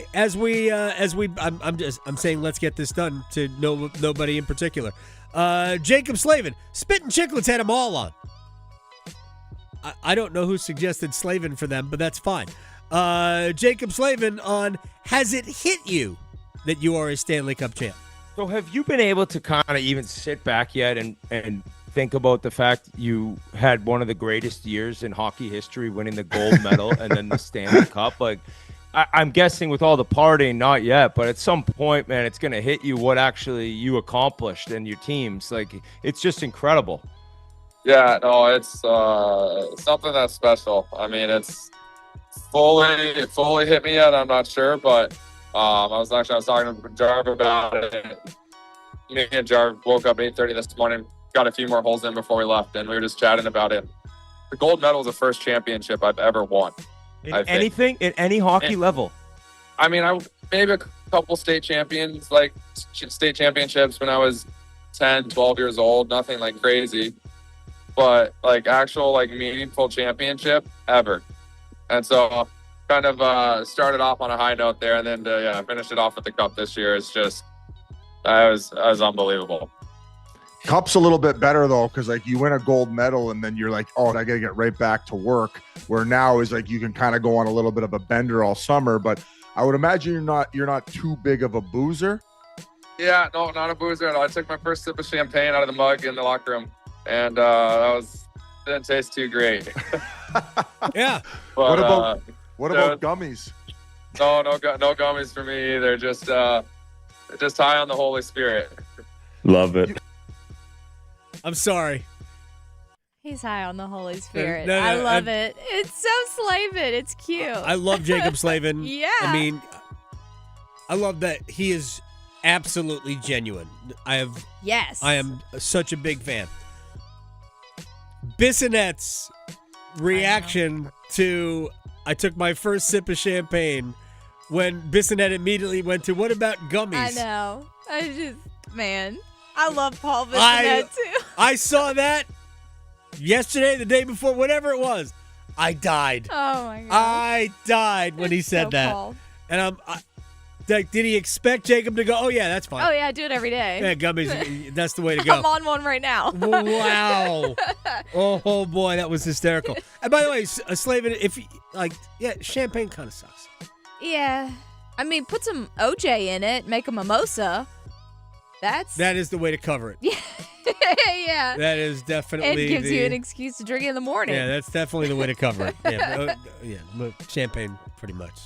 saying let's get this done to nobody in particular. Jacob Slavin, Spittin' Chicklets had them all on. I don't know who suggested Slavin for them, but that's fine. Jacob Slavin on Has It Hit You that you are a Stanley Cup champ? So have you been able to kind of even sit back yet and think about the fact you had one of the greatest years in hockey history, winning the gold medal and then the Stanley Cup? Like, I'm guessing with all the partying, not yet, but at some point, man, it's going to hit you what actually you accomplished and your teams. Like, it's just incredible. Yeah, no, it's something that's special. I mean, it's fully hit me yet, I'm not sure, but I was talking to Jarv about it. Me and Jarv woke up 8:30 this morning, got a few more holes in before we left, and we were just chatting about it. The gold medal is the first championship I've ever won. In any hockey level. I mean, maybe a couple state championships when I was 10, 12 years old, nothing like crazy, but actual meaningful championship ever. And so kind of started off on a high note there, and then to finish it off with the cup this year is just, that was unbelievable. Cup's a little bit better though, because you win a gold medal and then you're like, oh, I gotta get right back to work. Where now is you can kind of go on a little bit of a bender all summer. But I would imagine you're not too big of a boozer. Yeah, no, not a boozer at all. I took my first sip of champagne out of the mug in the locker room, and didn't taste too great. Yeah. But, what about gummies? No gummies for me either. Just high on the Holy Spirit. Love it. I'm sorry. He's high on the Holy Spirit. No, I love it. It's so Slavin. It's cute. I love Jacob Slavin. Yeah. I mean, I love that he is absolutely genuine. Yes. I am such a big fan. Bissonette's reaction to I took my first sip of champagne when Bissonette immediately went to, what about gummies? I know. I love Paul Bissonette too. I saw that yesterday, the day before, whatever it was. I died. Oh my God. I died when he said that. Paul. And did he expect Jacob to go, oh yeah, that's fine. Oh yeah, I do it every day. Yeah, gummies, that's the way to go. I'm on one right now. Wow. Oh boy, that was hysterical. And by the way, Slavin, champagne kind of sucks. Yeah. I mean, put some OJ in it, make a mimosa. That is the way to cover it. Yeah. Yeah. That is definitely it gives you an excuse to drink in the morning. Yeah, that's definitely the way to cover it. Yeah, but champagne pretty much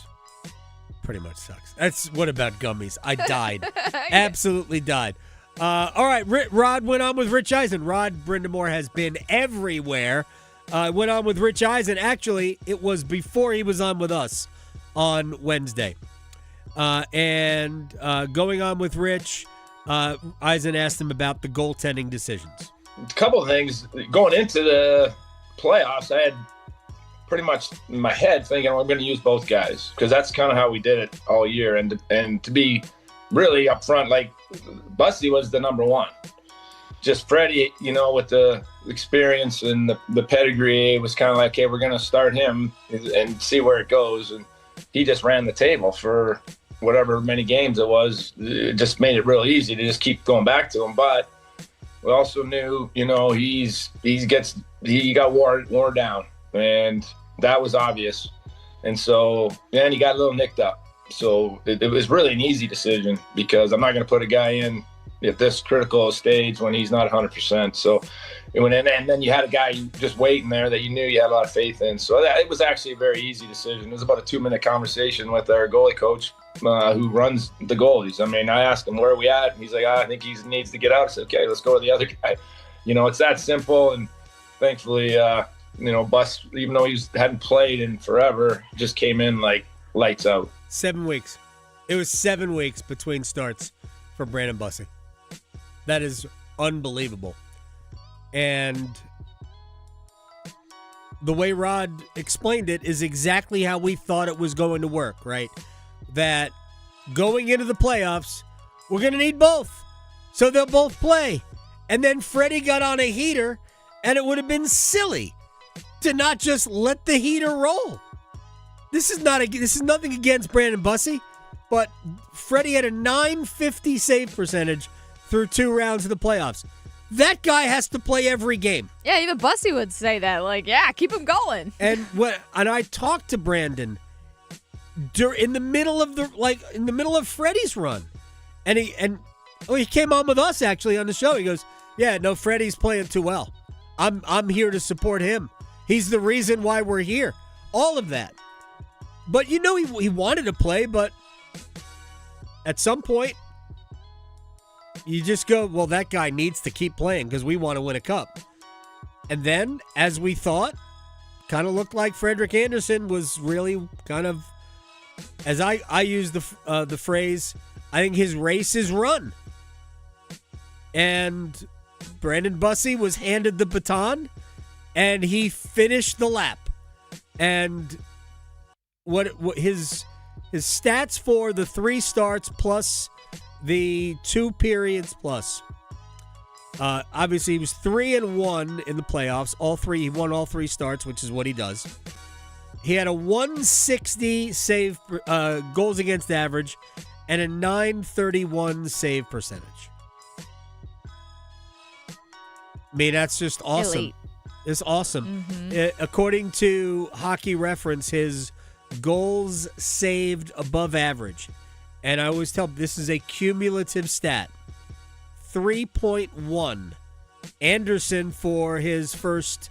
sucks. What about gummies? I died. Absolutely died. All right, Rod went on with Rich Eisen. Rod Brindamore has been everywhere. Went on with Rich Eisen. Actually, it was before he was on with us on Wednesday. And going on with Rich, Eisen asked him about the goaltending decisions. A couple of things. Going into the playoffs, I had pretty much in my head thinking I'm going to use both guys because that's kind of how we did it all year. And to be really upfront, like Bussy was the number one. Just Freddie, with the experience and the pedigree, was kind of like, okay, we're going to start him and see where it goes. And he just ran the table for whatever many games it was. It just made it real easy to just keep going back to him. But we also knew, he got worn down, and that was obvious. And so then he got a little nicked up. So it was really an easy decision because I'm not going to put a guy in at this critical stage when he's not 100%. So and then you had a guy just waiting there that you knew you had a lot of faith in. So it was actually a very easy decision. It was about a 2-minute conversation with our goalie coach who runs the goalies. I mean, I asked him, where are we at? And he's like, I think he needs to get out. I said, okay, let's go to the other guy. It's that simple. And thankfully, Bus, even though he hadn't played in forever, just came in like lights out. 7 weeks. It was 7 weeks between starts for Brandon Bussey. That is unbelievable. And the way Rod explained it is exactly how we thought it was going to work, right? That going into the playoffs, we're going to need both. So they'll both play. And then Freddie got on a heater, and it would have been silly to not just let the heater roll. This is nothing against Brandon Bussey, but Freddie had a .950 save percentage through 2 rounds of the playoffs. That guy has to play every game. Yeah, even Bussey would say that. Like, yeah, keep him going. And I talked to Brandon in the middle of Freddie's run, and he came on with us actually on the show. He goes, "Yeah, no, Freddie's playing too well. I'm here to support him. He's the reason why we're here." All of that. But he wanted to play, but at some point, you just go, well, that guy needs to keep playing because we want to win a cup. And then, as we thought, kind of looked like Frederick Anderson was really kind of, as I use the phrase, I think his race is run. And Brandon Bussey was handed the baton, and he finished the lap. And what his stats for the 3 starts plus the 2 periods plus. Obviously, he was 3-1 in the playoffs. He won all 3 starts, which is what he does. He had a 160 save goals against average and a .931 save percentage. I mean, that's just awesome. Elite. It's awesome. Mm-hmm. According to Hockey Reference, his goals saved above average. And I always tell them this is a cumulative stat. 3.1. Anderson for his first,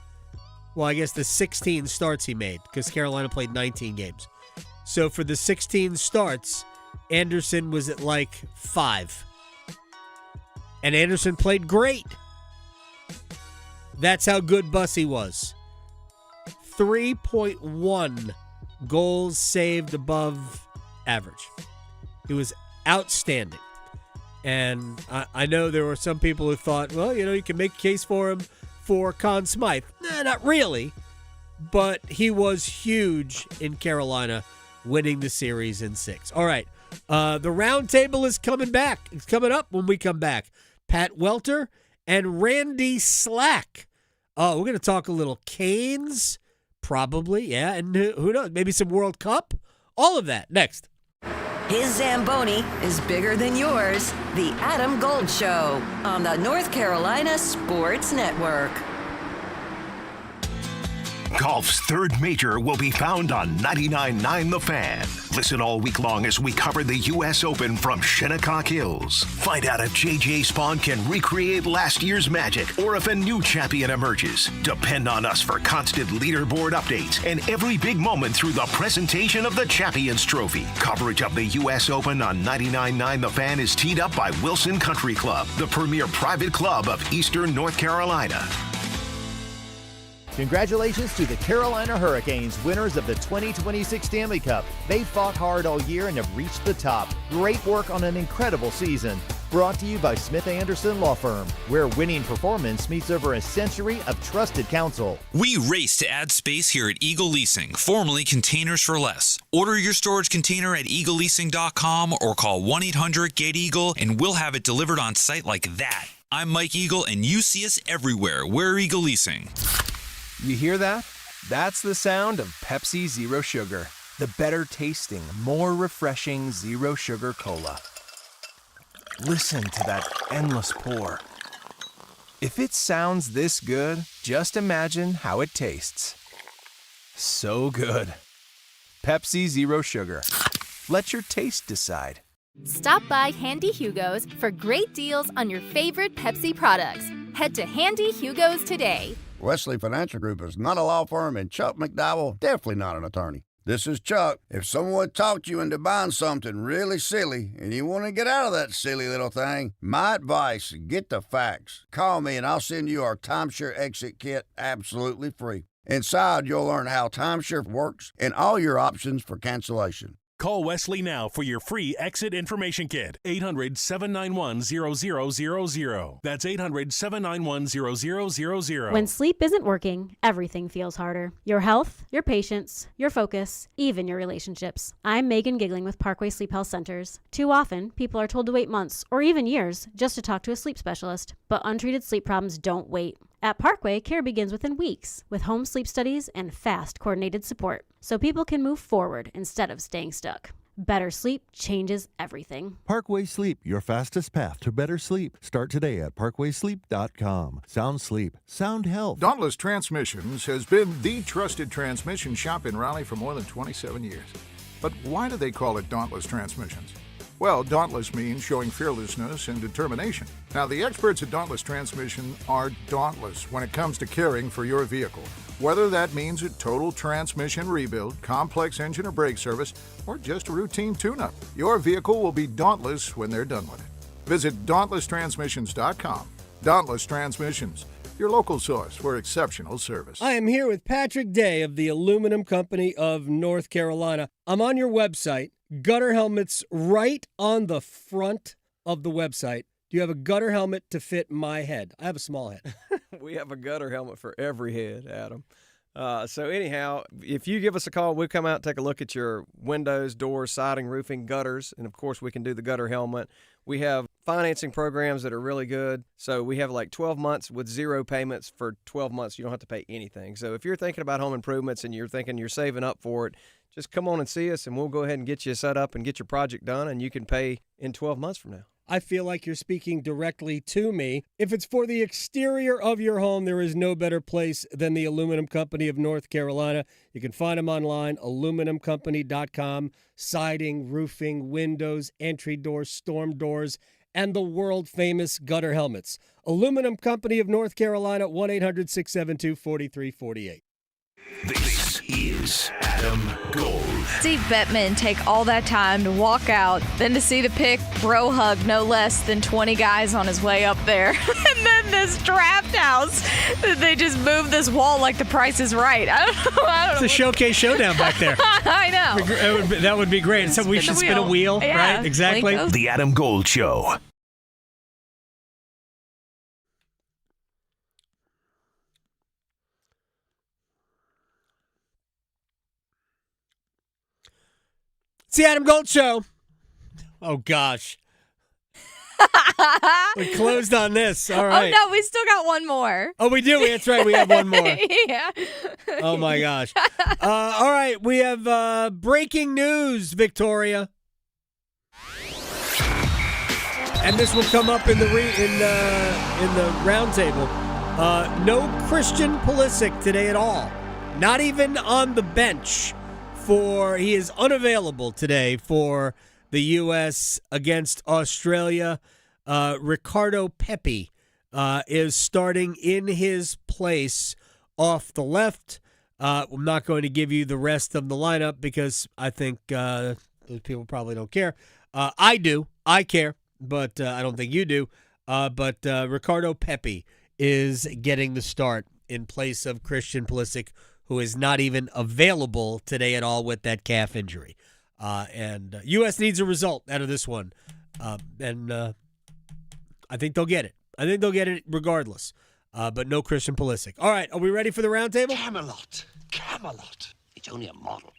the 16 starts he made, because Carolina played 19 games. So for the 16 starts, Anderson was at 5. And Anderson played great. That's how good Bussey was. 3.1 goals saved above average. He was outstanding. And I know there were some people who thought, well, you can make a case for him for Conn Smythe. Nah, not really. But he was huge in Carolina, winning the series in 6. All right. The Roundtable is coming back. It's coming up when we come back. Pat Welter and Randy Slack. We're going to talk a little Canes, probably. Yeah, and who knows? Maybe some World Cup. All of that next. His Zamboni is bigger than yours. The Adam Gold Show on the North Carolina Sports Network. Golf's third major will be found on 99.9 The Fan. Listen all week long as we cover the U.S. Open from Shinnecock Hills. Find out if J.J. Spawn can recreate last year's magic or if a new champion emerges. Depend on us for constant leaderboard updates and every big moment through the presentation of the Champions Trophy. Coverage of the U.S. Open on 99.9 The Fan is teed up by Wilson Country Club, the premier private club of Eastern North Carolina. Congratulations to the Carolina Hurricanes, winners of the 2026 Stanley Cup. They fought hard all year and have reached the top. Great work on an incredible season. Brought to you by Smith Anderson Law Firm, where winning performance meets over a century of trusted counsel. We race to add space here at Eagle Leasing, formerly Containers for Less. Order your storage container at eagleleasing.com or call 1-800-GET-EAGLE and we'll have it delivered on site like that. I'm Mike Eagle, and you see us everywhere. We're Eagle Leasing. You hear that? That's the sound of Pepsi Zero Sugar, the better tasting, more refreshing zero sugar cola. Listen to that endless pour. If it sounds this good, just imagine how it tastes. So good. Pepsi Zero Sugar. Let your taste decide. Stop by Handy Hugo's for great deals on your favorite Pepsi products. Head to Handy Hugo's today. Wesley Financial Group is not a law firm, and Chuck McDowell definitely not an attorney. This is Chuck. If someone talked you into buying something really silly and you want to get out of that silly little thing, my advice, get the facts. Call me and I'll send you our timeshare exit kit absolutely free. Inside, you'll learn how timeshare works and all your options for cancellation. Call Wesley now for your free exit information kit. 800-791-0000. That's 800-791-0000. When sleep isn't working, everything feels harder. Your health, your patience, your focus, even your relationships. I'm Megan Giggling with Parkway Sleep Health Centers. Too often, people are told to wait months or even years just to talk to a sleep specialist. But untreated sleep problems don't wait. At Parkway, care begins within weeks with home sleep studies and fast, coordinated support so people can move forward instead of staying stuck. Better sleep changes everything. Parkway Sleep, your fastest path to better sleep. Start today at parkwaysleep.com. Sound sleep, sound health. Dauntless Transmissions has been the trusted transmission shop in Raleigh for more than 27 years. But why do they call it Dauntless Transmissions? Well, dauntless means showing fearlessness and determination. Now, the experts at Dauntless Transmission are dauntless when it comes to caring for your vehicle. Whether that means a total transmission rebuild, complex engine or brake service, or just a routine tune-up, your vehicle will be dauntless when they're done with it. Visit dauntlesstransmissions.com. Dauntless Transmissions, your local source for exceptional service. I am here with Patrick Day of the Aluminum Company of North Carolina. I'm on your website. Gutter helmets right on the front of the website. Do you have a gutter helmet to fit my head? I have a small head. We have a gutter helmet for every head, Adam. So anyhow, if you give us a call, we'll come out and take a look at your windows, doors, siding, roofing, gutters, and of course we can do the gutter helmet. We have financing programs that are really good. So we have like 12 months with zero payments for 12 months. You don't have to pay anything. So if you're thinking about home improvements and you're thinking you're saving up for it, just come on and see us and we'll go ahead and get you set up and get your project done and you can pay in 12 months from now. I feel like you're speaking directly to me. If it's for the exterior of your home, there is no better place than the Aluminum Company of North Carolina. You can find them online, aluminumcompany.com. Siding, roofing, windows, entry doors, storm doors, and the world-famous gutter helmets. Aluminum Company of North Carolina, 1-800-672-4348. This is Adam Gold. Steve Bettman take all that time to walk out, then to see the pick, bro hug no less than 20 guys on his way up there. And then this draft house, they just moved this wall like the Price is Right. I don't know. It's a showcase showdown back there. I know. That would be great. So we should spin a wheel, yeah, right? Exactly. The Adam Gold Show. It's the Adam Gold Show. Oh, gosh. We closed on this. All right. Oh, no, we still got one more. Oh, we do? That's right. We have one more. Yeah. Oh, my gosh. All right. We have breaking news, Victoria. And this will come up in the roundtable. No Christian Pulisic today at all. Not even on the bench. He is unavailable today for the U.S. against Australia. Ricardo Pepi is starting in his place off the left. I'm not going to give you the rest of the lineup because I think those people probably don't care. I do. I care, but I don't think you do. But Ricardo Pepi is getting the start in place of Christian Pulisic, who is not even available today at all with that calf injury. And U.S. needs a result out of this one. And I think they'll get it. I think they'll get it regardless. But no Christian Pulisic. All right, are we ready for the roundtable? Camelot. It's only a model.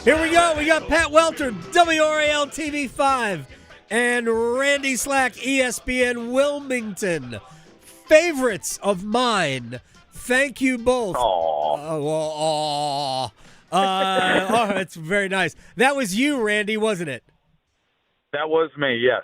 Here we go. We got Pat Welter, WRAL TV 5, and Randy Slack, ESPN Wilmington. Favorites of mine. Thank you both. Oh, it's very nice. That was you, Randy, wasn't it? That was me, yes.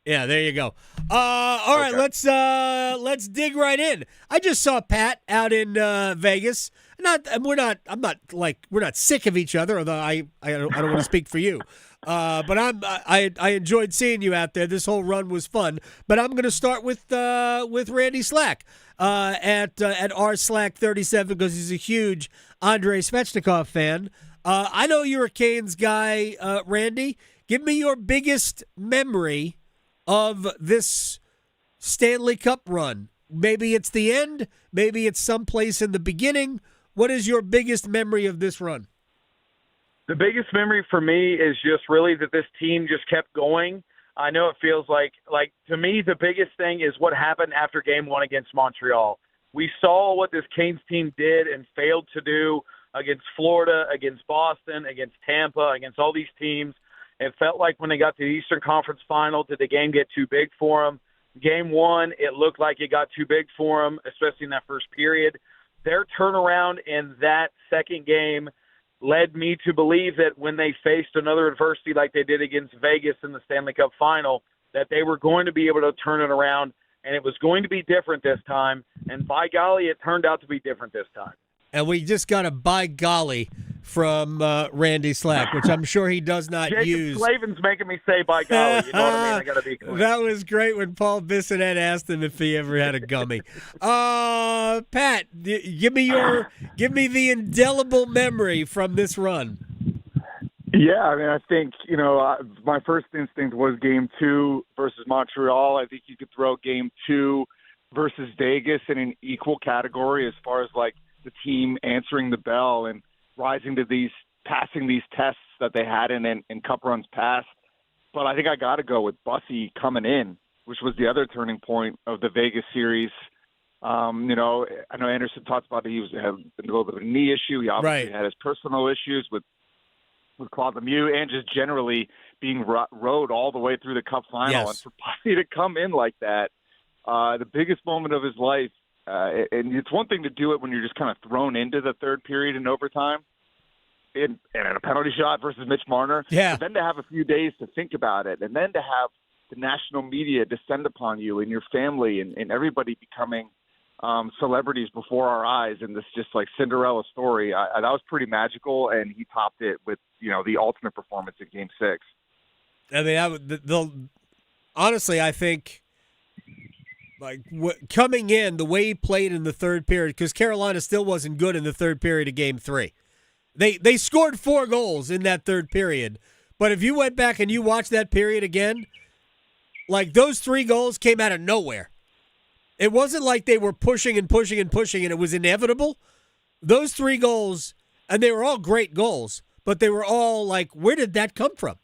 Yeah, there you go. All right, let's dig right in. I just saw Pat out in Vegas. We're not sick of each other, although I don't want to speak for you. But I enjoyed seeing you out there. This whole run was fun. But I'm going to start with Randy Slack at rslack37 because he's a huge Andrei Svechnikov fan. I know you're a Canes guy, Randy. Give me your biggest memory of this Stanley Cup run. Maybe it's the end. Maybe it's someplace in the beginning. What is your biggest memory of this run? The biggest memory for me is just really that this team just kept going. I know it feels like to me, the biggest thing is what happened after game 1 against Montreal. We saw what this Canes team did and failed to do against Florida, against Boston, against Tampa, against all these teams. It felt like when they got to the Eastern Conference Final, did the game get too big for them? Game 1, it looked like it got too big for them, especially in that first period. Their turnaround in that second game led me to believe that when they faced another adversity like they did against Vegas in the Stanley Cup Final, that they were going to be able to turn it around, and it was going to be different this time. And by golly, it turned out to be different this time. And we just got a by golly from Randy Slack, which I'm sure he does not use. Jacob Slavin's making me say by golly. You know what I mean? I got to be clear. That was great when Paul Bissonette asked him if he ever had a gummy. Pat, give me the indelible memory from this run. Yeah, I mean, I think, my first instinct was game 2 versus Montreal. I think you could throw game 2 versus Vegas in an equal category as far as like the team answering the bell and rising to passing these tests that they had in cup runs past. But I think I got to go with Bussy coming in, which was the other turning point of the Vegas series. I know Anderson talks about he had a little bit of a knee issue. He obviously had his personal issues with Claude Lemieux and just generally being rode all the way through the cup final. Yes. And for Bussy to come in like that, the biggest moment of his life, and it's one thing to do it when you're just kind of thrown into the third period in overtime and a penalty shot versus Mitch Marner. Yeah. But then to have a few days to think about it, and then to have the national media descend upon you and your family and everybody becoming celebrities before our eyes in this just like Cinderella story, that was pretty magical, and he topped it with the ultimate performance in Game 6. I mean, honestly, I think coming in the way he played in the third period, because Carolina still wasn't good in the third period of Game 3. They scored 4 goals in that third period, but if you went back and you watched that period again, like those 3 goals came out of nowhere. It wasn't like they were pushing and pushing and pushing and it was inevitable. Those 3 goals, and they were all great goals, but they were all like, where did that come from?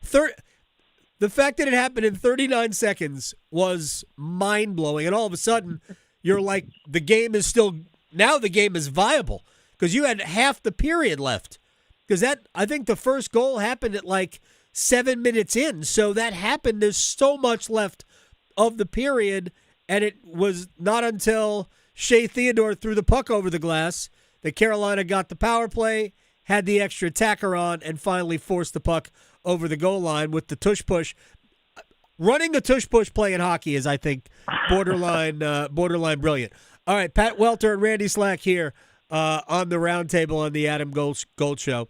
The fact that it happened in 39 seconds was mind-blowing, and all of a sudden, you're like, the game is viable, because you had half the period left. Because I think the first goal happened at like 7 minutes in, so that happened. There's so much left of the period, and it was not until Shea Theodore threw the puck over the glass that Carolina got the power play, had the extra attacker on, and finally forced the puck over the goal line with the tush-push. Running a tush-push play in hockey is, I think, borderline brilliant. All right, Pat Welter and Randy Slack here on the Roundtable on the Adam Gold Show.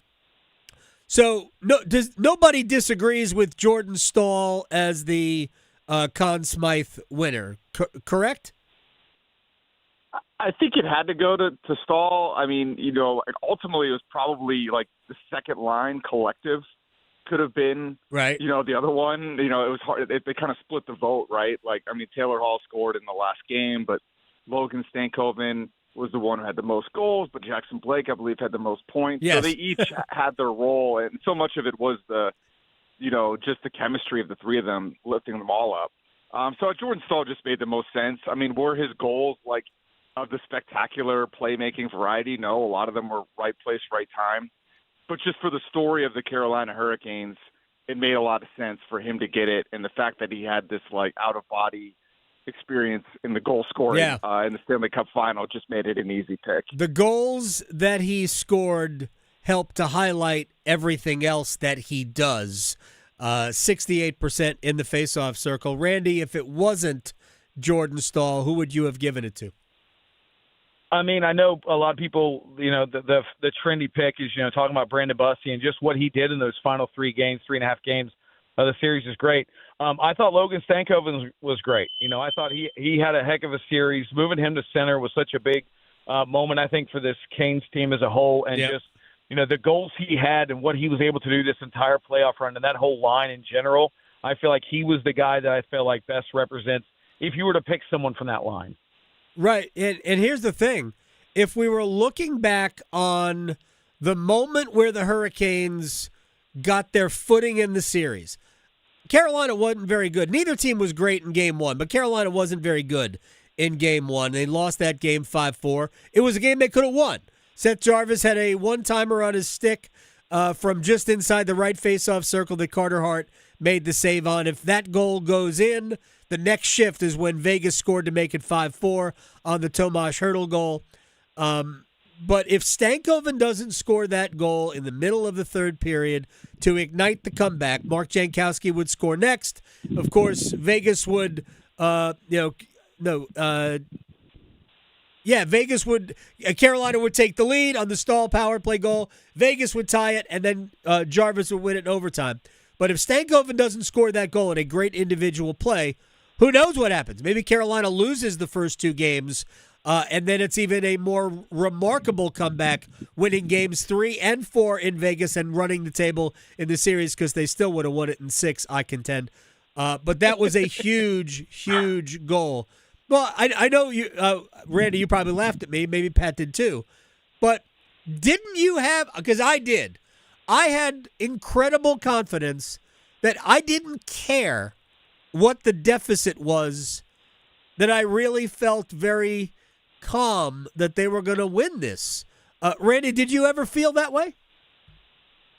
So nobody disagrees with Jordan Staal as the Conn Smythe winner, correct? I think it had to go to Staal. I mean, ultimately it was probably like the second line collective could have been, right. The other one. It was hard. They kind of split the vote, right? Taylor Hall scored in the last game, but Logan Stankoven was the one who had the most goals, but Jackson Blake, I believe, had the most points. Yes. So they each had their role, and so much of it was just the chemistry of the three of them lifting them all up. So Jordan Staal just made the most sense. Were his goals of the spectacular playmaking variety? No, a lot of them were right place, right time. But just for the story of the Carolina Hurricanes, it made a lot of sense for him to get it, and the fact that he had this out-of-body experience in the goal scoring in the Stanley Cup final just made it an easy pick. The goals that he scored helped to highlight everything else that he does. 68% in the faceoff circle. Randy, if it wasn't Jordan Staal, who would you have given it to? I know a lot of people, the trendy pick is, talking about Brandon Busty and just what he did in those final 3.5 games of the series is great. I thought Logan Stankoven was great. I thought he had a heck of a series. Moving him to center was such a big moment, I think, for this Canes team as a whole. And just, the goals he had and what he was able to do this entire playoff run and that whole line in general, I feel like he was the guy that I feel like best represents if you were to pick someone from that line. Right. And here's the thing. If we were looking back on the moment where the Hurricanes got their footing in the series, Carolina wasn't very good. Neither team was great in Game 1, but Carolina wasn't very good in Game 1. They lost that game 5-4. It was a game they could have won. Seth Jarvis had a one-timer on his stick from just inside the right face-off circle that Carter Hart made the save on. If that goal goes in, the next shift is when Vegas scored to make it 5-4 on the Tomas Hertl goal. But if Stankoven doesn't score that goal in the middle of the third period to ignite the comeback, Mark Jankowski would score next. Of course, Vegas would, Carolina would take the lead on the Staal power play goal. Vegas would tie it, and then Jarvis would win it in overtime. But if Stankoven doesn't score that goal in a great individual play, who knows what happens? Maybe Carolina loses the first two games, and then it's even a more remarkable comeback, winning games 3 and 4 in Vegas and running the table in the series because they still would have won it in 6, I contend. But that was a huge, huge goal. Well, I know you, Randy, you probably laughed at me. Maybe Pat did too. But didn't you have – because I did. I had incredible confidence that I didn't care what the deficit was, that I really felt very calm that they were going to win this. Randy, did you ever feel that way?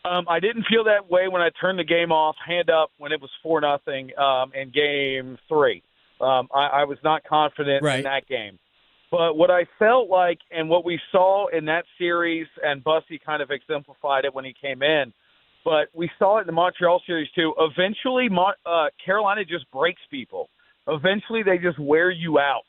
I didn't feel that way when I turned the game off, hand up, when it was 4-0 in Game 3. I was not confident in that game. But what I felt like and what we saw in that series, and Busty kind of exemplified it when he came in, but we saw it in the Montreal series too. Eventually, Carolina just breaks people. Eventually, they just wear you out.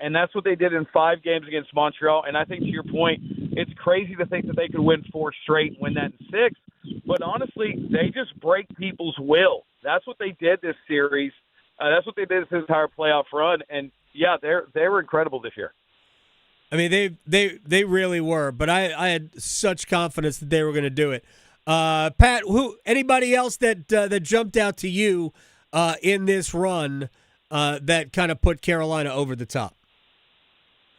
And that's what they did in 5 games against Montreal. And I think to your point, it's crazy to think that they could win 4 straight and win that in 6. But honestly, they just break people's will. That's what they did this series. That's what they did this entire playoff run. And, yeah, they were incredible this year. I mean, they really were. But I had such confidence that they were going to do it. Pat, anybody else that jumped out to you in this run that kind of put Carolina over the top?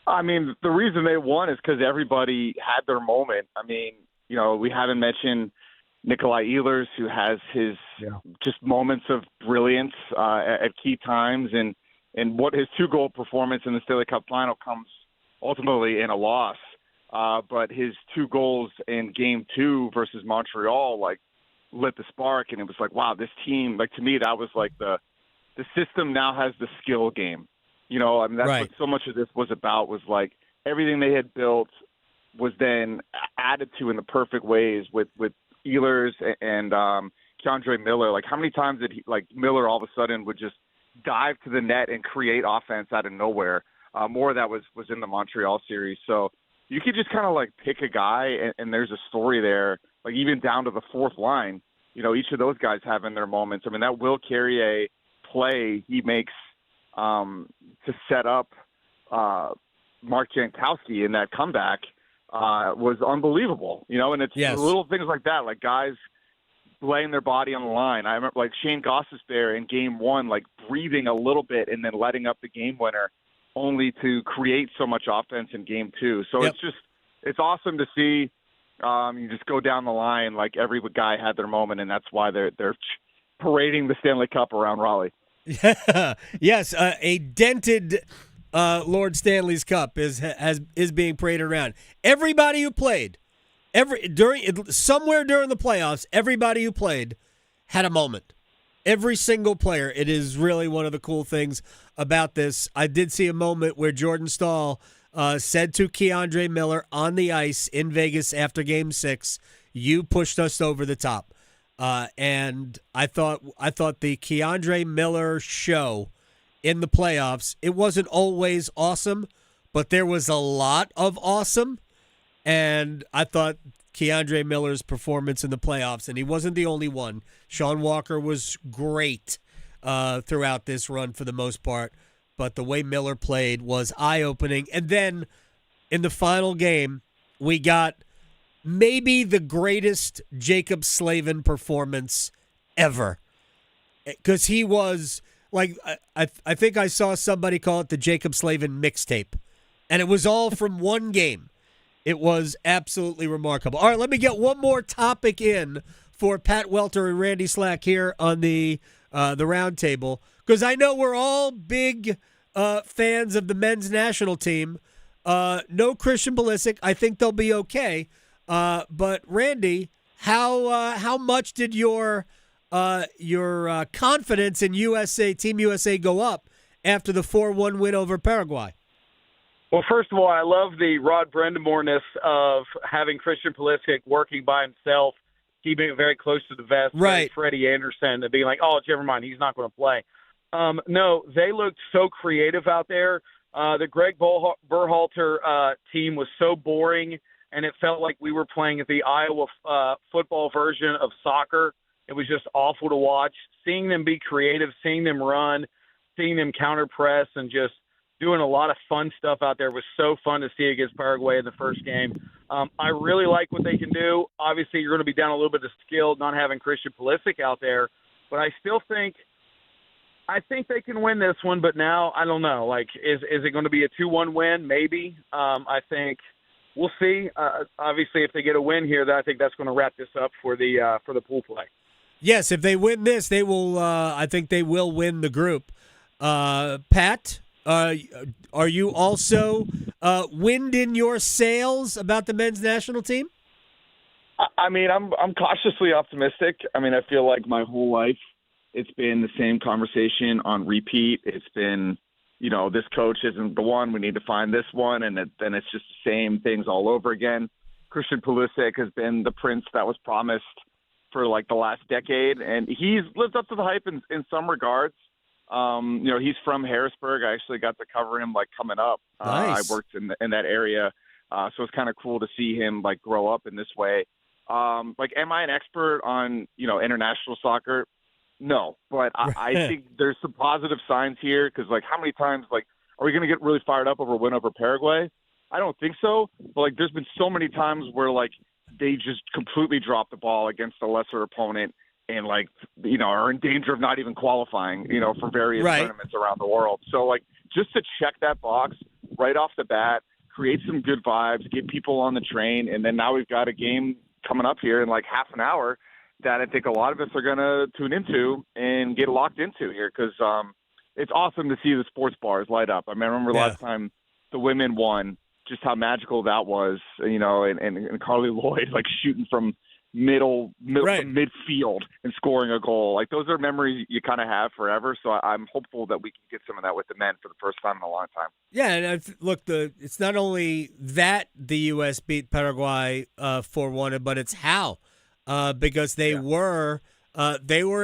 I mean, the reason they won is because everybody had their moment. I mean, we haven't mentioned Nikolai Ehlers, who has his just moments of brilliance at key times, and what his 2-goal performance in the Stanley Cup final comes ultimately in a loss. But his 2 goals in Game 2 versus Montreal, lit the spark, and it was like, wow, this team, to me, that was like the system now has the skill game. I mean, that's what so much of this was about, was everything they had built was then added to in the perfect ways with Ehlers and Keandre Miller. How many times did Miller all of a sudden would just dive to the net and create offense out of nowhere? More of that was in the Montreal series. So you could just kind of pick a guy and there's a story there, even down to the 4th line. Each of those guys having their moments. I mean, that Will Carrier play he makes to set up Mark Jankowski in that comeback was unbelievable, and it's little things like that, guys laying their body on the line. I remember like Shane Gostisbehere in game one, like breathing a little bit and then letting up the game winner only to create so much offense in game two. So it's awesome to see. You just go down the line, like every guy had their moment, and that's why they're parading the Stanley Cup around Raleigh. Yes, a dented Lord Stanley's Cup is being paraded around. Everybody who played, somewhere during the playoffs, everybody who played had a moment. Every single player. It is really one of the cool things about this. I did see a moment where Jordan Stahl said to Keandre Miller on the ice in Vegas after Game 6, "You pushed us over the top." And I thought the Keandre Miller show in the playoffs, it wasn't always awesome, but there was a lot of awesome. And I thought Keandre Miller's performance in the playoffs, and he wasn't the only one. Sean Walker was great throughout this run for the most part, but the way Miller played was eye-opening. And then in the final game, we got maybe the greatest Jacob Slavin performance ever, because he was like, I think I saw somebody call it the Jacob Slavin mixtape, and it was all from one game. It was absolutely remarkable. All right, let me get one more topic in for Pat Welter and Randy Slack here on the Roundtable, because I know we're all big fans of the men's national team. No Christian Pulisic. I think they'll be okay. But Randy, how much did your confidence in Team USA go up after the 4-1 win over Paraguay? Well, first of all, I love the Rod Brindamore-ness of having Christian Pulisic working by himself, keeping it very close to the vest. Right. Freddie Anderson and being like, oh, never mind, he's not going to play. No, they looked so creative out there. The Greg Berhalter team was so boring, and it felt like we were playing the Iowa football version of soccer. It was just awful to watch. Seeing them be creative, seeing them run, seeing them counter press, and just doing a lot of fun stuff out there was so fun to see against Paraguay in the first game. I really like what they can do. Obviously, you're going to be down a little bit of skill not having Christian Pulisic out there, but I think they can win this one. But now I don't know. Like, is it going to be a 2-1 win? Maybe. I think we'll see. Obviously, if they get a win here, I think that's going to wrap this up for the pool play. Yes, if they win this, they will. I think they will win the group. Pat, are you also wind in your sails about the men's national team? I mean, I'm cautiously optimistic. I mean, I feel like my whole life it's been the same conversation on repeat. It's been, this coach isn't the one. We need to find this one, and then it's just the same things all over again. Christian Pulisic has been the prince that was promised for like the last decade, and he's lived up to the hype in some regards. He's from Harrisburg. I actually got to cover him like coming up. Nice. I worked in that area, so it's kind of cool to see him like grow up in this way. Am I an expert on international soccer? No, but I think there's some positive signs here because like how many times are we going to get really fired up over a win over Paraguay? I don't think so. But there's been so many times where they just completely drop the ball against a lesser opponent and are in danger of not even qualifying, for various tournaments around the world. So just to check that box right off the bat, create some good vibes, get people on the train. And then now we've got a game coming up here in half an hour that I think a lot of us are going to tune into and get locked into here. Cause it's awesome to see the sports bars light up. I mean, I remember last time the women won, just how magical that was, and Carly Lloyd shooting from midfield and scoring a goal. Those are memories you kind of have forever. So I'm hopeful that we can get some of that with the men for the first time in a long time. Yeah, and look, it's not only that the U.S. beat Paraguay 4-1, but it's how, because they were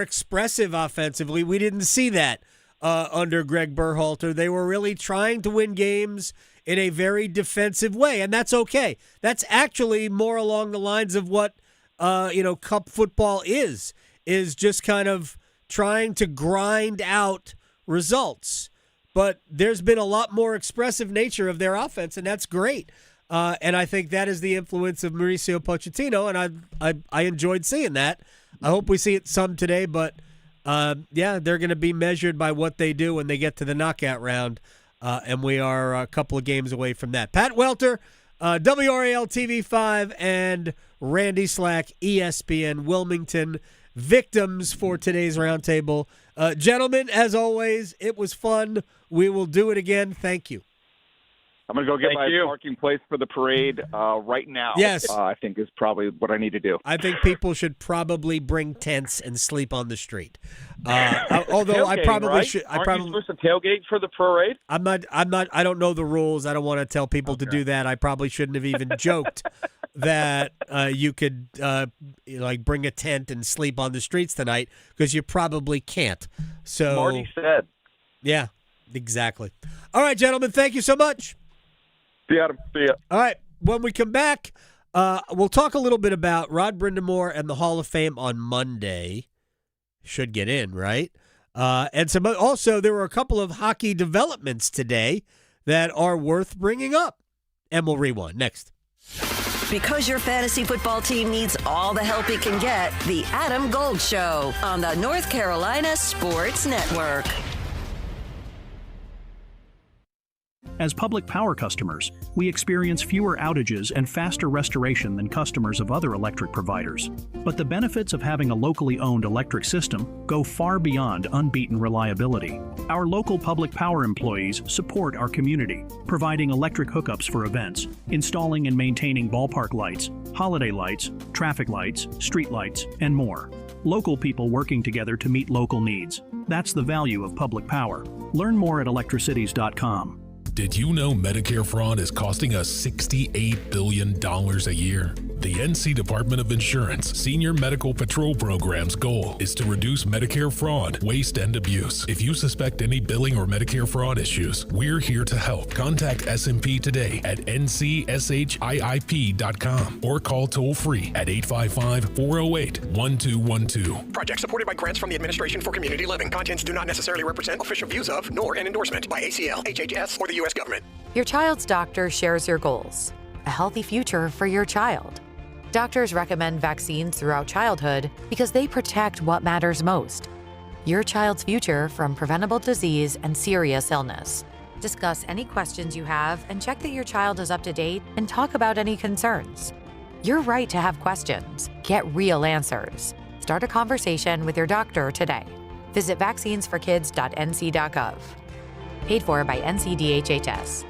expressive offensively. We didn't see that under Greg Berhalter. They were really trying to win games in a very defensive way, and that's okay. That's actually more along the lines of what cup football is just kind of trying to grind out results. But there's been a lot more expressive nature of their offense, and that's great. And I think that is the influence of Mauricio Pochettino, and I enjoyed seeing that. I hope we see it some today, but they're going to be measured by what they do when they get to the knockout round, and we are a couple of games away from that. Pat Welter, WRAL TV5, and Randy Slack, ESPN Wilmington, victims for today's roundtable. Gentlemen, as always, it was fun. We will do it again. Thank you. I'm going to go get my parking place for the parade right now. Yes. I think is probably what I need to do. I think people should probably bring tents and sleep on the street. Although I probably right? should. Aren't you supposed to tailgate for the parade? I'm not. I don't know the rules. I don't want to tell people to do that. I probably shouldn't have even joked that you could bring a tent and sleep on the streets tonight, because you probably can't. So Marty said. Yeah, exactly. All right, gentlemen. Thank you so much. See ya. All right. When we come back, we'll talk a little bit about Rod Brindamore and the Hall of Fame on Monday. Should get in, right? And also, there were a couple of hockey developments today that are worth bringing up. And we'll rewind next. Because your fantasy football team needs all the help it can get, the Adam Gold Show on the North Carolina Sports Network. As public power customers, we experience fewer outages and faster restoration than customers of other electric providers. But the benefits of having a locally owned electric system go far beyond unbeaten reliability. Our local public power employees support our community, providing electric hookups for events, installing and maintaining ballpark lights, holiday lights, traffic lights, street lights, and more. Local people working together to meet local needs. That's the value of public power. Learn more at electricities.com. Did you know Medicare fraud is costing us $68 billion a year? The NC Department of Insurance Senior Medical Patrol Program's goal is to reduce Medicare fraud, waste, and abuse. If you suspect any billing or Medicare fraud issues, we're here to help. Contact SMP today at ncshIIP.com or call toll-free at 855-408-1212. Project supported by grants from the Administration for Community Living. Contents do not necessarily represent official views of, nor an endorsement by ACL, HHS, or the U.S. government. Your child's doctor shares your goals. A healthy future for your child. Doctors recommend vaccines throughout childhood because they protect what matters most. Your child's future from preventable disease and serious illness. Discuss any questions you have and check that your child is up to date and talk about any concerns. You're right to have questions. Get real answers. Start a conversation with your doctor today. Visit vaccinesforkids.nc.gov. Paid for by NCDHHS.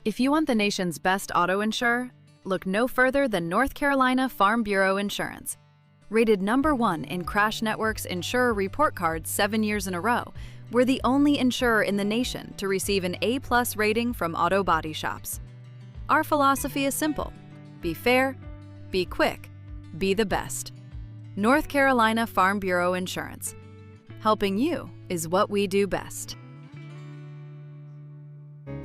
If you want the nation's best auto insurer, look no further than North Carolina Farm Bureau Insurance. Rated #1 in Crash Network's Insurer Report Card 7 years in a row, we're the only insurer in the nation to receive an A+ rating from auto body shops. Our philosophy is simple: be fair, be quick, be the best. North Carolina Farm Bureau Insurance. Helping you is what we do best.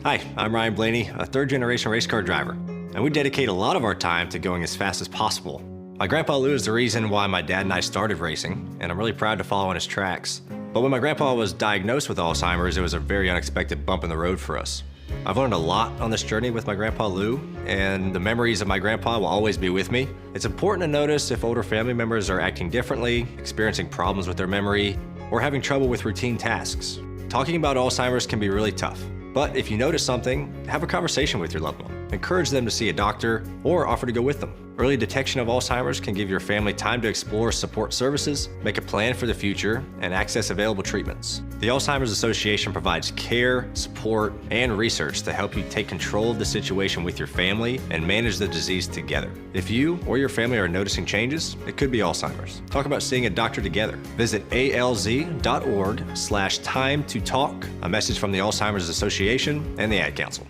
Hi, I'm Ryan Blaney, a third-generation race car driver, and we dedicate a lot of our time to going as fast as possible. My grandpa Lou is the reason why my dad and I started racing, and I'm really proud to follow in his tracks. But when my grandpa was diagnosed with Alzheimer's, it was a very unexpected bump in the road for us. I've learned a lot on this journey with my grandpa Lou, and the memories of my grandpa will always be with me. It's important to notice if older family members are acting differently, experiencing problems with their memory, or having trouble with routine tasks. Talking about Alzheimer's can be really tough. But if you notice something, have a conversation with your loved one. Encourage them to see a doctor or offer to go with them. Early detection of Alzheimer's can give your family time to explore support services, make a plan for the future, and access available treatments. The Alzheimer's Association provides care, support, and research to help you take control of the situation with your family and manage the disease together. If you or your family are noticing changes, it could be Alzheimer's. Talk about seeing a doctor together. Visit alz.org/time to talk. A message from the Alzheimer's Association and the Ad Council.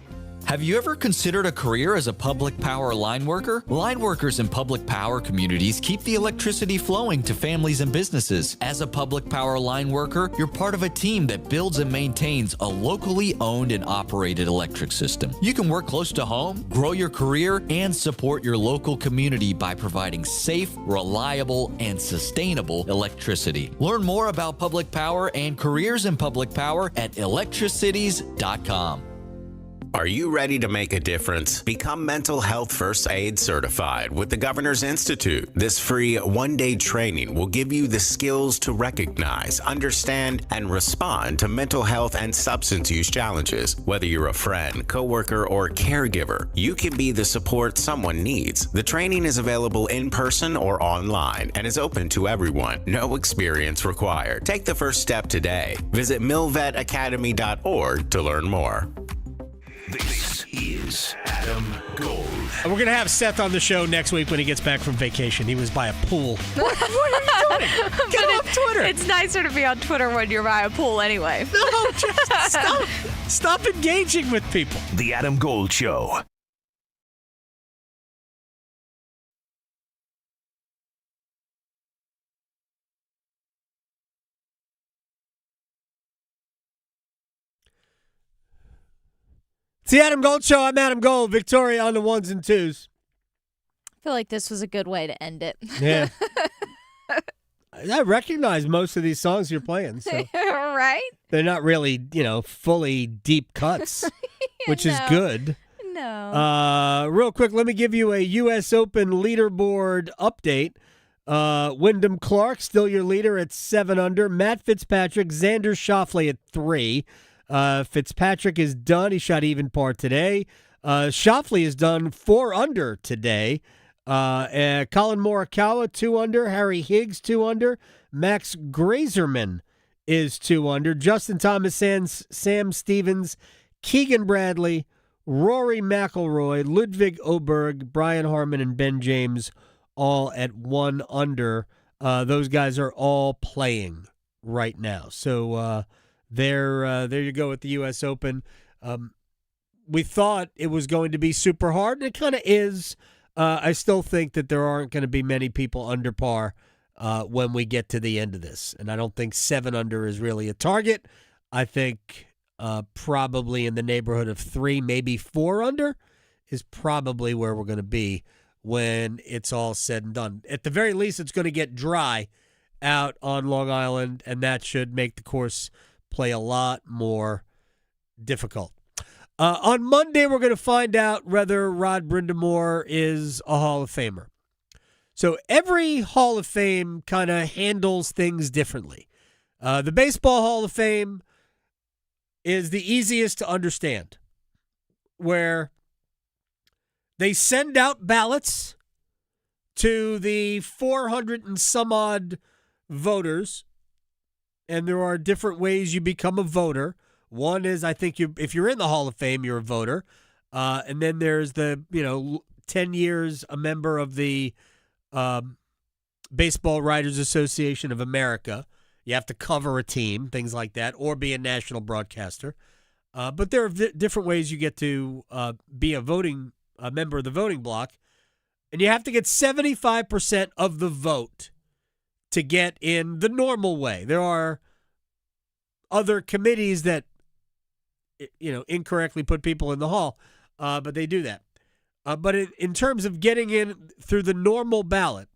Have you ever considered a career as a public power line worker? Line workers in public power communities keep the electricity flowing to families and businesses. As a public power line worker, you're part of a team that builds and maintains a locally owned and operated electric system. You can work close to home, grow your career, and support your local community by providing safe, reliable, and sustainable electricity. Learn more about public power and careers in public power at electricities.com. Are you ready to make a difference? Become Mental Health First Aid certified with the Governor's Institute. This free one-day training will give you the skills to recognize, understand, and respond to mental health and substance use challenges. Whether you're a friend, coworker, or caregiver, you can be the support someone needs. The training is available in person or online and is open to everyone. No experience required. Take the first step today. Visit millvetacademy.org to learn more. This is Adam Gold. We're going to have Seth on the show next week when he gets back from vacation. He was by a pool. What are you doing? Get off Twitter. It's nicer to be on Twitter when you're by a pool anyway. No, just stop. Stop engaging with people. The Adam Gold Show. It's the Adam Gold Show. I'm Adam Gold. Victoria on the ones and twos. I feel like this was a good way to end it. Yeah. I recognize most of these songs you're playing. So right? they're not really, fully deep cuts, which is good. No. Real quick, let me give you a U.S. Open leaderboard update. Wyndham Clark, still your leader at 7 under. Matt Fitzpatrick, Xander Schauffele at 3. Fitzpatrick is done. He shot even par today. Schauffele is done 4 under today. Colin Morikawa 2 under. Harry Higgs 2 under. Max Grazerman is 2 under. Justin Thomas, Sam Stevens, Keegan Bradley, Rory McIlroy, Ludwig Oberg, Brian Harmon, and Ben James all at 1 under. Those guys are all playing right now. So there you go with the U.S. Open. We thought it was going to be super hard, and it kind of is. I still think that there aren't going to be many people under par when we get to the end of this, and I don't think 7 under is really a target. I think probably in the neighborhood of 3, maybe 4 under is probably where we're going to be when it's all said and done. At the very least, it's going to get dry out on Long Island, and that should make the course play a lot more difficult. On Monday, we're going to find out whether Rod Brindamore is a Hall of Famer. So every Hall of Fame kind of handles things differently. The Baseball Hall of Fame is the easiest to understand, where they send out ballots to the 400 and some odd voters, and there are different ways you become a voter. One is, I think, if you're in the Hall of Fame, you're a voter. And then there's the, 10 years a member of the Baseball Writers Association of America. You have to cover a team, things like that, or be a national broadcaster. But there are different ways you get to be a member of the voting block. And you have to get 75% of the vote to get in the normal way. There are other committees that, incorrectly put people in the hall, but they do that. But in terms of getting in through the normal ballot,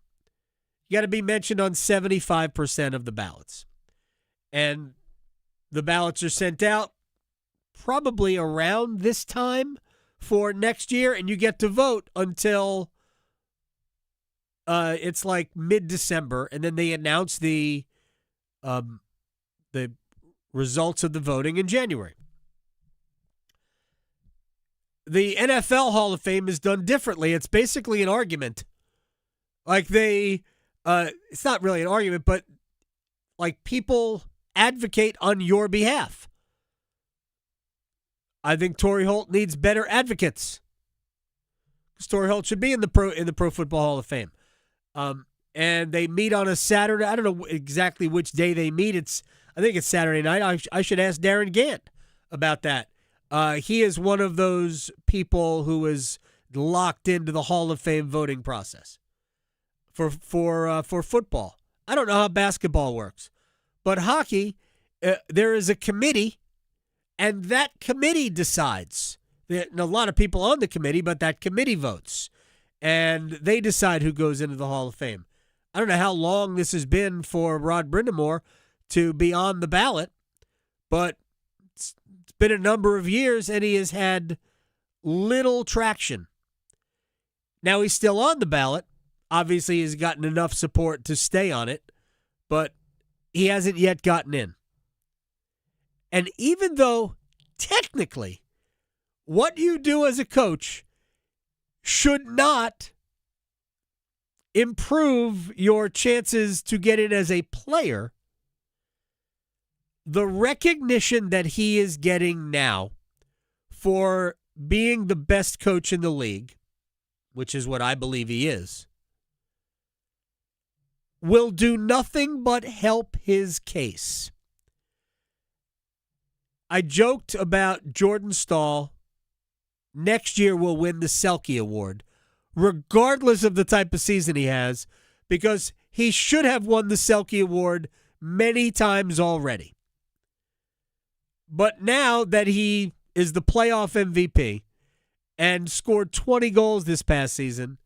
you got to be mentioned on 75% of the ballots. And the ballots are sent out probably around this time for next year, and you get to vote until it's like mid-December, and then they announce the results of the voting in January. The NFL Hall of Fame is done differently. It's basically an argument. Like it's not really an argument, but like people advocate on your behalf. I think Torrey Holt needs better advocates, because Torrey Holt should be in the Pro Football Hall of Fame. And they meet on a Saturday. I don't know exactly which day they meet. I think it's Saturday night. I should ask Darren Gant about that. He is one of those people who is locked into the Hall of Fame voting process for football. I don't know how basketball works, but hockey, there is a committee, and that committee decides. There are a lot of people on the committee, but that committee votes, and they decide who goes into the Hall of Fame. I don't know how long this has been for Rod Brindamore to be on the ballot, but it's been a number of years, and he has had little traction. Now he's still on the ballot. Obviously, he's gotten enough support to stay on it, but he hasn't yet gotten in. And even though technically what you do as a coach should not improve your chances to get in as a player, the recognition that he is getting now for being the best coach in the league, which is what I believe he is, will do nothing but help his case. I joked about Jordan Stahl next year will win the Selke Award, regardless of the type of season he has, because he should have won the Selke Award many times already. But now that he is the playoff MVP and scored 20 goals this past season,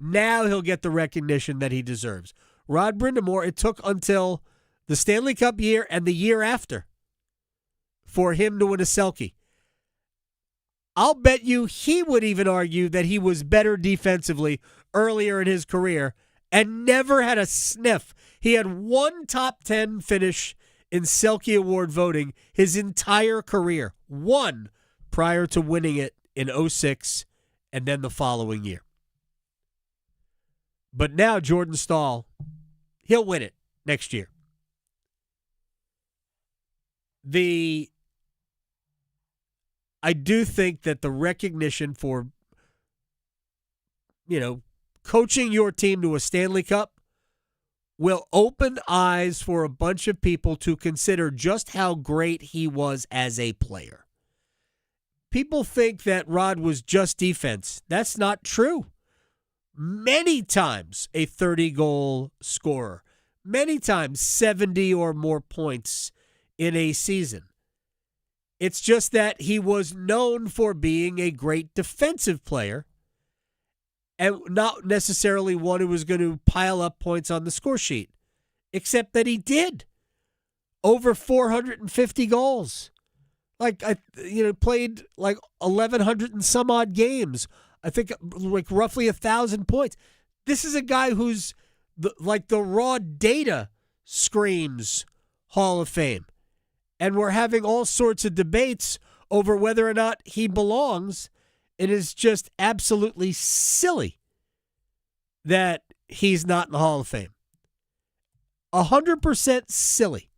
now he'll get the recognition that he deserves. Rod Brindamore, it took until the Stanley Cup year and the year after for him to win a Selke. I'll bet you he would even argue that he was better defensively earlier in his career and never had a sniff. He had one top 10 finish in Selke Award voting his entire career. One prior to winning it in 2006 and then the following year. But now Jordan Stahl, he'll win it next year. I do think that the recognition for, coaching your team to a Stanley Cup will open eyes for a bunch of people to consider just how great he was as a player. People think that Rod was just defense. That's not true. Many times a 30-goal scorer. Many times 70 or more points in a season. It's just that he was known for being a great defensive player and not necessarily one who was going to pile up points on the score sheet, except that he did. Over 450 goals. Played like 1,100 and some odd games. I think like roughly 1,000 points. This is a guy who's the raw data screams Hall of Fame. And we're having all sorts of debates over whether or not he belongs. It is just absolutely silly that he's not in the Hall of Fame. 100% silly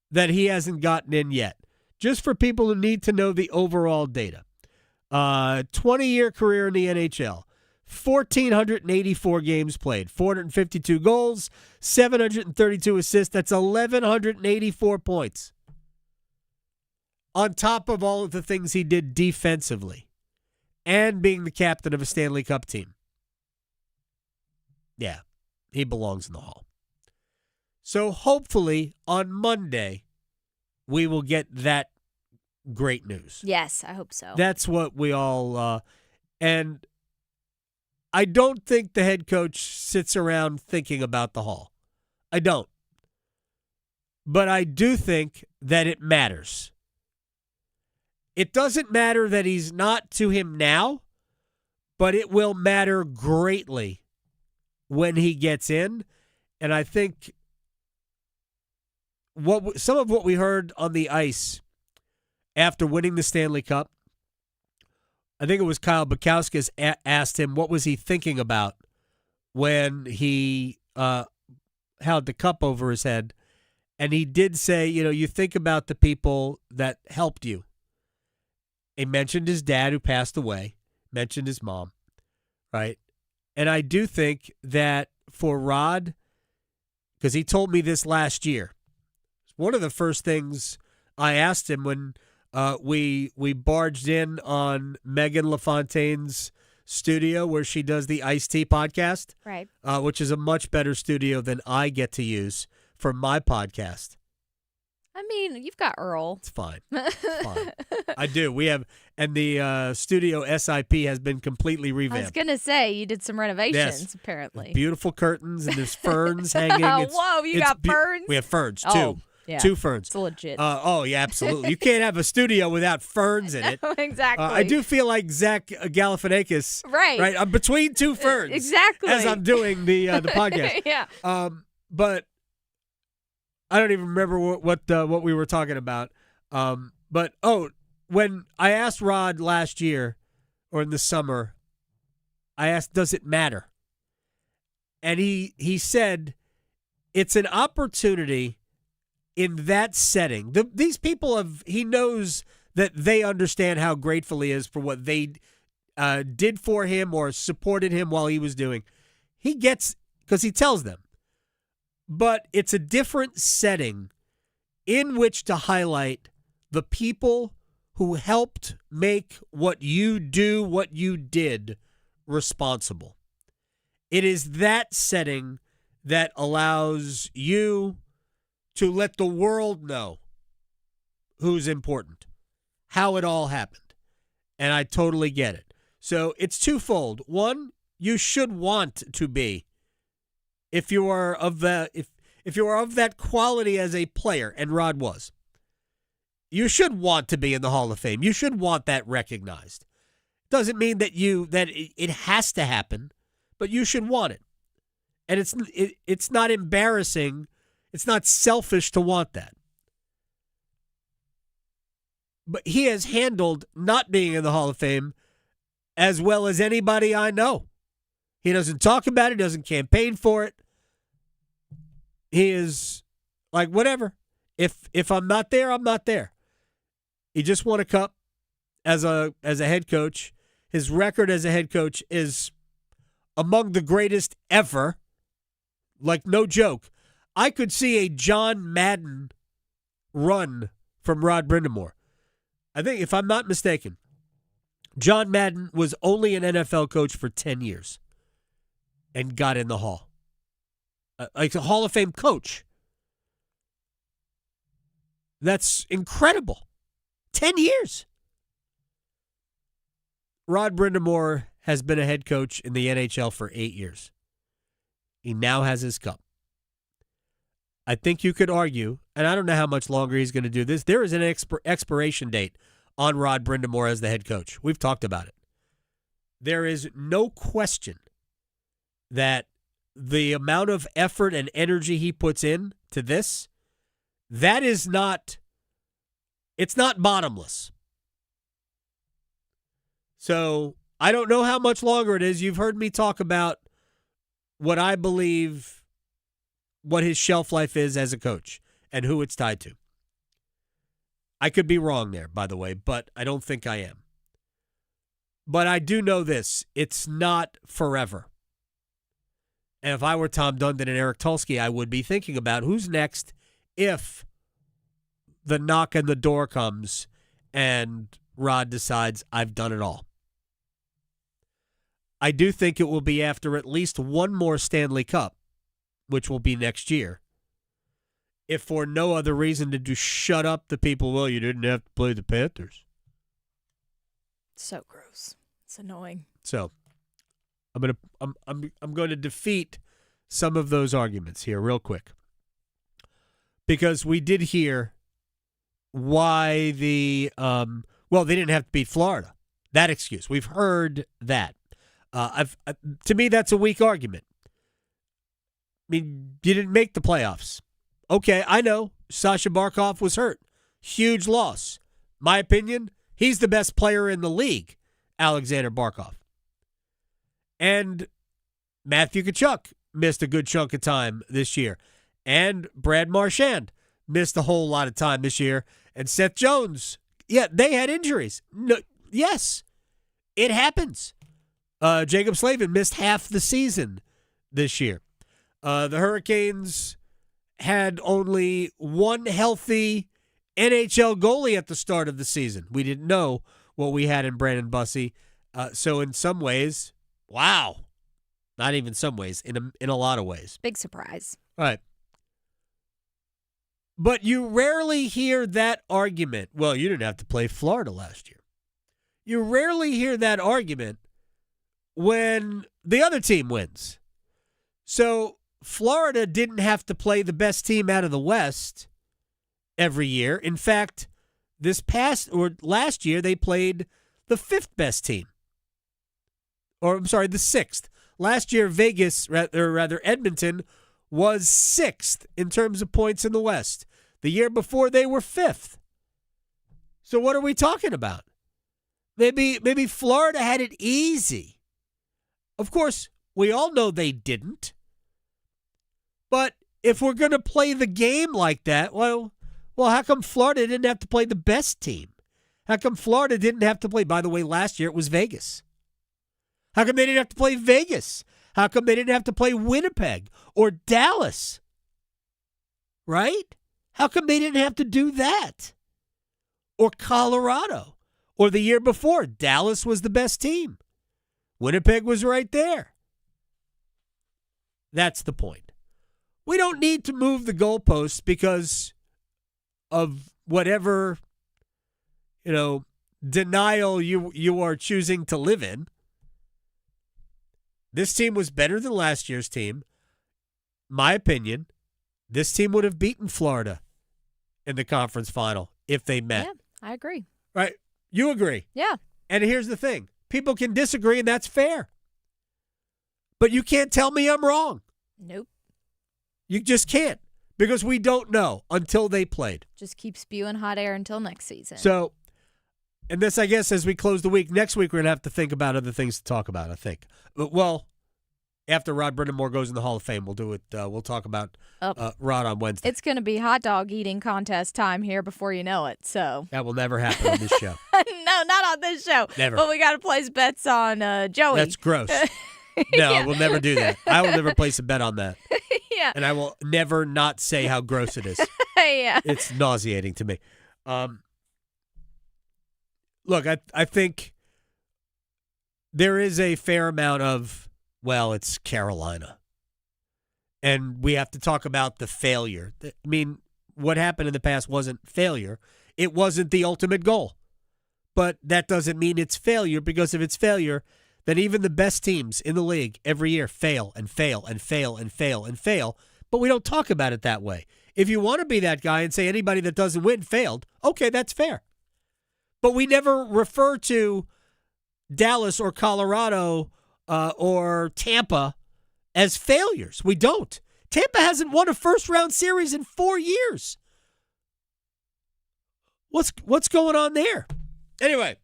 that he hasn't gotten in yet. Just for people who need to know the overall data. 20-year career in the NHL. 1,484 games played, 452 goals, 732 assists. That's 1,184 points. On top of all of the things he did defensively and being the captain of a Stanley Cup team. Yeah, he belongs in the Hall. So hopefully on Monday, we will get that great news. Yes, I hope so. That's what we all and I don't think the head coach sits around thinking about the Hall. I don't. But I do think that it matters. It doesn't matter that he's not to him now, but it will matter greatly when he gets in. And I think some of what we heard on the ice after winning the Stanley Cup, I think it was Kyle Bukowskis asked him what was he thinking about when he held the cup over his head. And he did say, you think about the people that helped you. He mentioned his dad who passed away, mentioned his mom, right? And I do think that for Rod, because he told me this last year, one of the first things I asked him when we barged in on Megan LaFontaine's studio where she does the Iced Tea podcast, right? Which is a much better studio than I get to use for my podcast. I mean, you've got Earl. It's fine. It's fine. I do. We have, and the studio SIP has been completely revamped. I was going to say, you did some renovations, yes. apparently. Beautiful curtains, and there's ferns hanging. Whoa, you got ferns? We have ferns, too. Oh, Yeah. 2 ferns. It's legit. Oh, yeah, absolutely. You can't have a studio without ferns in it. Exactly. I do feel like Zach Galifianakis. Right. I'm between 2 ferns. Exactly. As I'm doing the podcast. Yeah. But I don't even remember what we were talking about. But when I asked Rod last year or in the summer, I asked, does it matter? And he said it's an opportunity in that setting. These people he knows that they understand how grateful he is for what they did for him or supported him while he was doing. He gets, because he tells them. But it's a different setting in which to highlight the people who helped make what you did, responsible. It is that setting that allows you to let the world know who's important, how it all happened. And I totally get it. So it's twofold. One, you should want to be, if you are of that quality as a player, and Rod was, you should want to be in the Hall of Fame. You should want that recognized. Doesn't mean that it has to happen, but you should want it. And it's not embarrassing. It's not selfish to want that. But he has handled not being in the Hall of Fame as well as anybody I know. He doesn't talk about it, doesn't campaign for it. He is like, whatever. If I'm not there, I'm not there. He just won a cup as a head coach. His record as a head coach is among the greatest ever. Like, no joke. I could see a John Madden run from Rod Brindamore. I think, if I'm not mistaken, John Madden was only an NFL coach for 10 years and got in the Hall. Like a Hall of Fame coach. That's incredible. 10 years. Rod Brindamore has been a head coach in the NHL for 8 years. He now has his cup. I think you could argue, and I don't know how much longer he's going to do this, there is an expiration date on Rod Brindamore as the head coach. We've talked about it. There is no question that the amount of effort and energy he puts in to this, that is not, it's not bottomless. So I don't know how much longer it is. You've heard me talk about what I believe, what his shelf life is as a coach and who it's tied to. I could be wrong there, by the way, but I don't think I am. But I do know this. It's not forever. And if I were Tom Dundon and Eric Tulsky, I would be thinking about who's next if the knock on the door comes and Rod decides I've done it all. I do think it will be after at least one more Stanley Cup, which will be next year. If for no other reason to just shut up the people, well, you didn't have to play the Panthers. So gross. It's annoying. So I'm going to defeat some of those arguments here real quick. Because we did hear why they didn't have to beat Florida. That excuse. We've heard that. To me, that's a weak argument. I mean, you didn't make the playoffs. Okay, I know. Sasha Barkov was hurt. Huge loss. My opinion, he's the best player in the league, Alexander Barkov. And Matthew Tkachuk missed a good chunk of time this year. And Brad Marchand missed a whole lot of time this year. And Seth Jones, yeah, they had injuries. No, yes, it happens. Jacob Slavin missed half the season this year. The Hurricanes had only one healthy NHL goalie at the start of the season. We didn't know what we had in Brandon Bussey. So in some ways, wow. Not even some ways, in a lot of ways. Big surprise. Right. But you rarely hear that argument. Well, you didn't have to play Florida last year. You rarely hear that argument when the other team wins. So Florida didn't have to play the best team out of the West every year. In fact, last year they played the 5th best team. Or I'm sorry, the 6th. Last year Edmonton was 6th in terms of points in the West. The year before they were 5th. So what are we talking about? Maybe Florida had it easy. Of course, we all know they didn't. But if we're going to play the game like that, well, how come Florida didn't have to play the best team? How come Florida didn't have to play? By the way, last year it was Vegas. How come they didn't have to play Vegas? How come they didn't have to play Winnipeg or Dallas? Right? How come they didn't have to do that? Or Colorado? Or the year before, Dallas was the best team. Winnipeg was right there. That's the point. We don't need to move the goalposts because of whatever, denial you are choosing to live in. This team was better than last year's team. My opinion, this team would have beaten Florida in the conference final if they met. Yeah, I agree. Right? You agree? Yeah. And here's the thing. People can disagree, and that's fair. But you can't tell me I'm wrong. Nope. You just can't, because we don't know until they played. Just keep spewing hot air until next season. So, and this, I guess, as we close the week, next week we're going to have to think about other things to talk about, I think. Well, after Rod Brindamore goes in the Hall of Fame, we'll do it. We'll talk about Rod on Wednesday. It's going to be hot dog eating contest time here before you know it. So that will never happen on this show. No, not on this show. Never. But we got to place bets on Joey. That's gross. No, Yeah. we'll never do that. I will never place a bet on that. Yeah. And I will never not say how gross it is. Yeah. It's nauseating to me. Look, I think there is a fair amount of, well, it's Carolina. And we have to talk about the failure. I mean, what happened in the past wasn't failure. It wasn't the ultimate goal. But that doesn't mean it's failure, because if it's failure, then even the best teams in the league every year fail and fail and fail and fail and fail. But we don't talk about it that way. If you want to be that guy and say anybody that doesn't win failed, okay, that's fair. But we never refer to Dallas or Colorado or Tampa as failures. We don't. Tampa hasn't won a first-round series in 4 years. What's going on there? Anyway,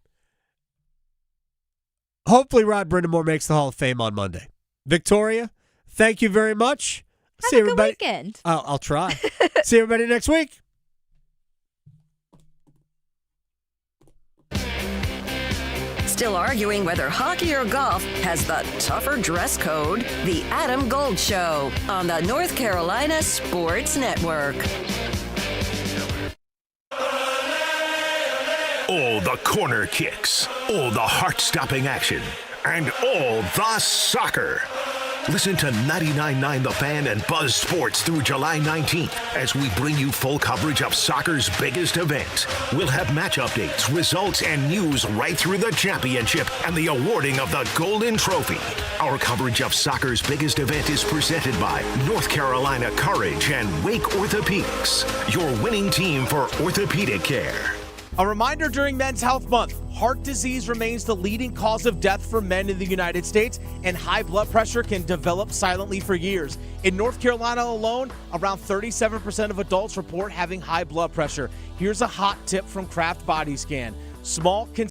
hopefully Rod Brindamore makes the Hall of Fame on Monday. Victoria, thank you very much. Have See a everybody. good weekend. I'll try. See everybody next week. Still arguing whether hockey or golf has the tougher dress code? The Adam Gold Show on the North Carolina Sports Network. All the corner kicks, all the heart-stopping action, and all the soccer. Listen to 99.9 The Fan and Buzz Sports through July 19th as we bring you full coverage of soccer's biggest event. We'll have match updates, results, and news right through the championship and the awarding of the Golden Trophy. Our coverage of soccer's biggest event is presented by North Carolina Courage and Wake Orthopedics, your winning team for orthopedic care. A reminder during Men's Health Month, heart disease remains the leading cause of death for men in the United States, and high blood pressure can develop silently for years. In North Carolina alone, around 37% of adults report having high blood pressure. Here's a hot tip from Kraft Body Scan. Small